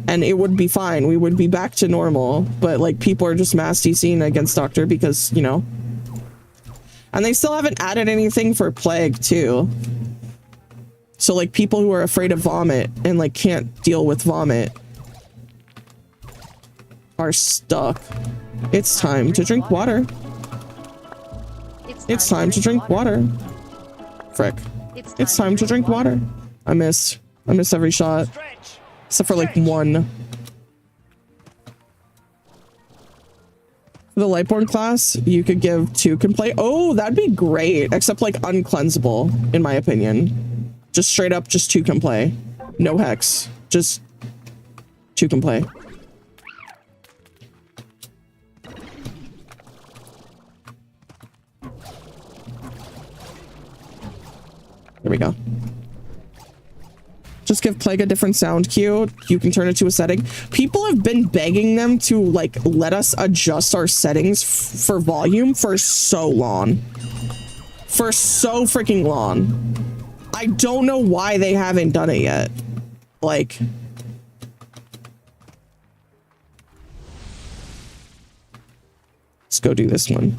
and it would be fine. We would be back to normal. But, like, people are just mass DCing against Doctor because, you know. And they still haven't added anything for Plague, too. So, like, people who are afraid of vomit and, like, can't deal with vomit are stuck. It's time to drink water. It's time to drink water. Frick. It's time to drink water. I miss every shot. Except for, like, one. The Lightborn class, you could give 2 can play. Oh, that'd be great. Except, like, uncleansable, in my opinion. Just straight up, just 2 can play. No hex. Just 2 can play. There we go. Just give Plague a different sound cue. You can turn it to a setting. People have been begging them to, like, let us adjust our settings for volume for so long. For so freaking long. I don't know why they haven't done it yet. Like... Let's go do this one.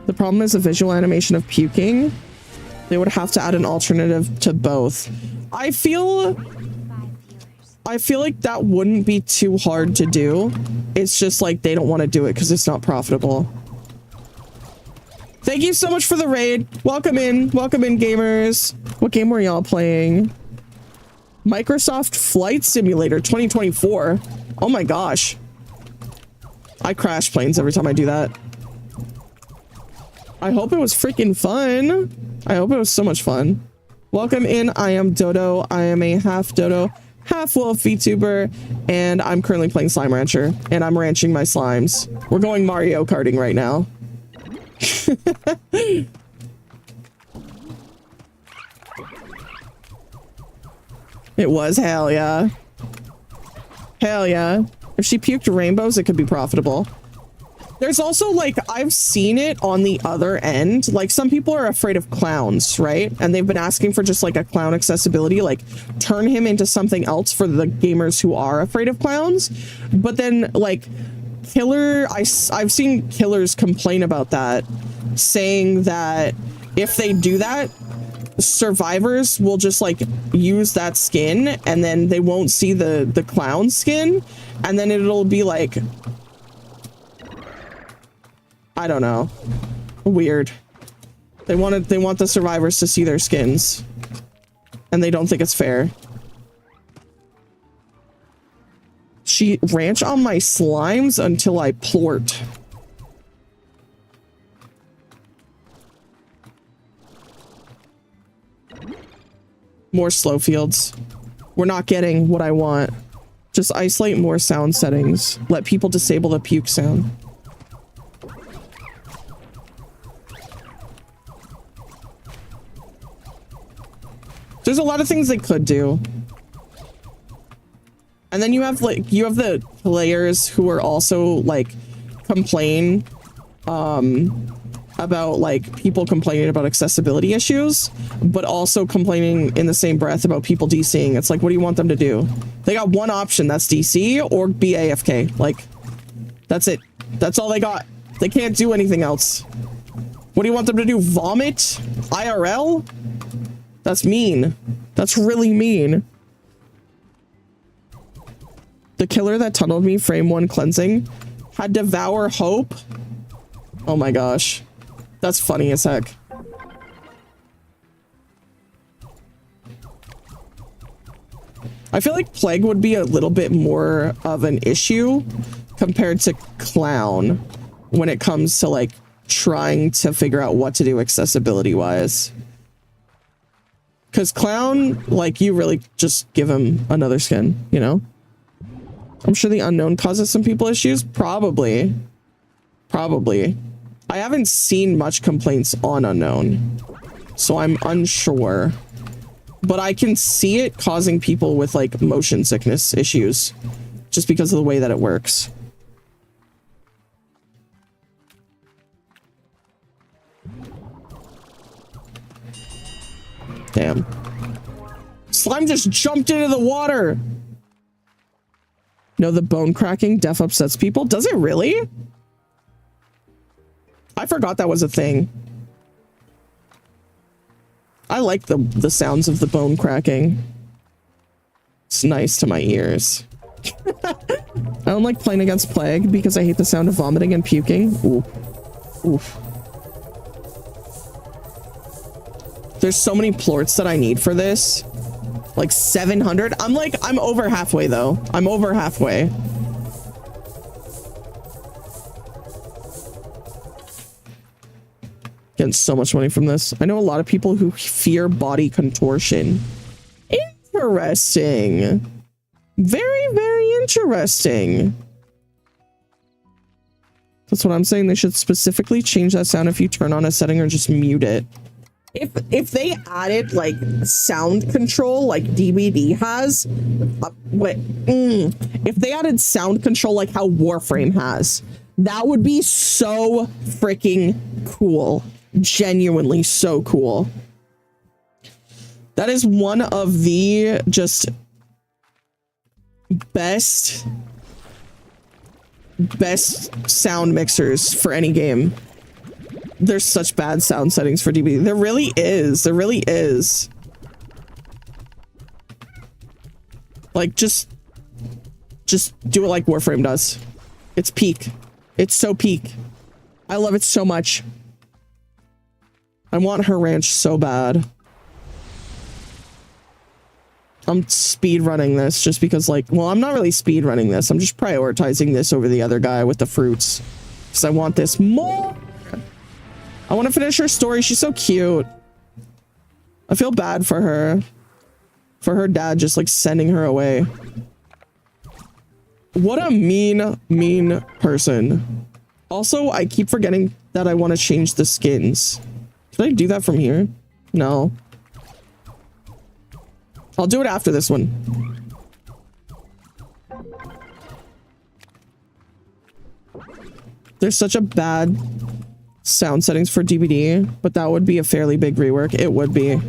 The problem is the visual animation of puking. They would have to add an alternative to both. I feel like that wouldn't be too hard to do. It's just like they don't want to do it because it's not profitable. Thank you so much for the raid. Welcome in, gamers. What game were y'all playing? Microsoft Flight Simulator 2024. Oh my gosh. I crash planes every time I do that. I hope it was freaking fun. I hope it was so much fun. Welcome in. I am Dodo. I am a half Dodo, half wolf VTuber, and I'm currently playing Slime Rancher, and I'm ranching my slimes. We're going Mario Karting right now. It was, hell yeah. Hell yeah. If she puked rainbows, it could be profitable. There's also, like, I've seen it on the other end. Like, some people are afraid of clowns, right? And they've been asking for just, like, a clown accessibility. Like, turn him into something else for the gamers who are afraid of clowns. But then, like, I've seen killers complain about that, saying that if they do that, survivors will just, like, use that skin, and then they won't see the clown skin, and then it'll be, like... I don't know. Weird. They want the survivors to see their skins. And they don't think it's fair. She ranch on my slimes until I plort. More slow fields. We're not getting what I want. Just isolate more sound settings. Let people disable the puke sound. There's a lot of things they could do. And then you have the players who are also like complain about like people complaining about accessibility issues, but also complaining in the same breath about people DCing. It's like, what do you want them to do? They got one option, that's DC or be AFK. Like, that's it. That's all they got. They can't do anything else. What do you want them to do? Vomit? IRL? That's mean. That's really mean. The killer that tunneled me, frame 1 cleansing, had devour hope. Oh my gosh. That's funny as heck. I feel like plague would be a little bit more of an issue compared to clown when it comes to like trying to figure out what to do accessibility wise. Because clown, like, you really just give him another skin, you know? I'm sure the unknown causes some people issues. Probably. Probably. I haven't seen much complaints on unknown, so I'm unsure. But I can see it causing people with like motion sickness issues just because of the way that it works. Damn. Slime just jumped into the water. No, the bone cracking deaf upsets people. Does it really? I forgot that was a thing. I like the sounds of the bone cracking. It's nice to my ears. I don't like playing against plague because I hate the sound of vomiting and puking. Ooh. Oof. There's so many plorts that I need for this. Like 700. I'm over halfway though. I'm over halfway. Getting so much money from this. I know a lot of people who fear body contortion. Interesting. Very, very interesting. That's what I'm saying. They should specifically change that sound if you turn on a setting or just mute it. If they added like sound control like DBD has, if they added sound control like how Warframe has, that would be so freaking cool. Genuinely so cool. That is one of the just best sound mixers for any game. There's such bad sound settings for DBD. There really is. There really is. Like, just do it like Warframe does. It's peak. It's so peak. I love it so much. I want her ranch so bad. I'm speed running this just because, like, well, I'm not really speed running this. I'm just prioritizing this over the other guy with the fruits because I want this more. I want to finish her story. She's so cute. I feel bad for her dad just like sending her away. What a mean person. Also, I keep forgetting that I want to change the skins. Can I do that from here? No. I'll do it after this one. There's such a bad sound settings for DBD, but that would be a fairly big rework. It would be.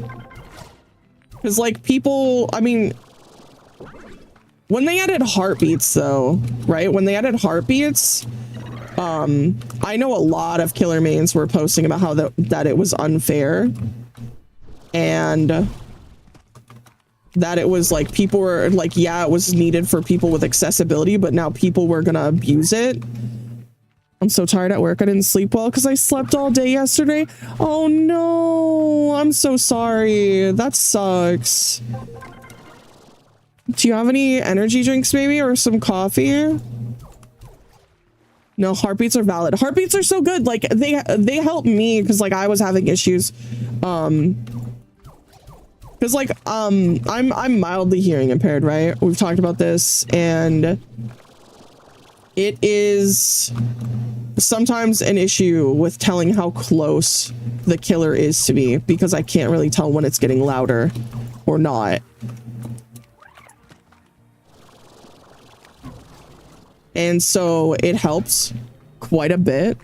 Because, like, people, I mean, when they added heartbeats, though, right? When they added heartbeats, I know a lot of killer mains were posting about how that it was unfair. And that it was, like, people were, like, yeah, it was needed for people with accessibility, but now people were gonna abuse it. I'm so tired at work. I didn't sleep well because I slept all day yesterday. Oh no, I'm so sorry. That sucks. Do you have any energy drinks maybe or some coffee? No, heartbeats are valid. Heartbeats are so good. Like they help me because like I was having issues. Because like I'm mildly hearing impaired, right? We've talked about this and it is sometimes an issue with telling how close the killer is to me because I can't really tell when it's getting louder or not. And so it helps quite a bit.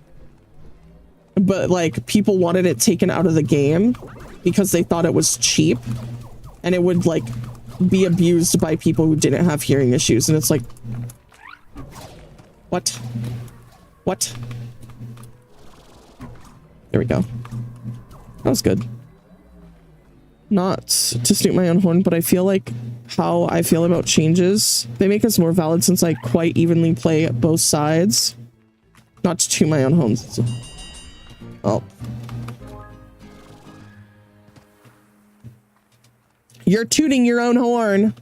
but like people wanted it taken out of the game because they thought it was cheap and it would like be abused by people who didn't have hearing issues. And it's like, what? There we go. That was good. Not to snoot my own horn, but I feel like how I feel about changes, they make us more valid since I quite evenly play both sides. Not to toot my own horns. Oh. You're tooting your own horn.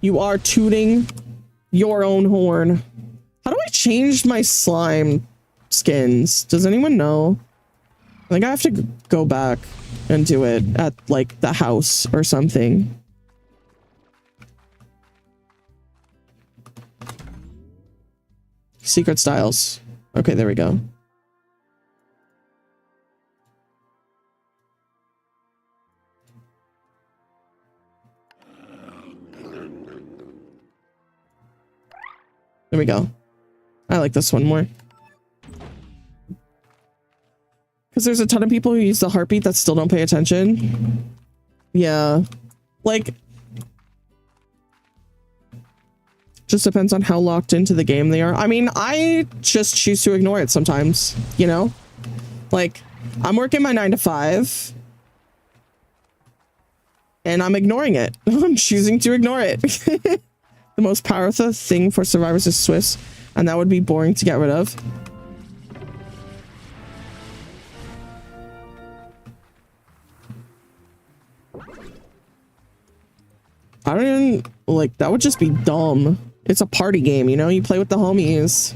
You are tooting your own horn. How do I change my slime skins? Does anyone know? I think I have to go back and do it at like the house or something. Secret styles. Okay, there we go. There we go. I like this one more. Because there's a ton of people who use the heartbeat that still don't pay attention. Yeah. Like, just depends on how locked into the game they are. I mean, I just choose to ignore it sometimes, you know? Like, I'm working my 9 to 5. And I'm ignoring it. I'm choosing to ignore it. The most powerful thing for survivors is Swiss. And that would be boring to get rid of. I don't even, like, that would just be dumb. It's a party game, you know? You play with the homies.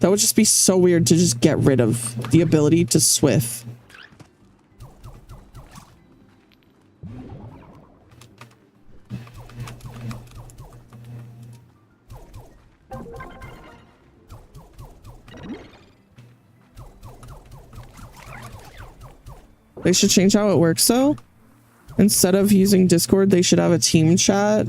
That would just be so weird to just get rid of the ability to Swift. They should change how it works though. Instead of using Discord, they should have a team chat.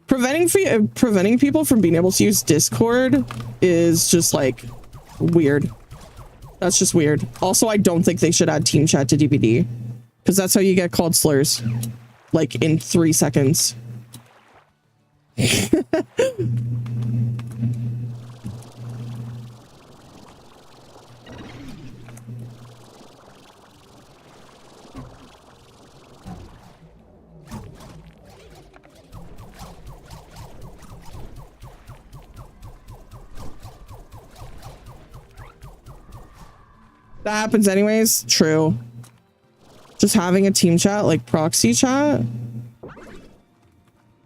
Preventing people from being able to use Discord is just like weird. That's just weird. Also, I don't think they should add team chat to DBD because that's how you get called slurs, like in 3 seconds. That happens anyways. True. Just having a team chat, like proxy chat.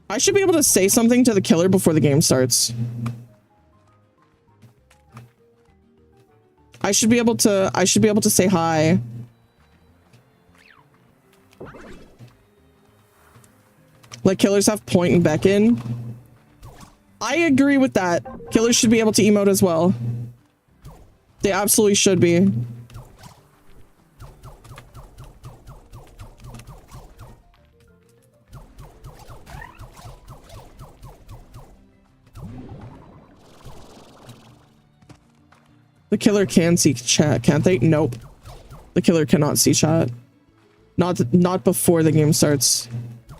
I should be able to say something to the killer before the game starts. I should be able to say hi. Like killers have point and beckon. I agree with that. Killers should be able to emote as well. They absolutely should be. The killer can see chat, can't they? Nope. The killer cannot see chat. Not before the game starts.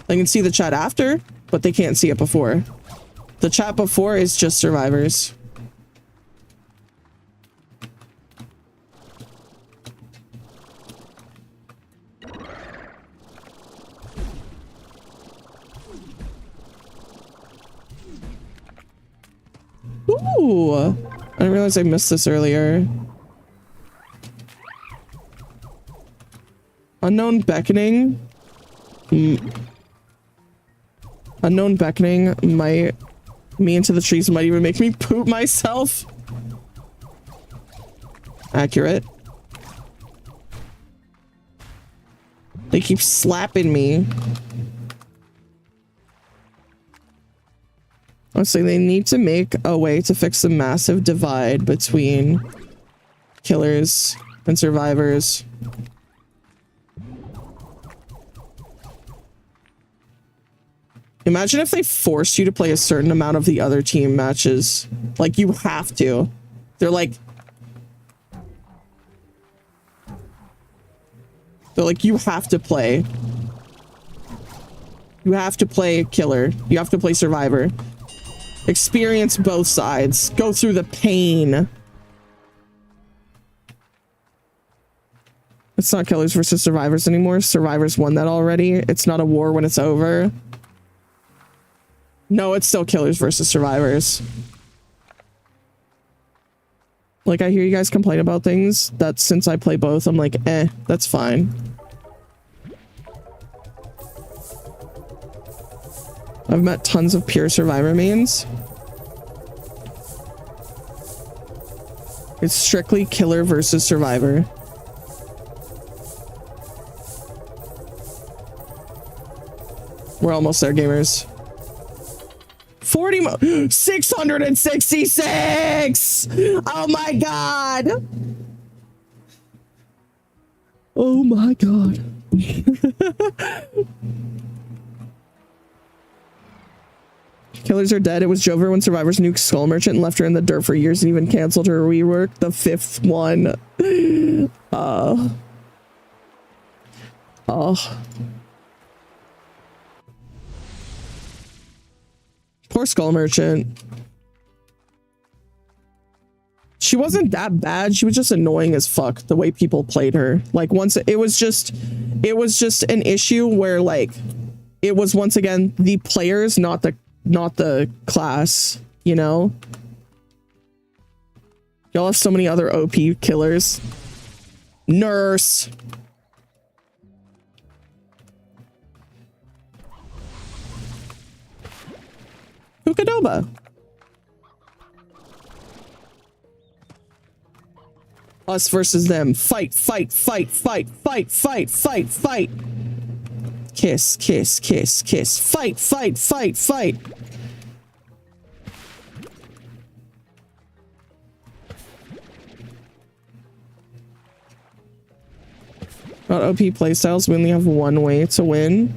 They can see the chat after, but they can't see it before. The chat before is just survivors. Ooh! I didn't realize I missed this earlier. Unknown beckoning. Unknown beckoning might... Me into the trees might even make me poop myself. Accurate. They keep slapping me. Honestly, they need to make a way to fix the massive divide between killers and survivors. Imagine if they forced you to play a certain amount of the other team matches. Like, you have to. They're like, you have to play. You have to play killer. You have to play survivor. Experience both sides. Go through the pain. It's not killers versus survivors anymore. Survivors won that already. It's not a war when it's over. No, it's still killers versus survivors. Like, I hear you guys complain about things that since I play both, I'm like, that's fine. I've met tons of pure survivor mains. It's strictly killer versus survivor. We're almost there, gamers. 666! Oh my god! Oh my god. Killers are dead. It was Jover when survivors nuked Skull Merchant and left her in the dirt for years and even canceled her rework. The 5th one. Poor Skull Merchant. She wasn't that bad. She was just annoying as fuck the way people played her. Like, once it was just an issue where, like, it was once again the players, not the class, you know? Y'all have so many other OP killers. Nurse. Kukadoba. Us versus them. Fight, fight, fight, fight, fight, fight, fight, fight. Kiss, kiss, kiss, kiss. Fight, fight, fight, fight. About OP playstyles, we only have one way to win.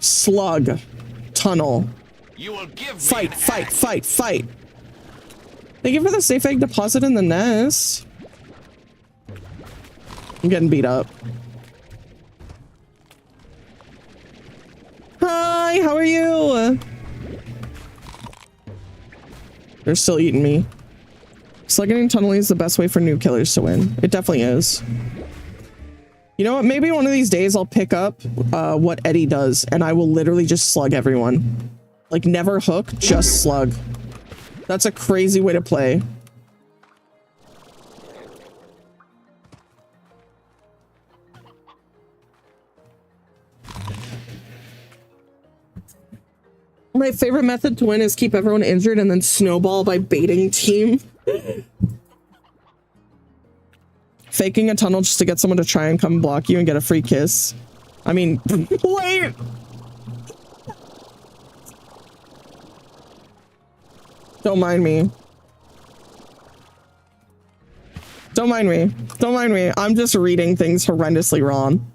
Slug. Tunnel. You will give me fight, fight, fight, fight. Thank you for the safe egg deposit in the nest. I'm getting beat up. Hi, how are you? They're still eating me. Slugging and tunneling is the best way for new killers to win. It definitely is. You know what? Maybe one of these days I'll pick up what Eddie does and I will literally just slug everyone. Like, never hook, just slug. That's a crazy way to play. My favorite method to win is keep everyone injured and then snowball by baiting team. Faking a tunnel just to get someone to try and come block you and get a free kiss. I mean, wait! Don't mind me. Don't mind me. Don't mind me. I'm just reading things horrendously wrong.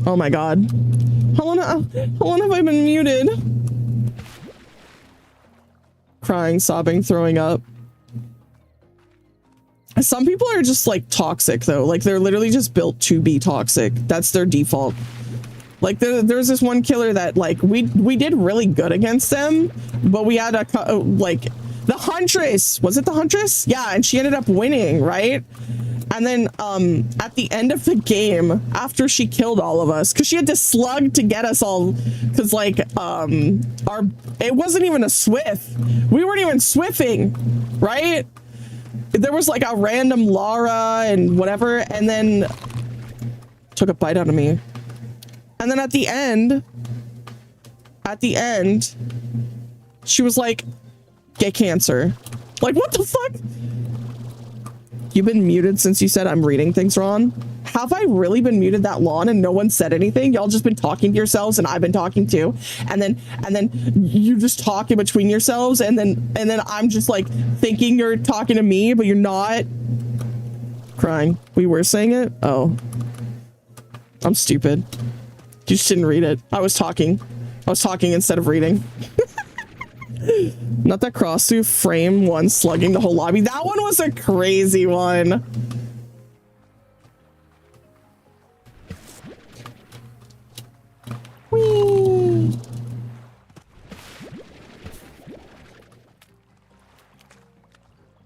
Oh my god. How long have I been muted? Crying, sobbing, throwing up. Some people are just like toxic though. Like they're literally just built to be toxic. That's their default. Like there's this one killer that like we did really good against them, but we had a like the Huntress. Was it the Huntress? Yeah, and she ended up winning, right? And then at the end of the game, after she killed all of us, because she had to slug to get us all, because like it wasn't even a swift. We weren't even swiffing, right? There was like a random Lara and whatever, and then took a bite out of me. And then at the end, she was like, get cancer. Like, what the fuck? You've been muted since you said I'm reading things wrong. Have I really been muted that long and no one said anything? Y'all just been talking to yourselves and I've been talking too. And then you just talk in between yourselves and then I'm just like thinking you're talking to me, but you're not. Crying. We were saying it? Oh. I'm stupid. You just didn't read it. I was talking instead of reading. Not that cross through frame one slugging the whole lobby. That one was a crazy one. Whee!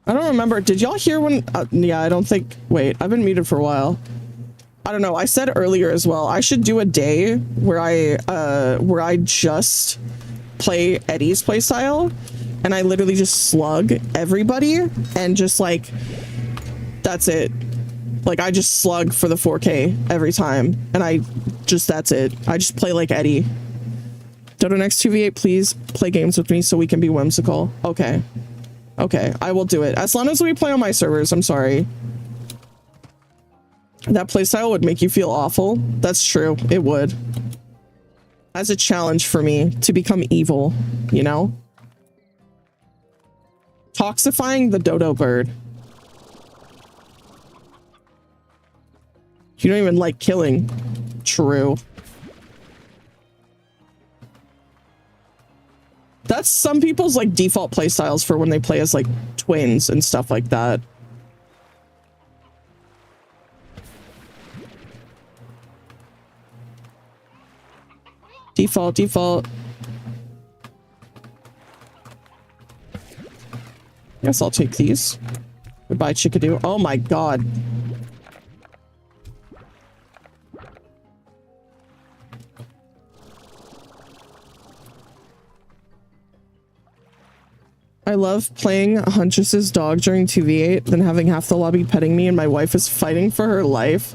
I don't remember. Did y'all hear when? Yeah, I don't think. Wait, I've been muted for a while. I don't know. I said earlier as well. I should do a day where I just play Eddie's playstyle, and I literally just slug everybody and just like that's it. Like I just slug for the 4K every time, and that's it. I just play like Eddie. Dodo next 2v8, please play games with me so we can be whimsical. Okay. Okay, I will do it. As long as we play on my servers, I'm sorry. That playstyle would make you feel awful. That's true, it would. As a challenge for me to become evil, you know? Toxifying the dodo bird. You don't even like killing. True. That's some people's like default playstyles for when they play as like twins and stuff like that. Default. Guess I'll take these. Goodbye, chickadee. Oh my god. I love playing Huntress's dog during 2v8, then having half the lobby petting me and my wife is fighting for her life.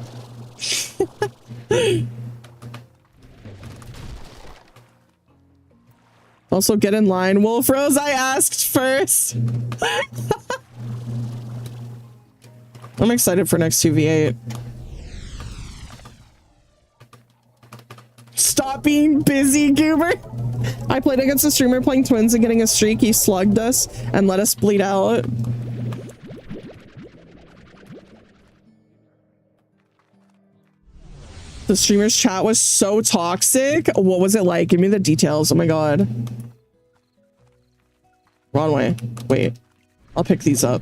Also, get in line. Wolf Rose, I asked first. I'm excited for next 2v8. Stop being busy, Goober. I played against a streamer playing twins and getting a streak. He slugged us and let us bleed out. The streamer's chat was so toxic. What was it like? Give me the details. Oh my god. Wrong way. Wait. I'll pick these up.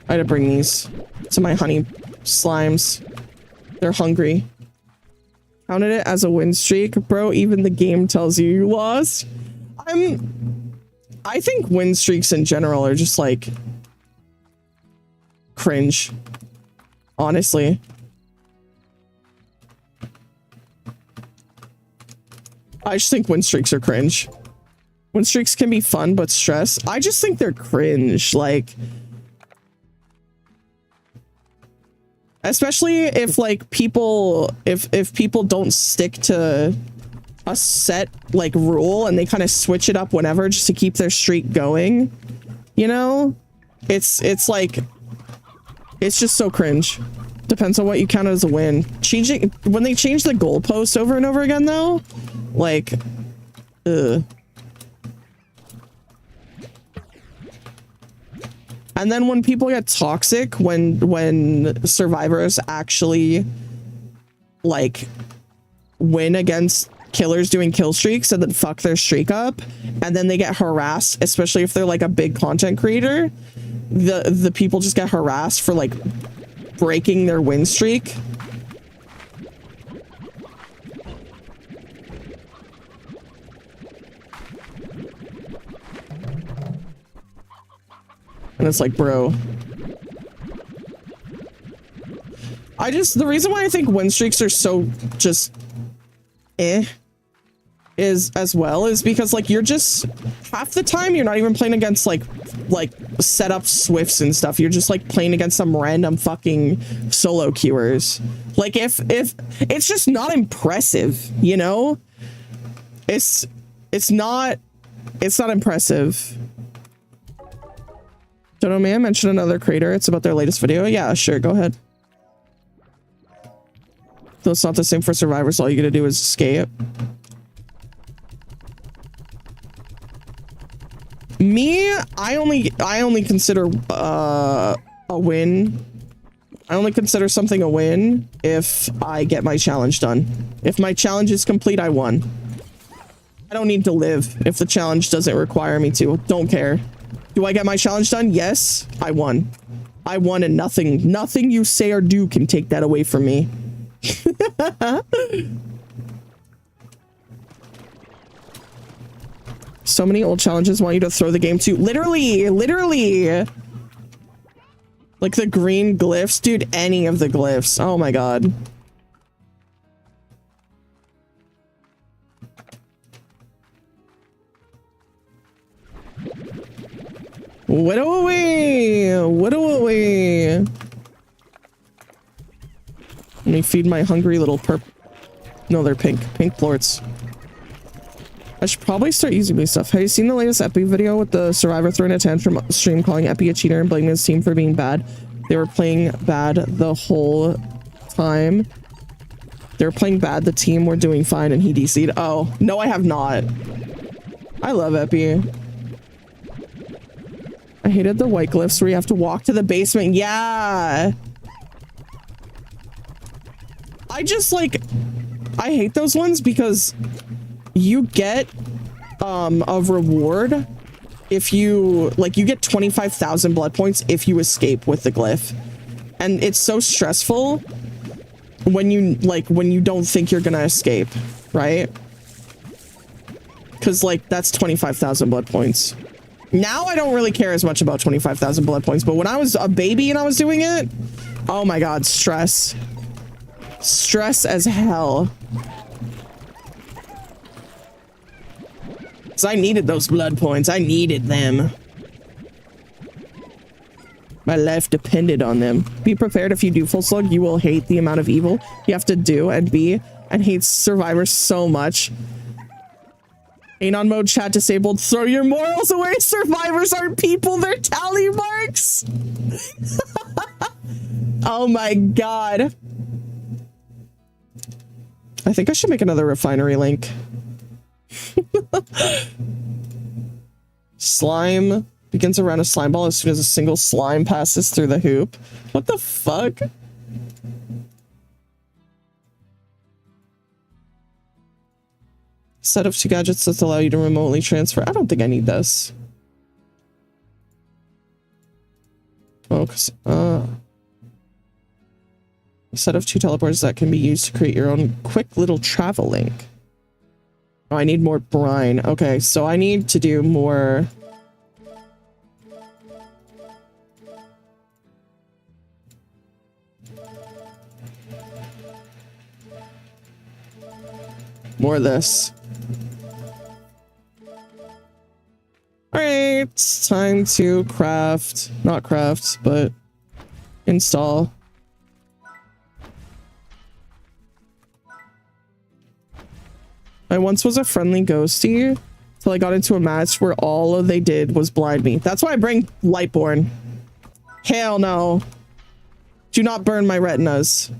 I had to bring these to my honey slimes. They're hungry. Counted it as a win streak. Bro, even the game tells you lost. I think win streaks in general are just like cringe. Honestly. I just think win streaks are cringe. Win streaks can be fun, but stress. I just think they're cringe. Like, especially if like people, if people don't stick to a set like rule and they kind of switch it up whenever just to keep their streak going, you know, it's like, it's just so cringe. Depends on what you count as a win. Changing when they change the goalpost over and over again though, like, ugh. And then when people get toxic, when survivors actually like win against killers doing kill streaks and then fuck their streak up, and then they get harassed, especially if they're like a big content creator. The people just get harassed for like breaking their win streak. And it's like, bro. The reason why I think win streaks are so just is because like you're just half the time you're not even playing against like set up Swifts and stuff. You're just like playing against some random fucking solo queuers. Like if it's just not impressive, you know? It's not impressive. Dodo Man mentioned another creator. It's about their latest video. Yeah, sure, go ahead. Though it's not the same for survivors, all you gotta do is escape. Me, I only consider a win. I only consider something a win if I get my challenge done. If my challenge is complete, I won. I don't need to live if the challenge doesn't require me to. Don't care. Do I get my challenge done? Yes, I won. I won, and nothing you say or do can take that away from me. So many old challenges want you to throw the game too. Literally. Like the green glyphs, dude, any of the glyphs. Oh my god. Whittle away! Let me feed my hungry little No, they're pink plorts. I should probably start using these stuff. Have you seen the latest Epi video with the survivor throwing a tantrum stream calling Epi a cheater and blaming his team for being bad? They were playing bad the whole time. They were playing bad, the team were doing fine, and he DC'd. Oh, no, I have not. I love Epi. I hated the white glyphs where you have to walk to the basement. Yeah. I just like, I hate those ones because you get a reward if you like, you get 25,000 blood points if you escape with the glyph. And it's so stressful when you don't think you're gonna escape, right? Because like that's 25,000 blood points. Now I don't really care as much about 25,000 blood points, but when I was a baby and I was doing it, oh my god, stress. Stress as hell. Because I needed those blood points. I needed them. My life depended on them. Be prepared if you do full slug, you will hate the amount of evil you have to do and be, and hate survivors so much. Anon mode chat disabled. Throw your morals away. Survivors aren't people. They're tally marks. Oh my god. I think I should make another refinery link. Slime begins around a slime ball as soon as a single slime passes through the hoop. What the fuck? Set of 2 gadgets that allow you to remotely transfer. I don't think I need this. Oh, a set of 2 teleporters that can be used to create your own quick little travel link. Oh, I need more brine. Okay, so I need to do more. More of this. Alright, time to craft. Not craft, but install. I once was a friendly ghosty till I got into a match where all they did was blind me. That's why I bring Lightborn. Hell no. Do not burn my retinas.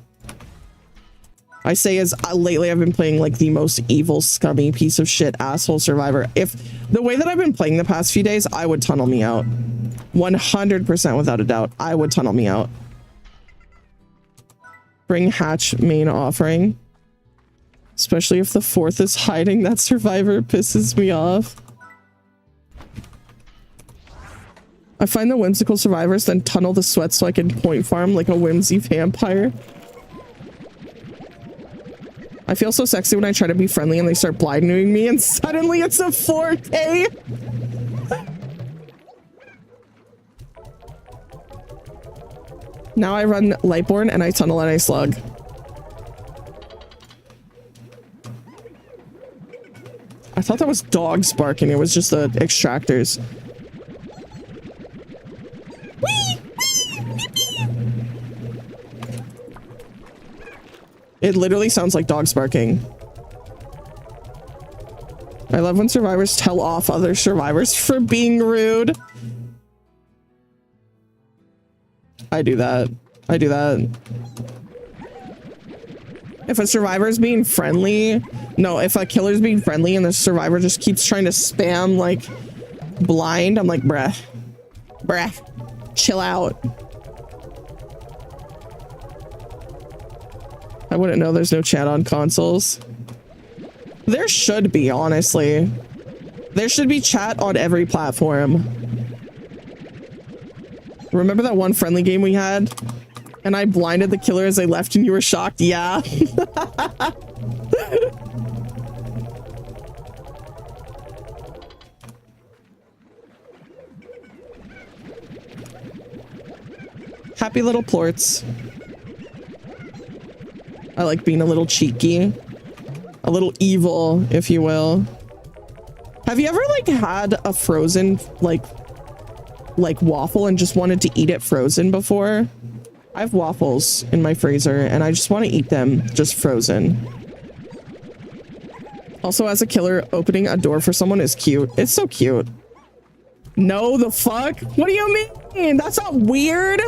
I say as lately I've been playing like the most evil, scummy piece of shit asshole survivor. If the way that I've been playing the past few days, I would tunnel me out. 100% without a doubt. I would tunnel me out. Bring hatch main offering. Especially if the fourth is hiding that survivor, pisses me off. I find the whimsical survivors, then tunnel the sweat so I can point farm like a whimsy vampire. I feel so sexy when I try to be friendly and they start blinding me and suddenly it's a 4K. Now I run Lightborn and I tunnel and I slug. I thought that was dogs barking. It was just the extractors. It literally sounds like dogs barking. I love when survivors tell off other survivors for being rude. I do that. I do that. If a survivor's being friendly, no, if a killer's being friendly and the survivor just keeps trying to spam like blind, I'm like, bruh, chill out. I wouldn't know there's no chat on consoles. There should be, honestly. There should be chat on every platform. Remember that one friendly game we had? And I blinded the killer as they left and you were shocked? Yeah. Happy little plorts. I like being a little cheeky. A little evil, if you will. Have you ever like had a frozen like waffle and just wanted to eat it frozen before? I have waffles in my freezer and I just want to eat them just frozen. Also, as a killer, opening a door for someone is cute. It's so cute. No, the fuck? What do you mean? That's not weird.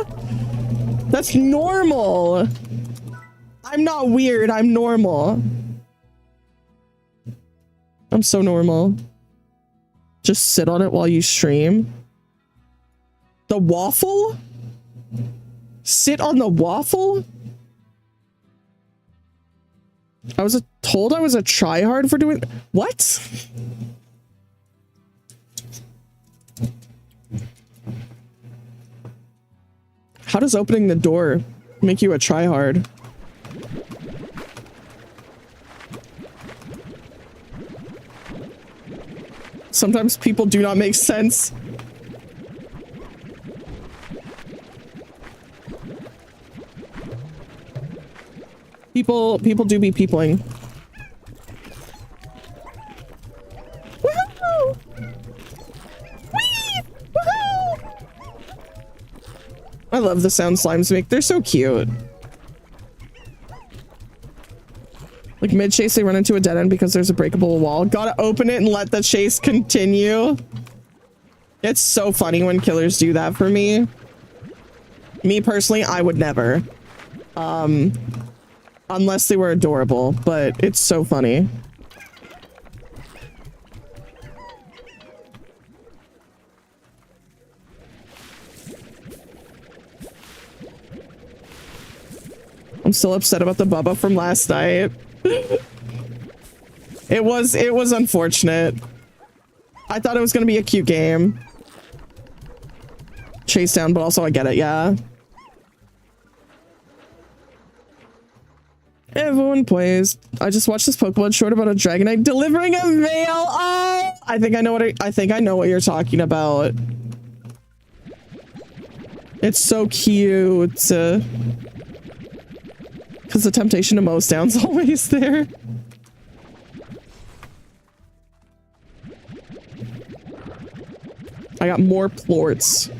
That's normal. I'm not weird. I'm normal. I'm so normal. Just sit on it while you stream. The waffle? Sit on the waffle? I was told I was a tryhard for doing... What? How does opening the door make you a tryhard? Sometimes people do not make sense. People do be peopling. Woohoo! Whee! Woohoo! I love the sound slimes make. They're so cute. Like mid-chase, they run into a dead end because there's a breakable wall. Gotta open it and let the chase continue. It's so funny when killers do that for me. Me personally, I would never. Unless they were adorable, but it's so funny. I'm still upset about the Bubba from last night. It was unfortunate. I thought it was gonna be a cute game. Chase down, but also I get it, yeah. Everyone plays. I just watched this Pokemon short about a Dragonite delivering a mail. Oh, I think I know what you're talking about. It's so cute. Because the temptation to mow down's always there. I got more plorts.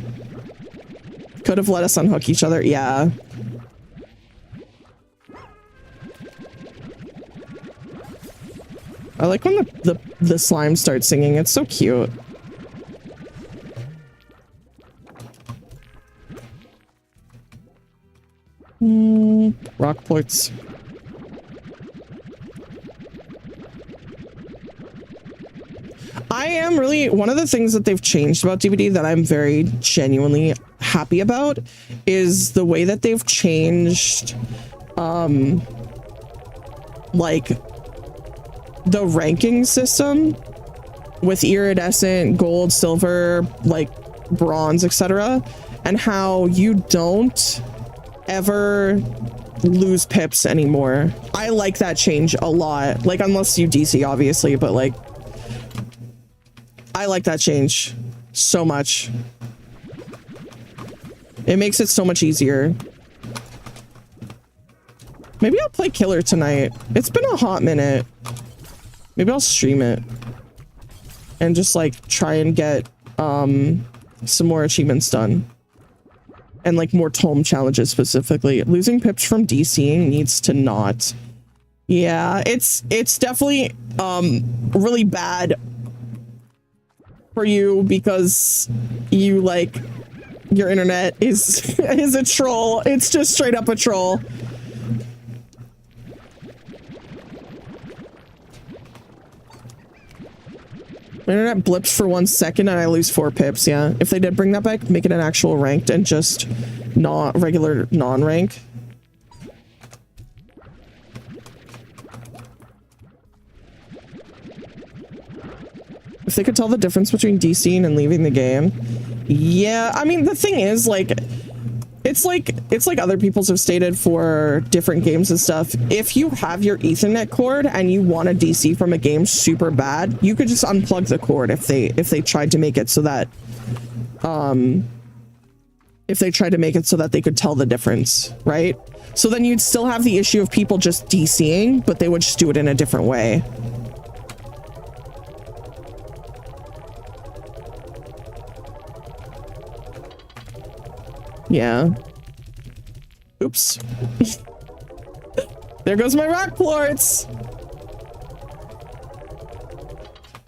Could have let us unhook each other. Yeah. I like when the slime starts singing. It's so cute. Rock plorts. I am really, one of the things that they've changed about DVD that I'm very genuinely happy about is the way that they've changed like the ranking system with iridescent, gold, silver, like bronze, etc., and how you don't ever lose pips anymore. I like that change a lot. Like, unless you DC, obviously, but like, I like that change so much. It makes it so much easier. Maybe I'll play Killer tonight. It's been a hot minute. Maybe I'll stream it and just like try and get some more achievements done. And like more tome challenges specifically. Losing pips from DCing needs to not. Yeah, it's definitely really bad for you because you like your internet is a troll. It's just straight up a troll. My internet blips for 1 second and I lose 4 pips, yeah. If they did bring that back, make it an actual ranked and just not regular non-rank. If they could tell the difference between DCing and leaving the game. Yeah, I mean, the thing is, like, it's like other people's have stated for different games and stuff. If you have your Ethernet cord and you want a DC from a game super bad, you could just unplug the cord if they tried to make it so that they could tell the difference, right? So then you'd still have the issue of people just DCing, but they would just do it in a different way. Yeah. Oops. There goes my rock plorts.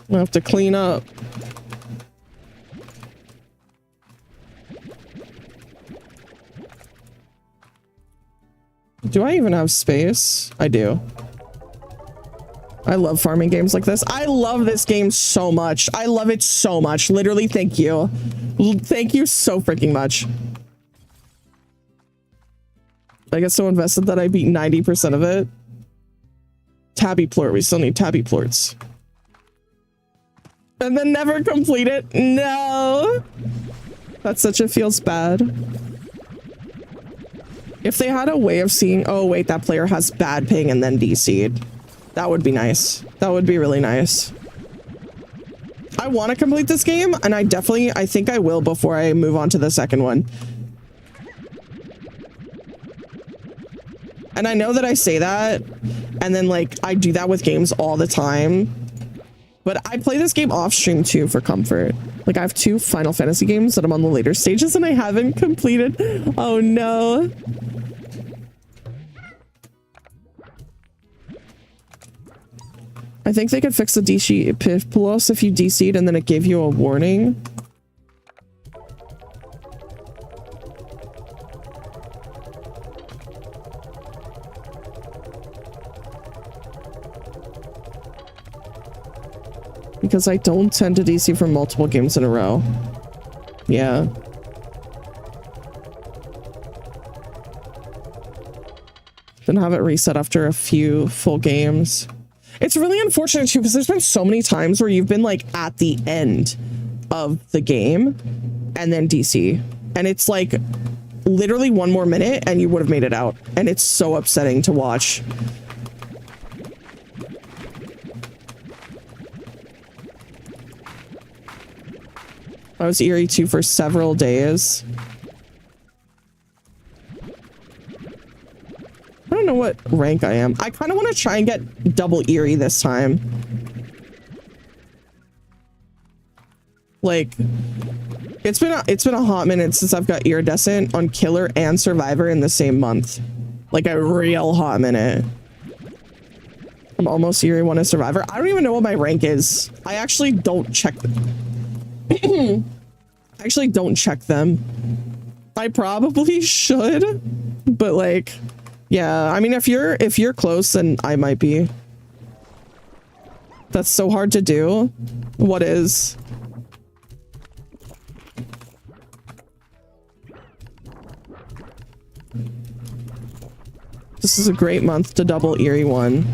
I'll have to clean up. Do I even have space? I do. I love farming games like this. I love this game so much. I love it so much. Literally, thank you. Thank you so freaking much. I get so invested that I beat 90% of it. Tabby plort. We still need tabby plorts. And then never complete it. No. That's such a feels bad. If they had a way of seeing, oh wait, that player has bad ping and then DC'd. That would be nice. That would be really nice. I want to complete this game, and I think I will before I move on to the second one. And I know that I say that, and then like I do that with games all the time, but I play this game off stream too for comfort. Like I have 2 Final Fantasy games that I'm on the later stages and I haven't completed. Oh no. I think they could fix the DC plus if you DC'd and then it gave you a warning. Because I don't tend to DC for multiple games in a row. Yeah. Then have it reset after a few full games. It's really unfortunate too, because there's been so many times where you've been like at the end of the game and then DC. And it's like literally 1 more minute and you would have made it out. And it's so upsetting to watch. I was eerie too for several days. I don't know what rank I am. I kind of want to try and get double eerie this time. Like, it's been a hot minute since I've got iridescent on Killer and Survivor in the same month. Like a real hot minute. I'm almost eerie 1 as Survivor. I don't even know what my rank is. I actually don't check I actually don't check them. I probably should, but like, yeah, I mean, if you're close, then I might be. That's so hard to do. What is? This is a great month to double eerie 1.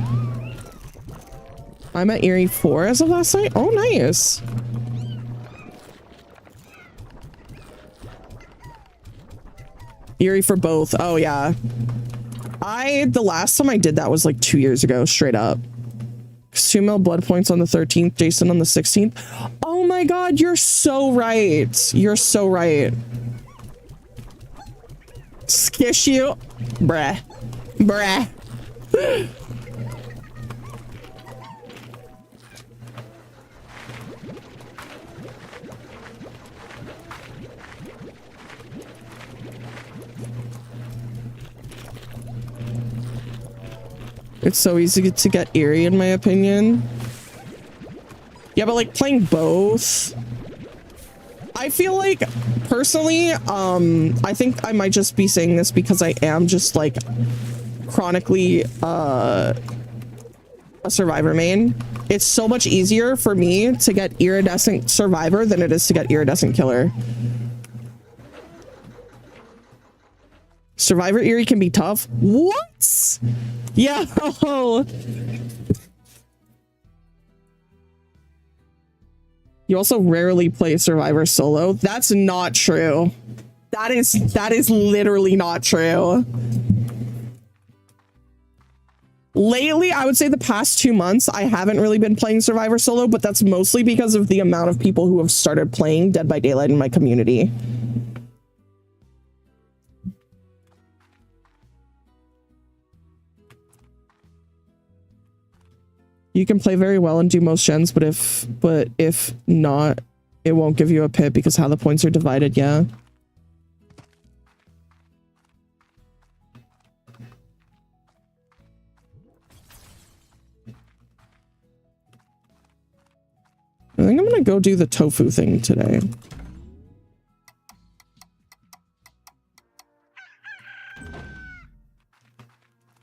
I'm at Erie 4 as of last night. Oh, nice. Erie for both. Oh, yeah. The last time I did that was like 2 years ago, straight up. 2 mil blood points on the 13th, Jason on the 16th. Oh my god, you're so right. You're so right. Skish you. Bruh. Bruh. It's so easy to get eerie, in my opinion. Yeah, but like playing both, I feel like personally, I think I might just be saying this because I am just like chronically a survivor main. It's so much easier for me to get iridescent survivor than it is to get iridescent killer. Survivor Eerie can be tough. What? Yeah. You also rarely play Survivor solo. That's not true. That is literally not true. Lately, I would say the past 2 months, I haven't really been playing Survivor solo, but that's mostly because of the amount of people who have started playing Dead by Daylight in my community. You can play very well and do most gens, but if not, it won't give you a pip because how the points are divided, yeah. I think I'm gonna go do the tofu thing today.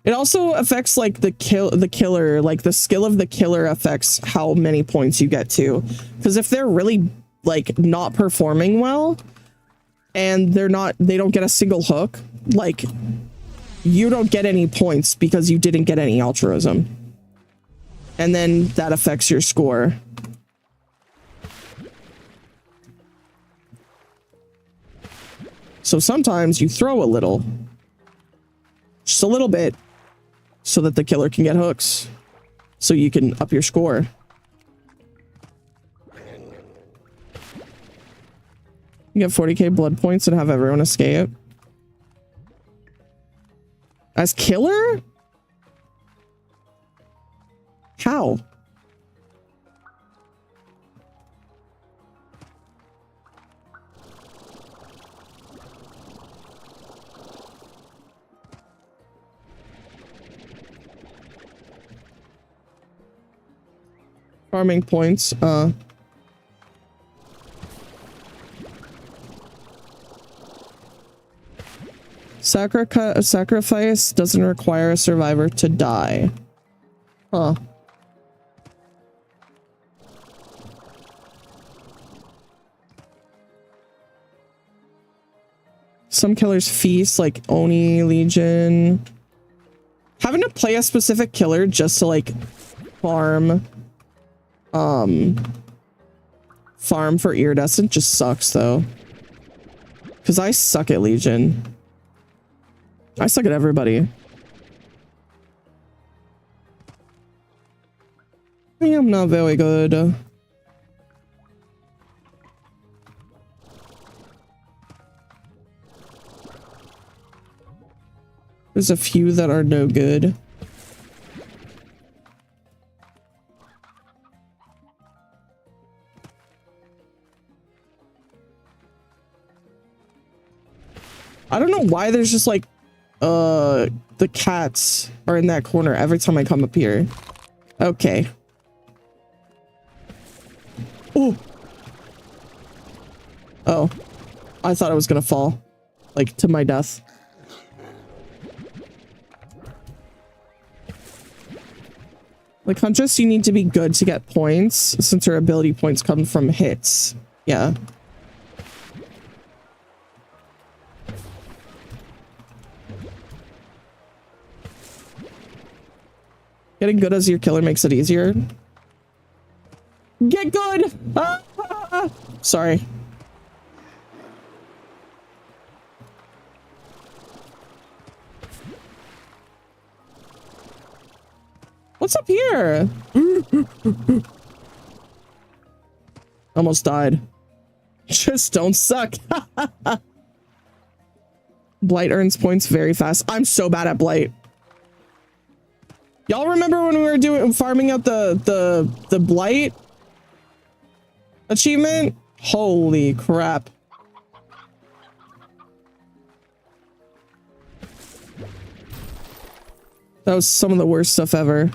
It also affects like the killer, like the skill of the killer affects how many points you get to. Because if they're really like not performing well and they don't get a single hook, like you don't get any points because you didn't get any altruism. And then that affects your score. So sometimes you throw a little, just a little bit, so that the killer can get hooks, so you can up your score. You get 40k blood points and have everyone escape. As killer? How? Farming points, sacrifice doesn't require a survivor to die. Huh. Some killers feast, like Oni, Legion. Having to play a specific killer just to like farm for iridescent just sucks though, because I suck at Legion. I suck at everybody. I am not very good. There's a few that are no good. I don't know why there's just like, the cats are in that corner every time I come up here. Okay. Ooh. Oh. I thought I was gonna fall. Like, to my death. Like, Huntress, you need to be good to get points, since her ability points come from hits. Yeah. Getting good as your killer makes it easier. Get good! Sorry. What's up here? Almost died. Just don't suck. Blight earns points very fast. I'm so bad at Blight. Y'all remember when we were doing farming out the Blight achievement? Holy crap. That was some of the worst stuff ever.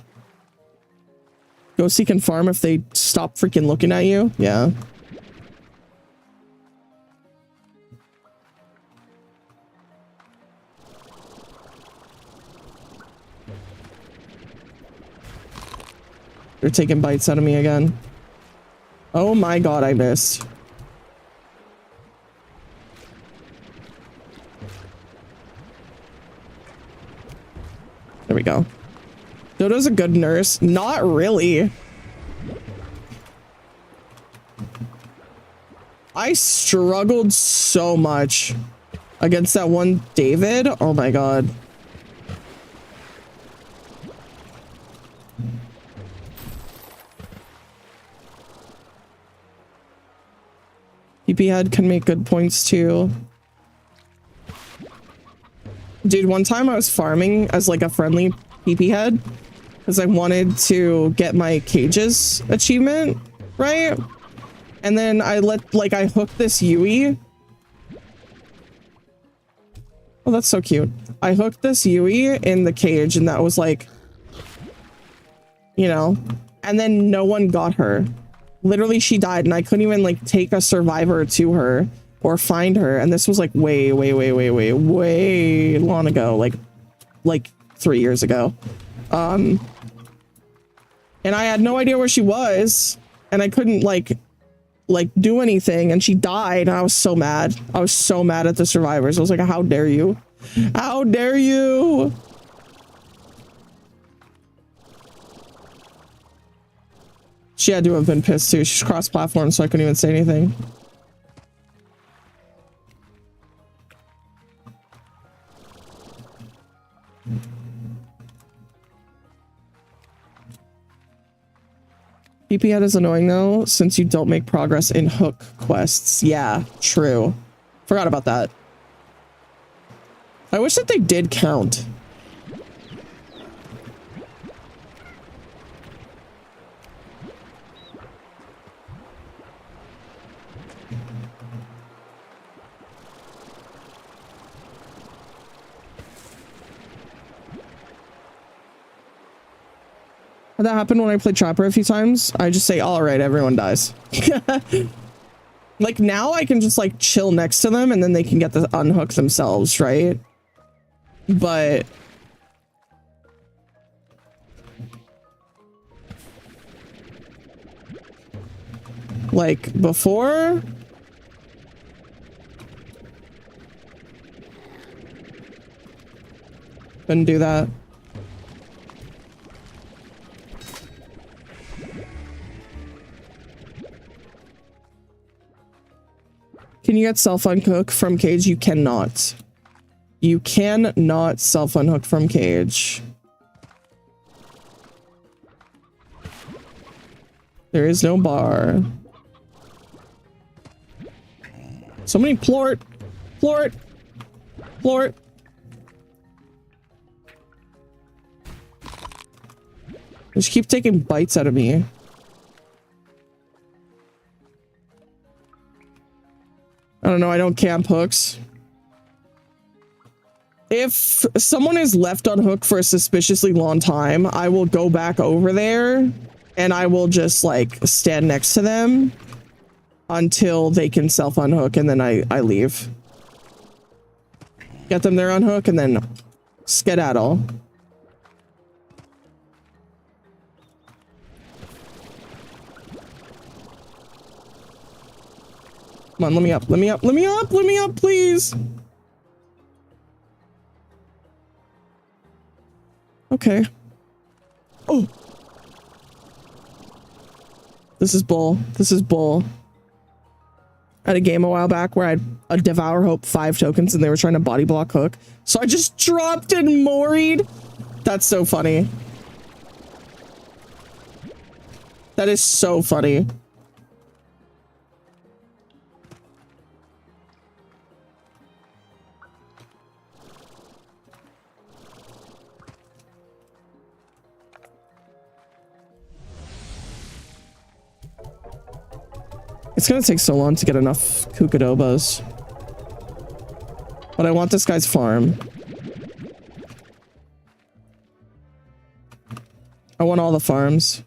Go seek and farm if they stop freaking looking at you. Yeah. They're taking bites out of me again. Oh my god, I missed. There we go. Dodo's a good nurse. Not really. I struggled so much against that one David. Oh my god. PP head can make good points too. Dude, one time I was farming as like a friendly PP head because I wanted to get my cages achievement, right? And then I hooked this Yui. Oh, that's so cute. I hooked this Yui in the cage and that was like, you know, and then no one got her. Literally, she died and I couldn't even like take a survivor to her or find her. And this was like way long ago, like 3 years ago. And I had no idea where she was and I couldn't like do anything and she died. And I was so mad. I was so mad at the survivors. I was like, how dare you? How dare you? She had to have been pissed too. She's cross-platform, so I couldn't even say anything. PP head is annoying though, since you don't make progress in hook quests. Yeah, true. Forgot about that. I wish that they did count. That happened when I played Trapper a few times. I just say, all right, everyone dies. Like now I can just like chill next to them and then they can get the unhook themselves, right? But like before, couldn't do that. Can you get self-unhook from cage? You cannot. You cannot self-unhook from cage. There is no bar. So many plort. Plort. Plort. They just keep taking bites out of me. I don't know, I don't camp hooks. If someone is left on hook for a suspiciously long time, I will go back over there and I will just like stand next to them until they can self-unhook and then I leave. Get them there on hook and then skedaddle. Come on, let me up, let me up, let me up, let me up, please. Okay. Oh. This is bull. This is bull. I had a game a while back where I had a Devour Hope 5 tokens and they were trying to body block hook. So I just dropped and moried. That's so funny. That is so funny. It's gonna take so long to get enough Kukadobas. But I want this guy's farm. I want all the farms.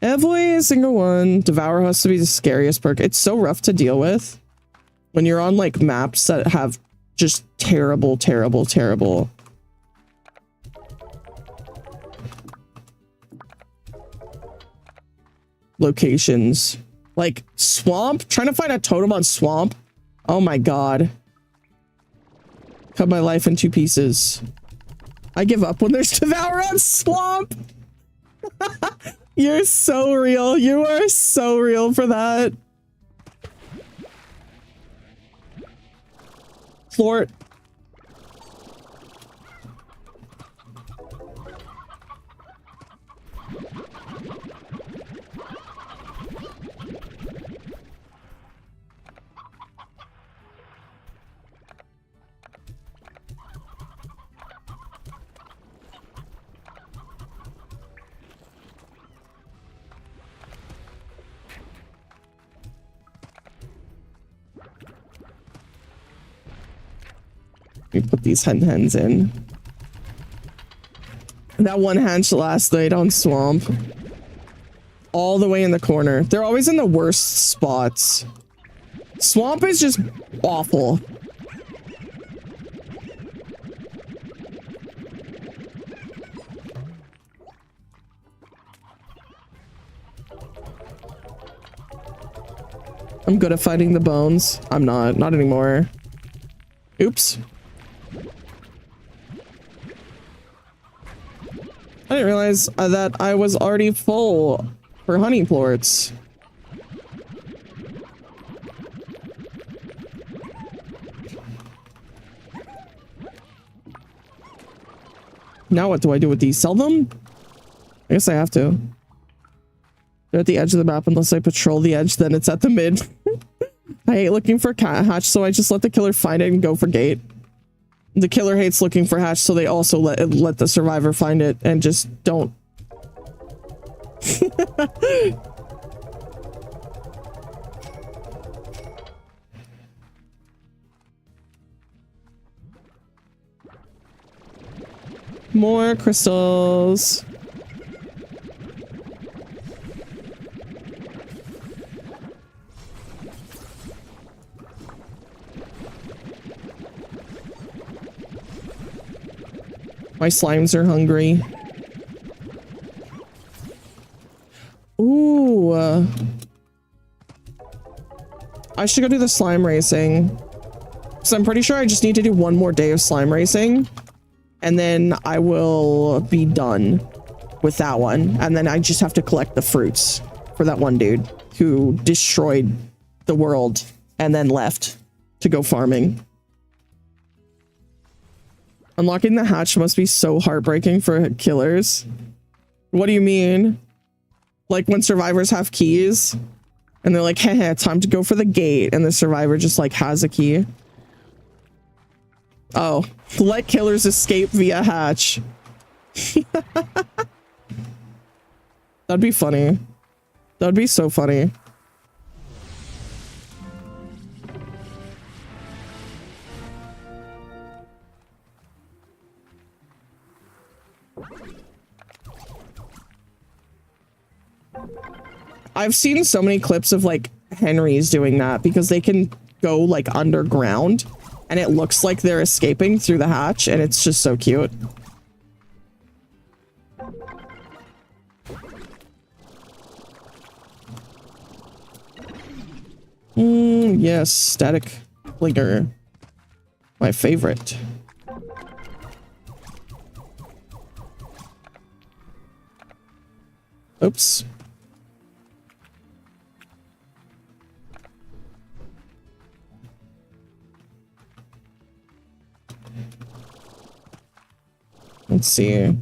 Every single one. Devour has to be the scariest perk. It's so rough to deal with when you're on like maps that have just terrible, terrible, terrible locations. Like swamp. Trying to find a totem on swamp. Oh my god. Cut my life in 2 pieces. I give up when there's Devour on swamp. You're so real. You are so real for that. Floor. Let me put these hens in. That one hatched last night on swamp. All the way in the corner. They're always in the worst spots. Swamp is just awful. I'm good at fighting the bones. I'm not. Not anymore. Oops. I didn't realize that I was already full for honey plorts. Now what do I do with these? Sell them? I guess I have to. They're at the edge of the map. Unless I patrol the edge, then it's at the mid. I hate looking for cat hatch, so I just let the killer find it and go for gate. The killer hates looking for hatch, so they also let the survivor find it and just don't. More crystals. My slimes are hungry. Ooh. I should go do the slime racing. So I'm pretty sure I just need to do one more day of slime racing. And then I will be done with that one. And then I just have to collect the fruits for that one dude who destroyed the world and then left to go farming. Unlocking the hatch must be so heartbreaking for killers. What do you mean? Like when survivors have keys and they're like, hey, time to go for the gate. And the survivor just like has a key. Oh, let killers escape via hatch. That'd be funny. That'd be so funny. I've seen so many clips of like Henrys doing that because they can go like underground and it looks like they're escaping through the hatch and it's just so cute. Yes, static blinker. My favorite. Oops. Let's see.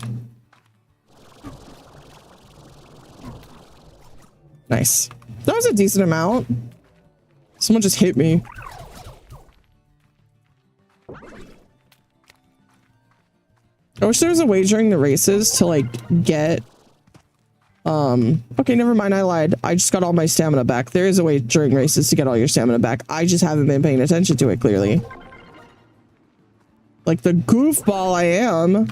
Nice. That was a decent amount. Someone just hit me. I wish there was a way during the races to like get okay, never mind, I lied. I just got all my stamina back. There is a way during races to get all your stamina back. I just haven't been paying attention to it clearly. Like the goofball I am.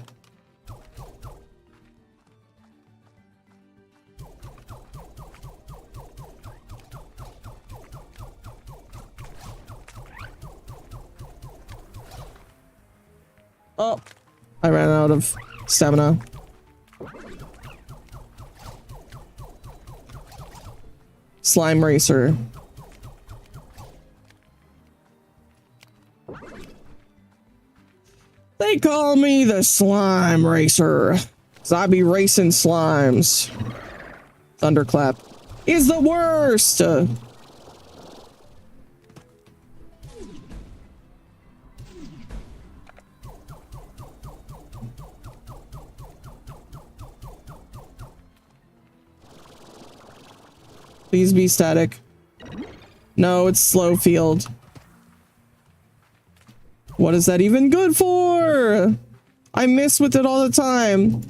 Oh, I ran out of stamina. Slime racer. They call me the slime racer, 'cause I be racing slimes. Thunderclap is the worst. Please be static. No, it's slow field. What is that even good for? I miss with it all the time.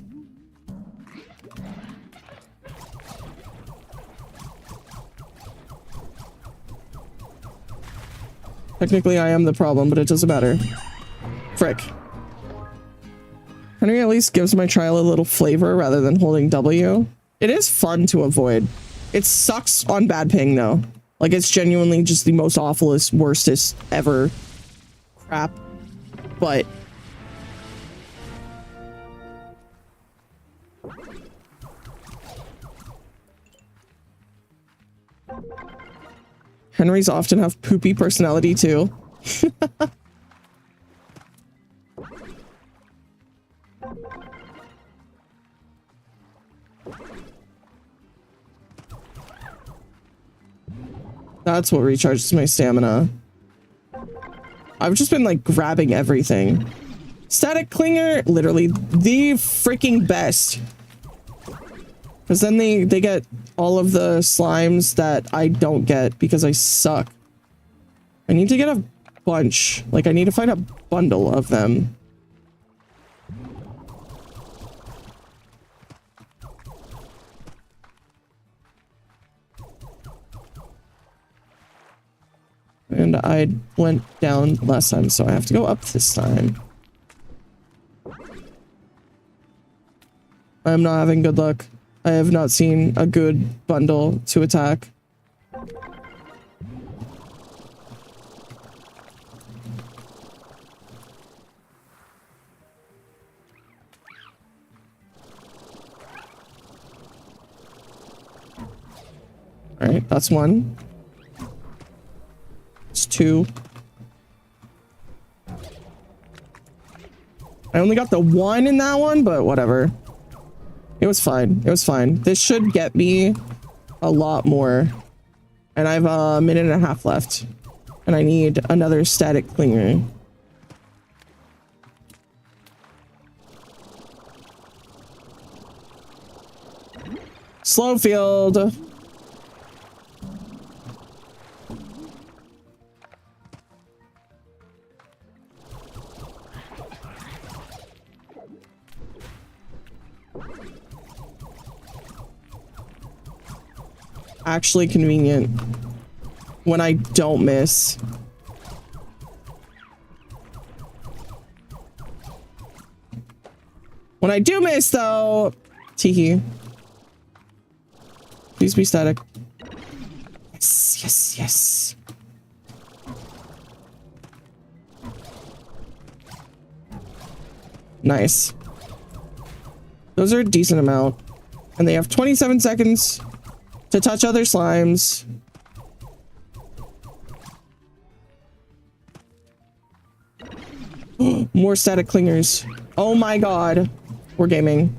Technically, I am the problem, but it doesn't matter. Frick. Henry at least gives my trial a little flavor rather than holding W. It is fun to avoid. It sucks on bad ping though. Like it's genuinely just the most awfulest, worstest ever crap. But Henrys often have poopy personality too. That's what recharges my stamina. I've just been like grabbing everything. Static clinger, literally the freaking best. Because then they get all of the slimes that I don't get because I suck. I need to get a bunch. Like I need to find a bundle of them. And I went down last time, so I have to go up this time. I'm not having good luck. I have not seen a good bundle to attack. Alright, that's one. It's two. I only got the one in that one, but whatever. It was fine. It was fine. This should get me a lot more. And I have a minute and a half left. And I need another static clinger. Slow field. Actually convenient when I don't miss. When I do miss though, teehee. Please be static. Yes, yes, yes. Nice. Those are a decent amount. And they have 27 seconds to touch other slimes. More static clingers. Oh my god. We're gaming.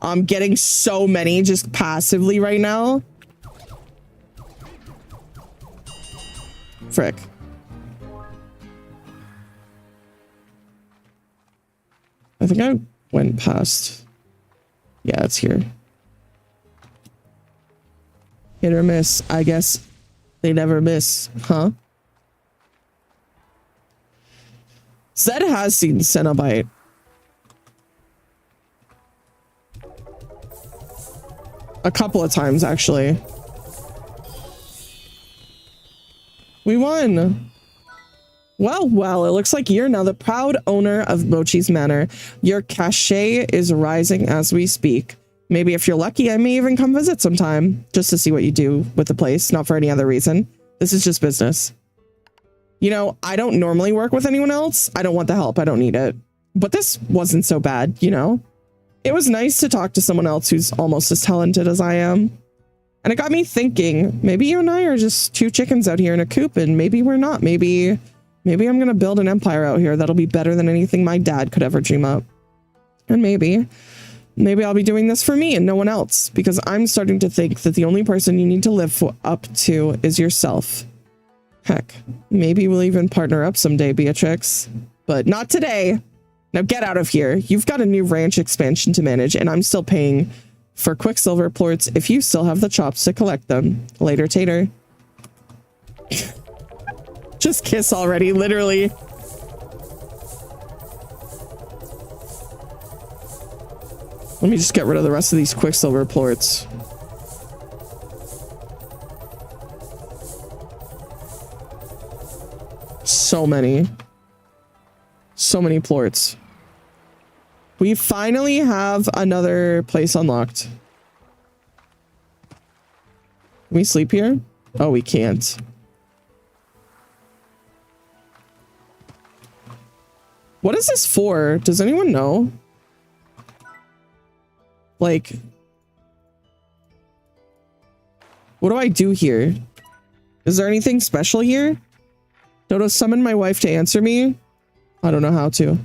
I'm getting so many just passively right now. Frick. I think I went past. Yeah, it's here. Hit or miss. I guess they never miss, huh? Zed has seen Cenobite. A couple of times, actually. We won. Well, it looks like you're now the proud owner of Mochi's Manor. Your cachet is rising as we speak. Maybe if you're lucky, I may even come visit sometime, just to see what you do with the place, not for any other reason. This is just business. You know, I don't normally work with anyone else. I don't want the help. I don't need it. But this wasn't so bad, you know? It was nice to talk to someone else who's almost as talented as I am. And it got me thinking, maybe you and I are just two chickens out here in a coop, and maybe we're not. Maybe I'm gonna build an empire out here that'll be better than anything my dad could ever dream up. And maybe I'll be doing this for me and no one else, because I'm starting to think that the only person you need to live up to is yourself. Heck, maybe we'll even partner up someday, Beatrix. But not today. Now get out of here. You've got a new ranch expansion to manage, and I'm still paying for Quicksilver plorts if you still have the chops to collect them. Later, Tater. Just kiss already, literally. Let me just get rid of the rest of these Quicksilver plorts. So many. So many plorts. We finally have another place unlocked. Can we sleep here? Oh, we can't. What is this for? Does anyone know? Like, what do I do here? Is there anything special here? Dodo, summon my wife to answer me? I don't know how to.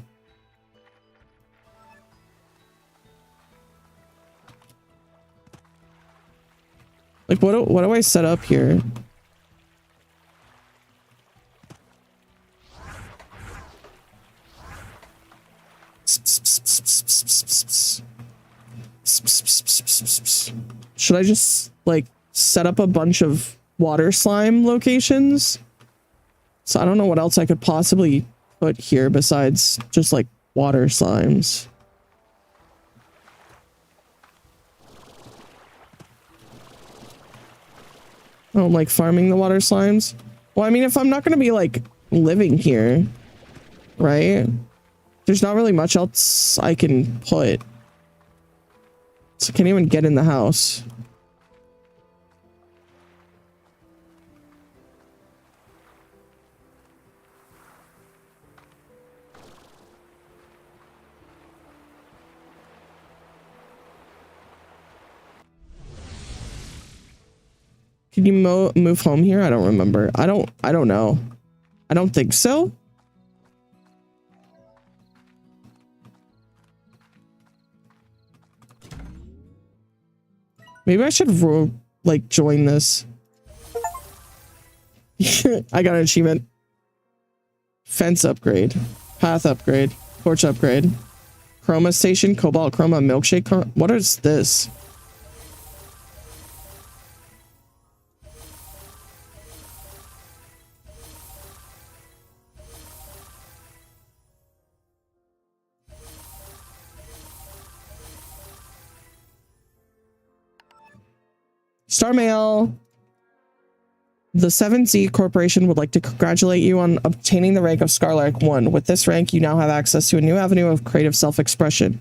Like, what do I set up here? Should I just, like, set up a bunch of water slime locations? So I don't know what else I could possibly put here besides just, like, water slimes. I don't like farming the water slimes. Well, I mean, if I'm not going to be, like, living here, right? There's not really much else I can put. So I can't even get in the house. Can you move home here? I don't remember. I don't know. I don't think so. Maybe I should like join this. I got an achievement. Fence upgrade, path upgrade, torch upgrade, chroma station, cobalt chroma, milkshake. What is this? Star Mail. The 7Z Corporation would like to congratulate you on obtaining the rank of Scarlark 1. With this rank, you now have access to a new avenue of creative self-expression.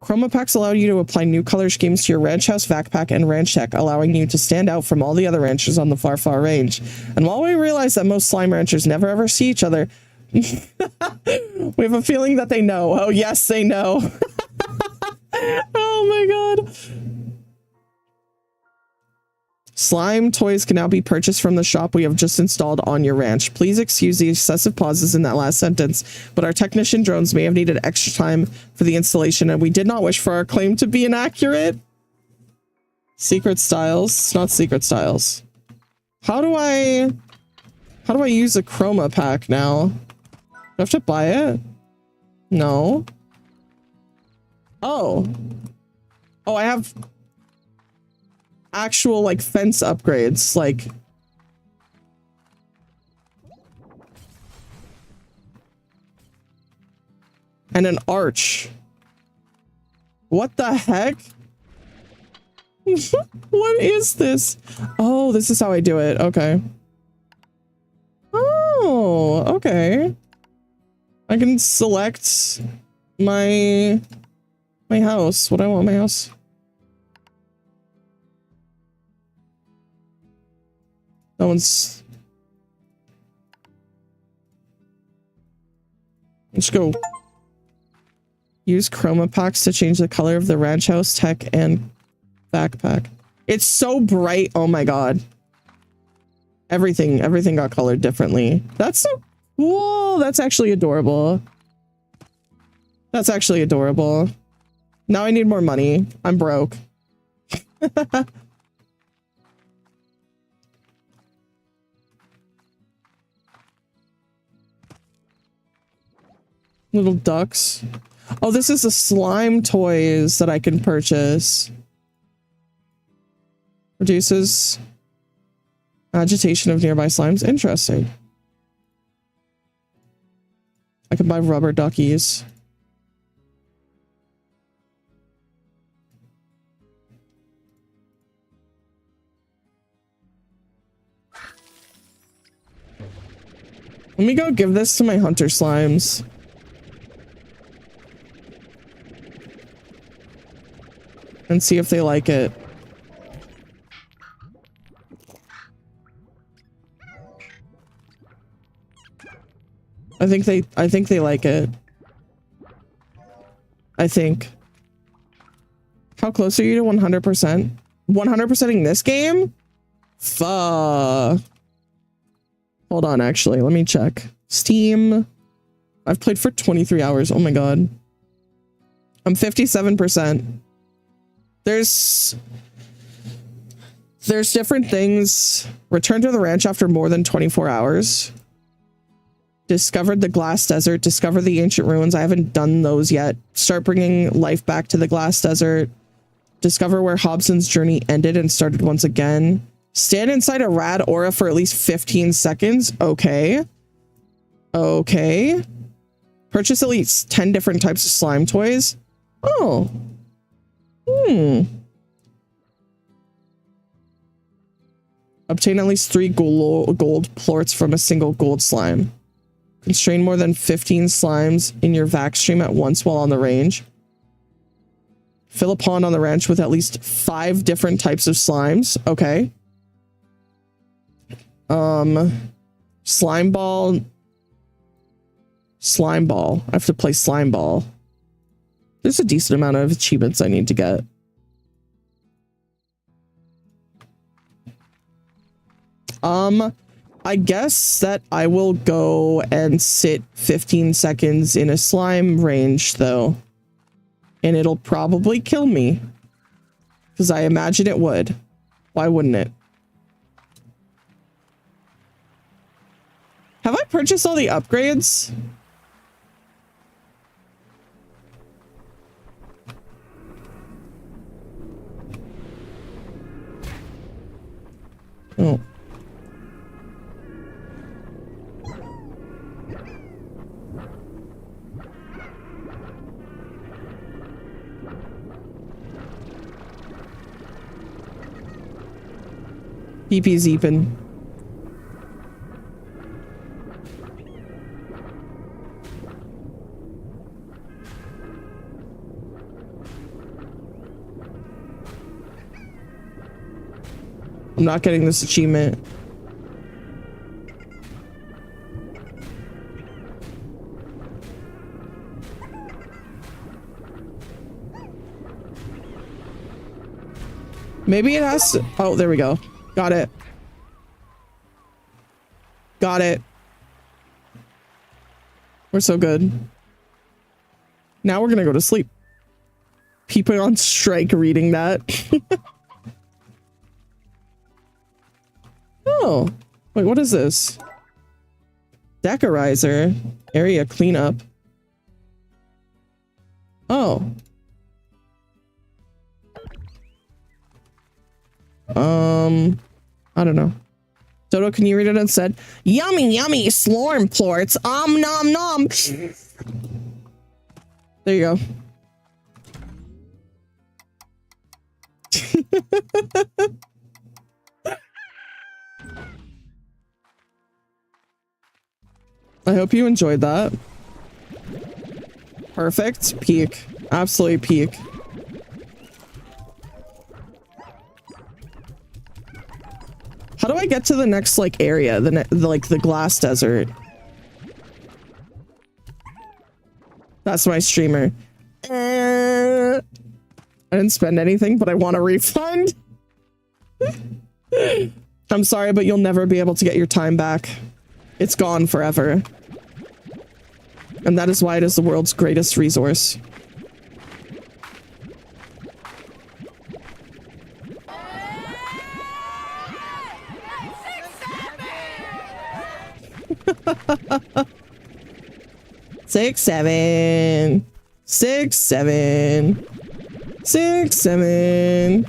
Chroma packs allow you to apply new color schemes to your ranch house, vac pack, and ranch tech, allowing you to stand out from all the other ranchers on the far range. And while we realize that most slime ranchers never ever see each other, we have a feeling that they know. Oh yes, they know. Oh my god. Slime toys can now be purchased from the shop we have just installed on your ranch. Please excuse the excessive pauses in that last sentence, but our technician drones may have needed extra time for the installation, and we did not wish for our claim to be inaccurate. Secret styles, not secret styles. How do I use a chroma pack now? Do I have to buy it? No. Oh, I have actual like fence upgrades, like and an arch. What the heck? What is this? Oh, this is how I do it. Okay. Oh, okay. I can select my house. What do I want my house? That one's... Let's go. Use chroma packs to change the color of the ranch house, tech, and backpack. It's so bright. Oh my god. Everything got colored differently. That's so cool. That's actually adorable. That's actually adorable. Now I need more money. I'm broke. Little ducks. Oh, this is the slime toys that I can purchase. Reduces agitation of nearby slimes. Interesting. I can buy rubber duckies. Let me go give this to my hunter slimes. And see if they like it. I think they like it. I think. How close are you to 100%? 100%ing this game? Fuck. Hold on, actually. Let me check. Steam. I've played for 23 hours. Oh my god. I'm 57%. There's different things. Return to the ranch after more than 24 hours. Discovered the glass desert. Discover the ancient ruins. I haven't done those yet. Start bringing life back to the glass desert. Discover where Hobson's journey ended and started once again. Stand inside a rad aura for at least 15 seconds. Okay. Okay. Purchase at least 10 different types of slime toys. Oh. Obtain at least 3 gold plorts from a single gold slime. Constrain more than 15 slimes in your vac stream at once while on the range. Fill a pond on the ranch with at least 5 different types of slimes. Okay. Slime ball. Slime ball. I have to play slime ball. There's a decent amount of achievements I need to get. I guess that I will go and sit 15 seconds in a slime range though. And it'll probably kill me. Because I imagine it would. Why wouldn't it? Have I purchased all the upgrades? Oh. PP Zeepin. I'm not getting this achievement. Maybe it has to... Oh, there we go. Got it. Got it. We're so good. Now we're gonna go to sleep. People on strike reading that. Oh, wait, what is this? Decorizer. Area cleanup. Oh. I don't know. Dodo, can you read it instead? Yummy, yummy, slorm plorts. Nom nom. There you go. I hope you enjoyed that. Perfect. Peak. Absolutely peak. How do I get to the next like area? The glass desert. That's my streamer. I didn't spend anything, but I want a refund. I'm sorry, but you'll never be able to get your time back. It's gone forever. And that is why it is the world's greatest resource. Six, seven. 6, 7. 6, 7.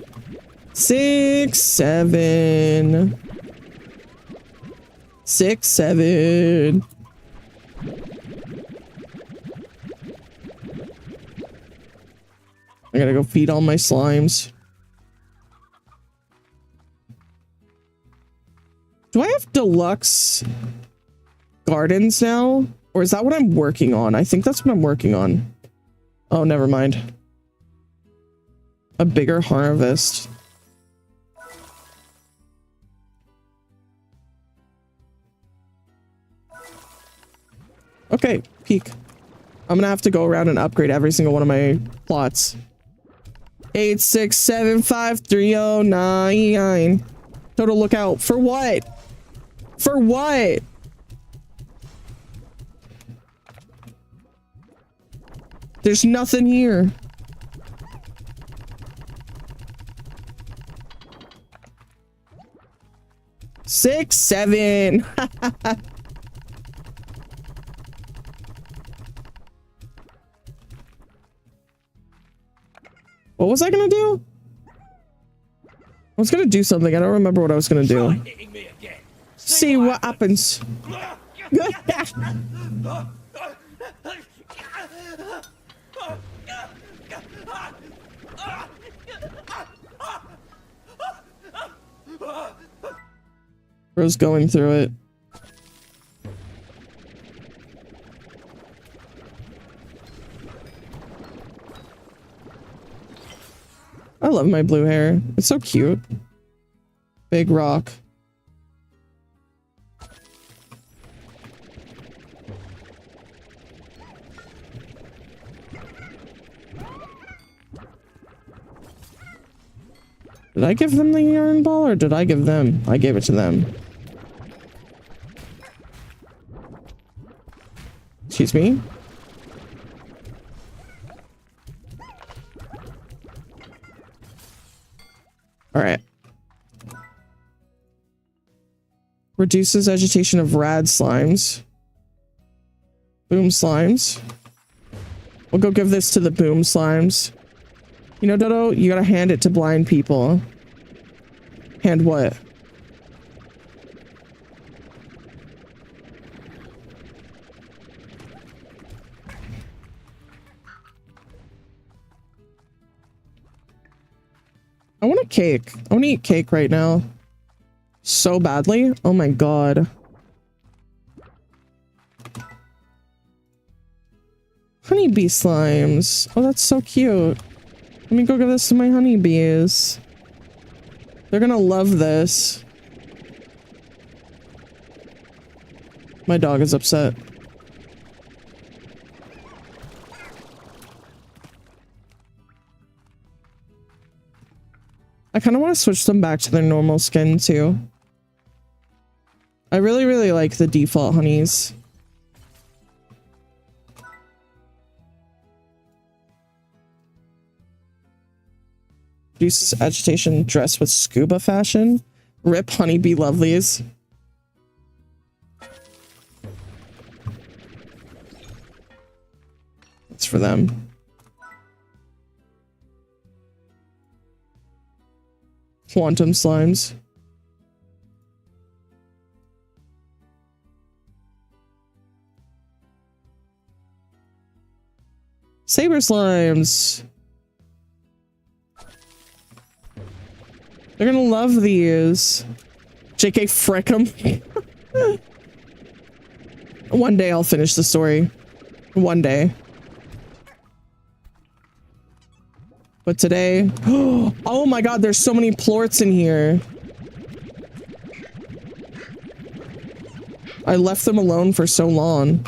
6, 7. 6, 7. I gotta go feed all my slimes. Do I have deluxe gardens now? Or is that what I'm working on? I think that's what I'm working on. Oh, never mind. A bigger harvest. Okay, peak. I'm gonna have to go around and upgrade every single one of my plots. 8, 6, 7, 5, 3, 0, 9. Total look out. For what? For what? There's nothing here. Six, 7. What was I gonna do? I was gonna do something. I don't remember what I was gonna do. See what happens. Bro's going through it. I love my blue hair. It's so cute. Big rock. Did I give them the yarn ball or did I give them? I gave it to them. Excuse me? Alright. Reduces agitation of rad slimes. Boom slimes. We'll go give this to the boom slimes. You know, Dodo, you gotta hand it to blind people. Hand what? I want a cake. I want to eat cake right now. So badly. Oh my god. Honeybee slimes. Oh, that's so cute. Let me go give this to my honeybees. They're gonna love this. My dog is upset. I kind of want to switch them back to their normal skin too. I really, really like the default honeys. Reduces agitation, dress with scuba fashion. Rip honeybee lovelies. It's for them. Quantum slimes. Saber slimes. They're gonna love these. JK, frick them. One day I'll finish the story. One day. But today... Oh my god, there's so many plorts in here. I left them alone for so long.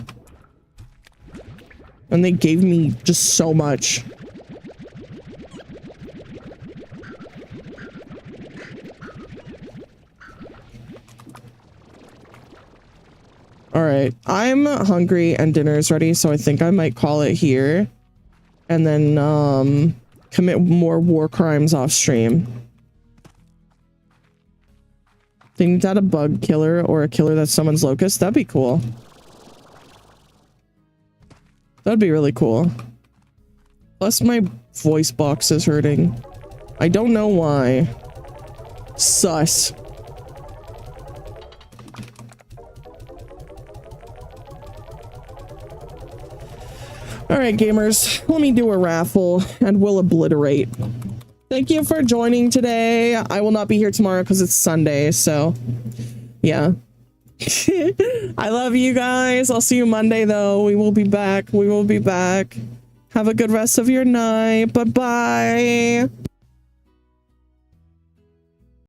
And they gave me just so much. Alright, I'm hungry and dinner is ready, so I think I might call it here. And then, commit more war crimes off stream. They need to add a bug killer or a killer that summons locusts. That'd be cool. That'd be really cool. Plus my voice box is hurting. I don't know why. Sus. Alright, gamers, let me do a raffle and we'll obliterate. Thank you for joining today. I will not be here tomorrow because it's Sunday, so yeah. I love you guys. I'll see you Monday, though. We will be back. We will be back. Have a good rest of your night. Bye-bye.